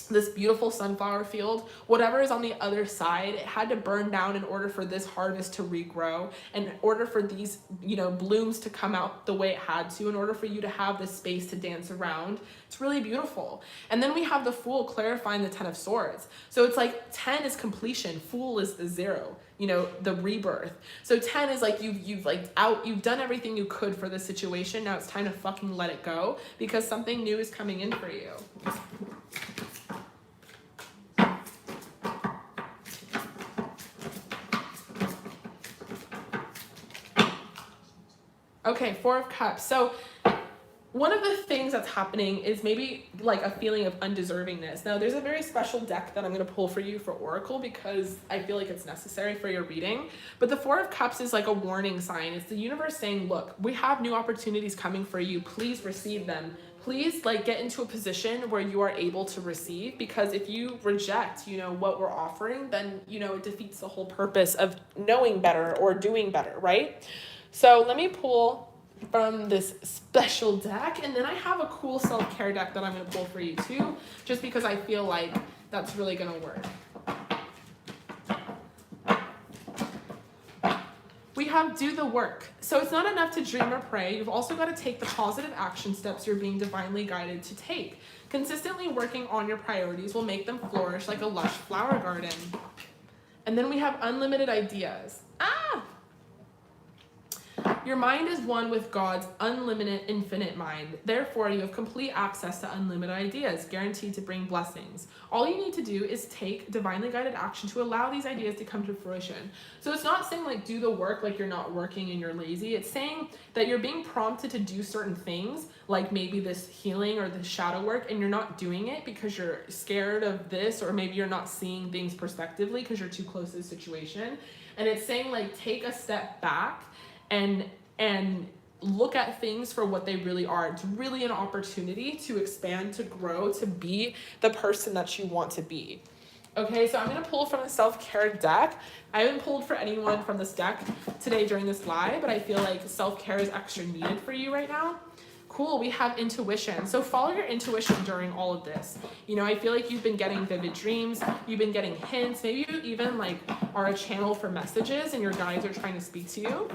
this beautiful sunflower field? Whatever is on the other side, it had to burn down in order for this harvest to regrow, and in order for these, you know, blooms to come out the way it had to, in order for you to have this space to dance around. It's really beautiful. And then we have the Fool clarifying the Ten of Swords. So it's like 10 is completion, Fool is the 0, you know, the rebirth. So 10 is like you've done everything you could for this situation. Now it's time to fucking let it go, because something new is coming in for you. Okay, Four of Cups. So one of the things that's happening is maybe like a feeling of undeservingness. Now, there's a very special deck that I'm going to pull for you for Oracle, because I feel like it's necessary for your reading. But the Four of Cups is like a warning sign. It's the universe saying, look, we have new opportunities coming for you. Please receive them. Please like get into a position where you are able to receive, because if you reject, you know, what we're offering, then, you know, it defeats the whole purpose of knowing better or doing better, right? So let me pull from this special deck, and then I have a cool self-care deck that I'm going to pull for you too, just because I feel like that's really going to work. We have Do the Work. So it's not enough to dream or pray. You've also got to take the positive action steps you're being divinely guided to take. Consistently working on your priorities will make them flourish like a lush flower garden. And then we have Unlimited Ideas. Your mind is one with God's unlimited, infinite mind. Therefore, you have complete access to unlimited ideas, guaranteed to bring blessings. All you need to do is take divinely guided action to allow these ideas to come to fruition. So it's not saying like do the work like you're not working and you're lazy. It's saying that you're being prompted to do certain things, like maybe this healing or this shadow work, and you're not doing it because you're scared of this, or maybe you're not seeing things prospectively because you're too close to the situation. And it's saying like take a step back and look at things for what they really are. It's really an opportunity to expand, to grow, to be the person that you want to be. Okay, so I'm going to pull from the self-care deck. I haven't pulled for anyone from this deck today during this live, but I feel like self-care is extra needed for you right now. Cool, we have intuition. So follow your intuition during all of this. You know, I feel like you've been getting vivid dreams, you've been getting hints, maybe you even like are a channel for messages and your guides are trying to speak to you.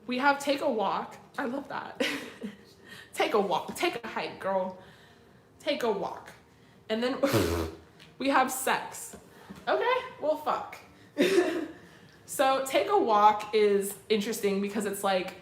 We have Take a Walk. I love that. Take a walk. Take a hike, girl. Take a walk. And then we have Sex. Okay, well, fuck. So Take a Walk is interesting because it's like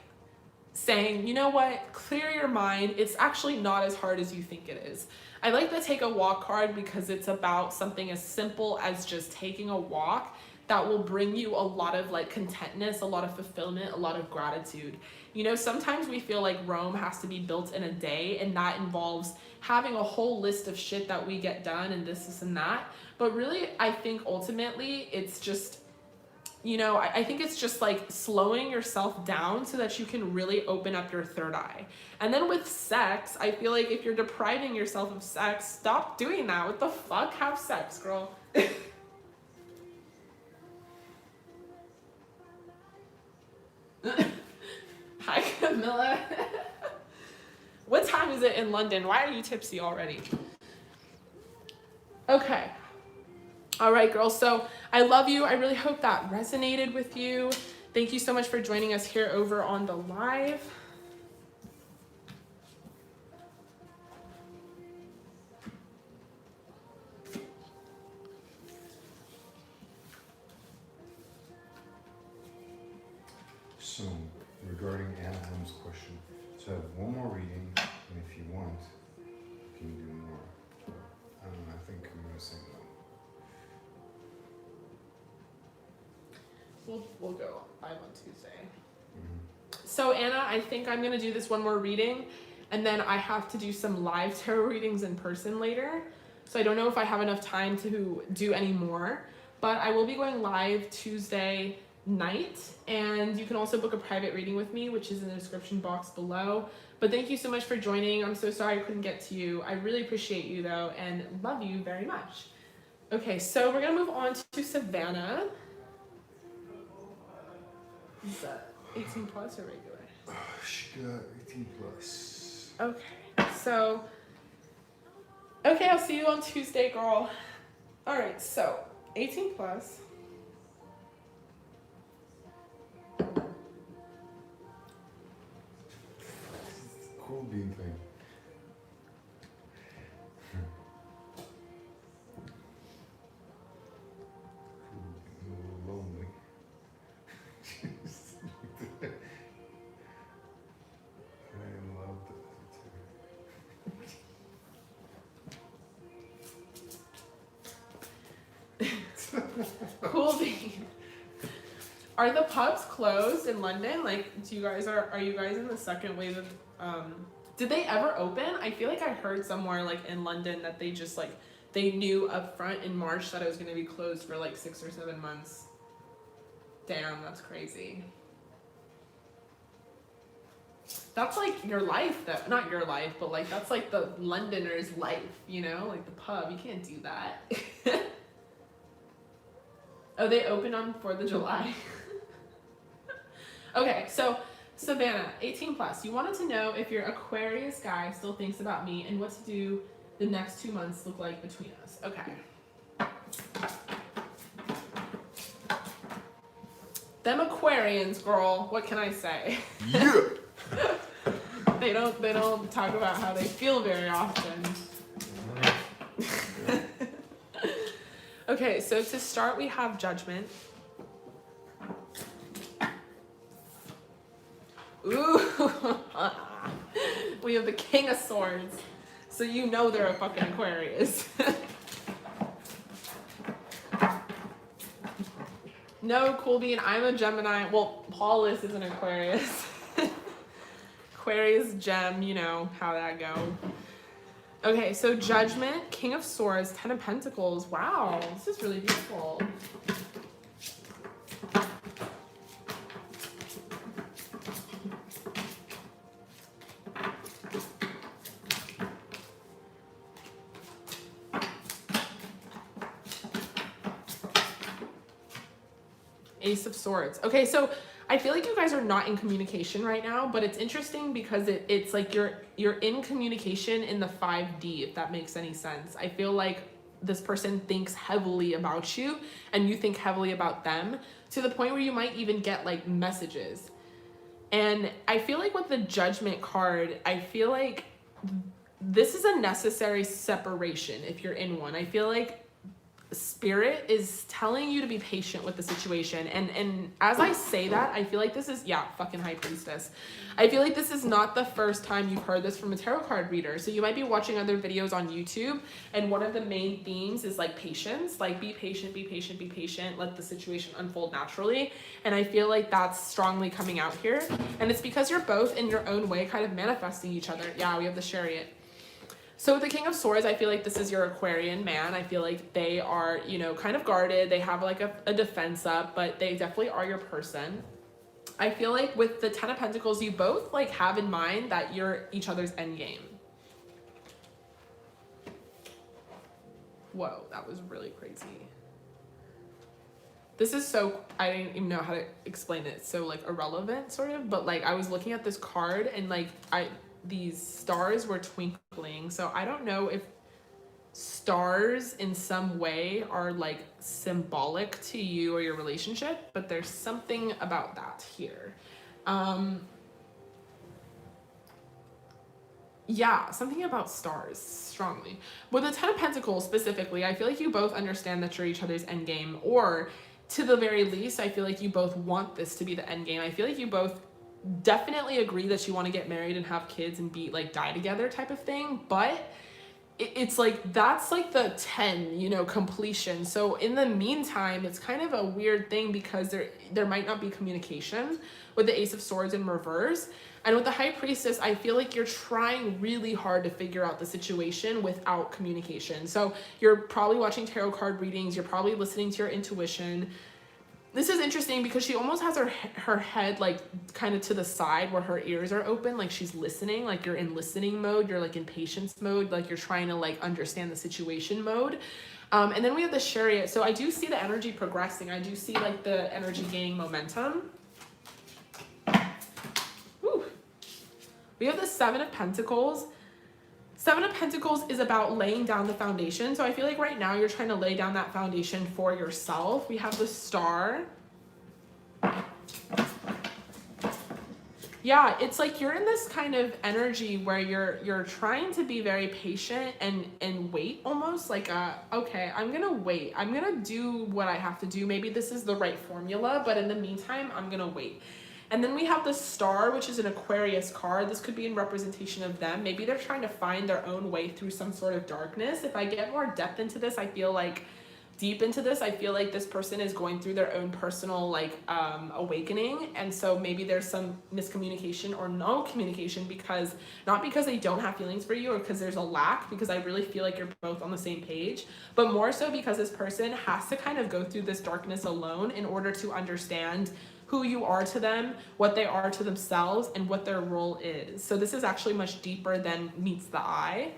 saying, you know what, clear your mind. It's actually not as hard as you think it is. I like the Take a Walk card because it's about something as simple as just taking a walk, that will bring you a lot of like contentness, a lot of fulfillment, a lot of gratitude. You know, sometimes we feel like Rome has to be built in a day, and that involves having a whole list of shit that we get done and this and that. But really, I think ultimately it's just, you know, I think it's just like slowing yourself down so that you can really open up your third eye. And then with sex, I feel like if you're depriving yourself of sex, stop doing that. What the fuck? Have sex, girl. Hi, Camilla. What time is it in London? Why are you tipsy already? Okay. All right, girls. So I love you. I really hope that resonated with you. Thank you so much for joining us here over on the live. So, regarding Anna M's question, so I have one more reading, and if you want, you can do more. But I don't know, I think I'm gonna say no. We'll go live on Tuesday. Mm-hmm. So Anna, I think I'm gonna do this one more reading, and then I have to do some live tarot readings in person later. So I don't know if I have enough time to do any more, but I will be going live Tuesday night, and you can also book a private reading with me, which is in the description box below. But thank you so much for joining. I'm so sorry I couldn't get to you. I really appreciate you though, and love you very much. Okay, so we're gonna move on to Savannah. Is that 18 plus or regular? She got 18 plus. Okay, so, okay, I'll see you on Tuesday, girl. All right, so 18 plus. Cool bean thing. A little lonely. I love that too. Cool bean. Are the pubs closed in London? Like, are you guys in the second wave of, did they ever open? I feel like I heard somewhere like in London that they just like, they knew up front in March that it was going to be closed for like 6 or 7 months. Damn, that's crazy. That's like your life, not your life, but like that's like the Londoner's life, you know, like the pub. You can't do that. Oh, they open on 4th of July. Okay, so Savannah, 18 plus. You wanted to know if your Aquarius guy still thinks about me and what to do the next 2 months look like between us. Okay. Them Aquarians, girl, what can I say? Yeah! They don't talk about how they feel very often. Okay, so to start we have Judgment. Ooh. We have the King of Swords. So you know they're a fucking Aquarius. No, Cool Bean, I'm a Gemini. Well, Paulus is an Aquarius. Aquarius gem, you know how that go. Okay, so Judgment, King of Swords, 10 of Pentacles. Wow, this is really beautiful. Ace of Swords. Okay, so I feel like you guys are not in communication right now, but it's interesting because it's like you're in communication in the 5D, if that makes any sense. I feel like this person thinks heavily about you and you think heavily about them to the point where you might even get like messages. And I feel like with the Judgment card, I feel like this is a necessary separation if you're in one. I feel like Spirit is telling you to be patient with the situation. And as I say that, I feel like this is, yeah, fucking High Priestess. I feel like this is not the first time you've heard this from a tarot card reader. So you might be watching other videos on YouTube, and one of the main themes is like patience, like be patient, be patient, be patient, let the situation unfold naturally. And I feel like that's strongly coming out here. And it's because you're both in your own way kind of manifesting each other. Yeah, we have the Chariot. So with the King of Swords, I feel like this is your Aquarian man. I feel like they are, you know, kind of guarded. They have like a defense up, but they definitely are your person. I feel like with the Ten of Pentacles, you both like have in mind that you're each other's endgame. Whoa, that was really crazy. This is so, I didn't even know how to explain it. It's so like irrelevant sort of, but like I was looking at this card and like these stars were twinkling. So I don't know if stars in some way are like symbolic to you or your relationship, but there's something about that here. Yeah, something about stars strongly. With the Ten of Pentacles specifically, I feel like you both understand that you're each other's endgame, or to the very least, I feel like you both want this to be the endgame. I feel like you both definitely agree that you want to get married and have kids and be like die together type of thing, but it's like that's like the 10, you know, completion. So in the meantime, it's kind of a weird thing because there might not be communication with the Ace of Swords in reverse. And with the High Priestess, I feel like you're trying really hard to figure out the situation without communication. So you're probably watching tarot card readings, you're probably listening to your intuition. This is interesting because she almost has her head like kind of to the side where her ears are open, like she's listening, like you're in listening mode, you're like in patience mode, like you're trying to like understand the situation mode. And then we have the Chariot. So I do see the energy progressing. I do see like the energy gaining momentum. Whew. We have the Seven of Pentacles. Seven of Pentacles is about laying down the foundation. So I feel like right now you're trying to lay down that foundation for yourself. We have the Star. Yeah, it's like you're in this kind of energy where you're trying to be very patient and wait almost like okay, I'm gonna wait. I'm gonna do what I have to do. Maybe this is the right formula, but in the meantime, I'm gonna wait. And then we have the Star, which is an Aquarius card. This could be in representation of them. Maybe they're trying to find their own way through some sort of darkness. If I get more depth into this, I feel like deep into this, I feel like this person is going through their own personal like awakening. And so maybe there's some miscommunication or no communication because not because they don't have feelings for you or because there's a lack, because I really feel like you're both on the same page, but more so because this person has to kind of go through this darkness alone in order to understand who you are to them, what they are to themselves, and what their role is. So this is actually much deeper than meets the eye.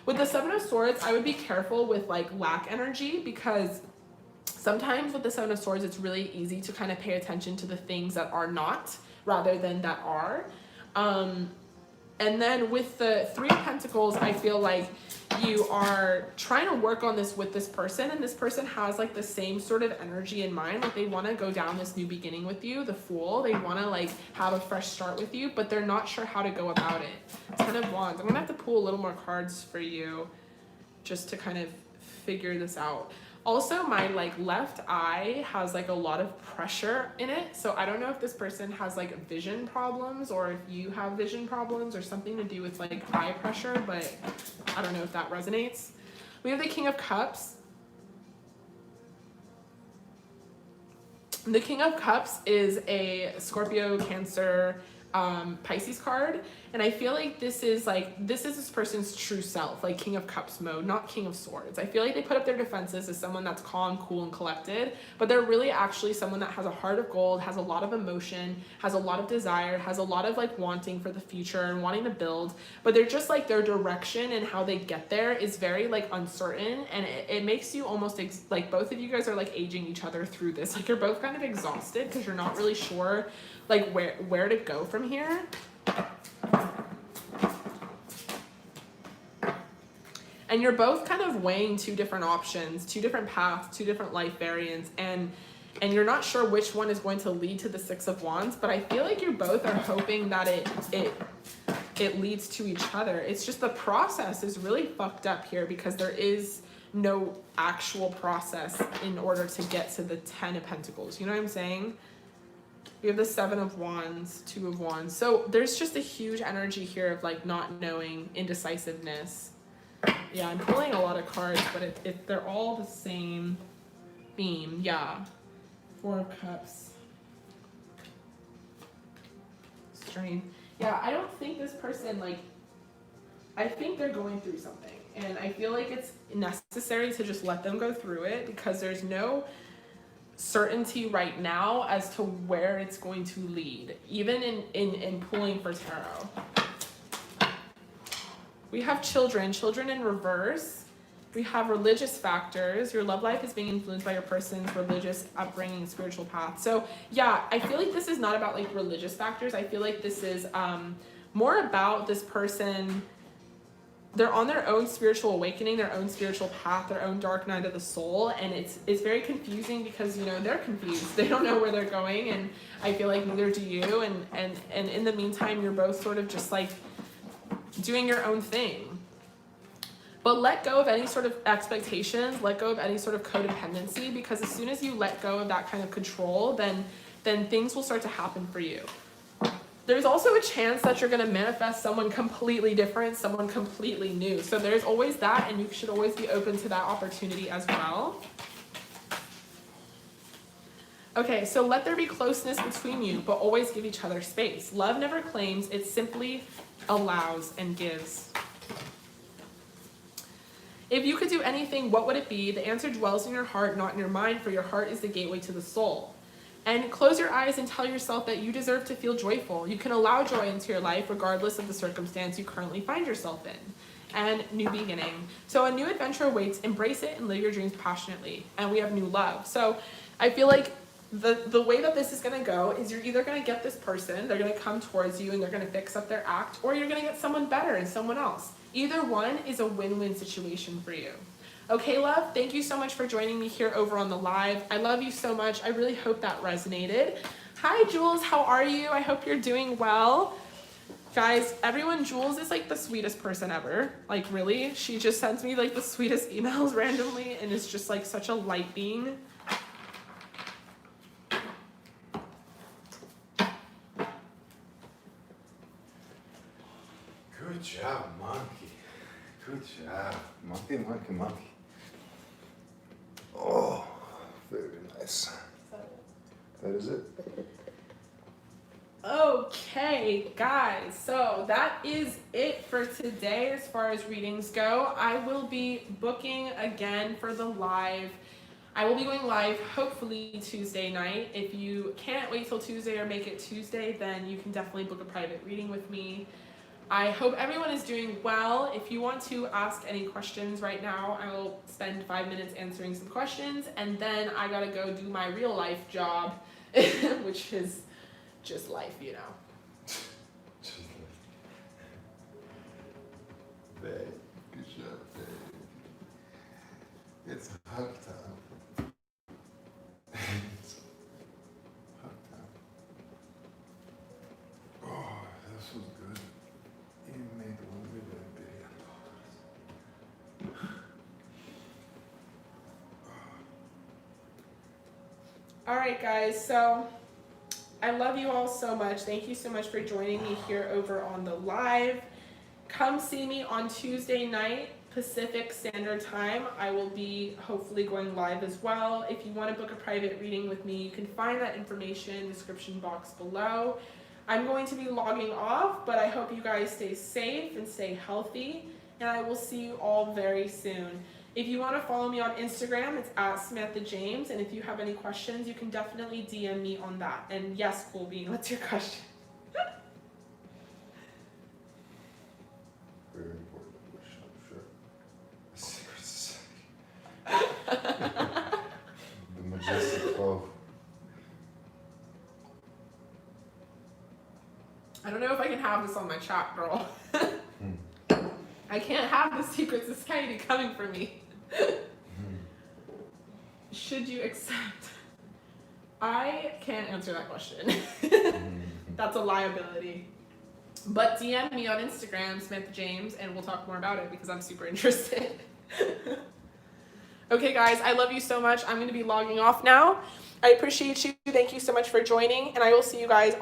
With the Seven of Swords, I would be careful with like lack energy because sometimes with the Seven of Swords, it's really easy to kind of pay attention to the things that are not rather than that are. And then with the Three of Pentacles, I feel like you are trying to work on this with this person, and this person has like the same sort of energy in mind. Like they want to go down this new beginning with you, the Fool. They want to like have a fresh start with you, but they're not sure how to go about it. Ten of Wands. I'm gonna have to pull a little more cards for you just to kind of figure this out. Also, my like left eye has like a lot of pressure in it. So I don't know if this person has like vision problems or if you have vision problems or something to do with like eye pressure, but I don't know if that resonates. We have the King of Cups. The King of Cups is a Scorpio, Cancer, Pisces card, and I feel like this is this person's true self, like King of Cups mode, not King of Swords. I feel like they put up their defenses as someone that's calm, cool, and collected, but they're really actually someone that has a heart of gold, has a lot of emotion, has a lot of desire, has a lot of like wanting for the future and wanting to build, but they're just like their direction and how they get there is very like uncertain, and it makes you almost like both of you guys are like aging each other through this. Like you're both kind of exhausted because you're not really sure like where to go from here. And you're both kind of weighing two different options, two different paths, two different life variants, and you're not sure which one is going to lead to the Six of Wands, but I feel like you both are hoping that it leads to each other. It's just the process is really fucked up here because there is no actual process in order to get to the 10 of Pentacles. You know what I'm saying? We have the 7 of Wands, 2 of Wands. So there's just a huge energy here of like not knowing, indecisiveness. Yeah, I'm pulling a lot of cards, but they're all the same theme. Yeah. 4 of Cups. Strain. Yeah, I don't think this person, like, I think they're going through something. And I feel like it's necessary to just let them go through it because there's no certainty right now as to where it's going to lead, even in pulling for tarot. We have children in reverse. We have religious factors. Your love life is being influenced by your person's religious upbringing, spiritual path. So yeah, I feel like this is not about like religious factors. I feel like this is more about this person. They're on their own spiritual awakening, their own spiritual path, their own dark night of the soul, and it's very confusing because, you know, they're confused. They don't know where they're going, and I feel like neither do you. And in the meantime, you're both sort of just like doing your own thing. But let go of any sort of expectations, let go of any sort of codependency, because as soon as you let go of that kind of control, then things will start to happen for you. There's also a chance that you're going to manifest someone completely different, someone completely new. So there's always that, and you should always be open to that opportunity as well. Okay, so let there be closeness between you, but always give each other space. Love never claims, it simply allows and gives. If you could do anything, what would it be? The answer dwells in your heart, not in your mind, for your heart is the gateway to the soul. And close your eyes and tell yourself that you deserve to feel joyful. You can allow joy into your life regardless of the circumstance you currently find yourself in. And new beginning. So a new adventure awaits. Embrace it and live your dreams passionately. And we have new love. So I feel like the way that this is going to go is you're either going to get this person, they're going to come towards you and they're going to fix up their act, or you're going to get someone better and someone else. Either one is a win-win situation for you. Okay, love, thank you so much for joining me here over on the live. I love you so much. I really hope that resonated. Hi, Jules, how are you? I hope you're doing well. Guys, everyone, Jules is like the sweetest person ever. Like, really, she just sends me like the sweetest emails randomly and is just like such a light being. Good job, monkey. Good job. Monkey, monkey, monkey. Oh, very nice. That is it? Okay, guys, so that is it for today as far as readings go. I will be booking again for the live. I will be going live hopefully Tuesday night. If you can't wait till Tuesday or make it Tuesday, then you can definitely book a private reading with me. I hope everyone is doing well. If you want to ask any questions right now, I will spend 5 minutes answering some questions, and then I gotta go do my real life job, which is just life, you know. Just like babe. Good job, babe. It's hug time. It's hug time. Oh, this was good. You made one with that baby. All right, guys, so I love you all so much. Thank you so much for joining me here over on the live. Come see me on Tuesday night, Pacific Standard Time. I will be hopefully going live as well. If you want to book a private reading with me, you can find that information in the description box below. I'm going to be logging off, but I hope you guys stay safe and stay healthy, and I will see you all very soon. If you want to follow me on Instagram, it's @SamanthaJames, and if you have any questions, you can definitely DM me on that. And yes, Cool Bean, what's your question? Very important question, I'm sure. Secret society. The majestic 12. I don't know if I can have this on my chat, girl. I can't have the secret society coming for me. Should you accept? I can't answer that question. That's a liability. But DM me on Instagram, Samantha James, and we'll talk more about it because I'm super interested. Okay, guys, I love you so much. I'm going to be logging off now. I appreciate you. Thank you so much for joining, and I will see you guys on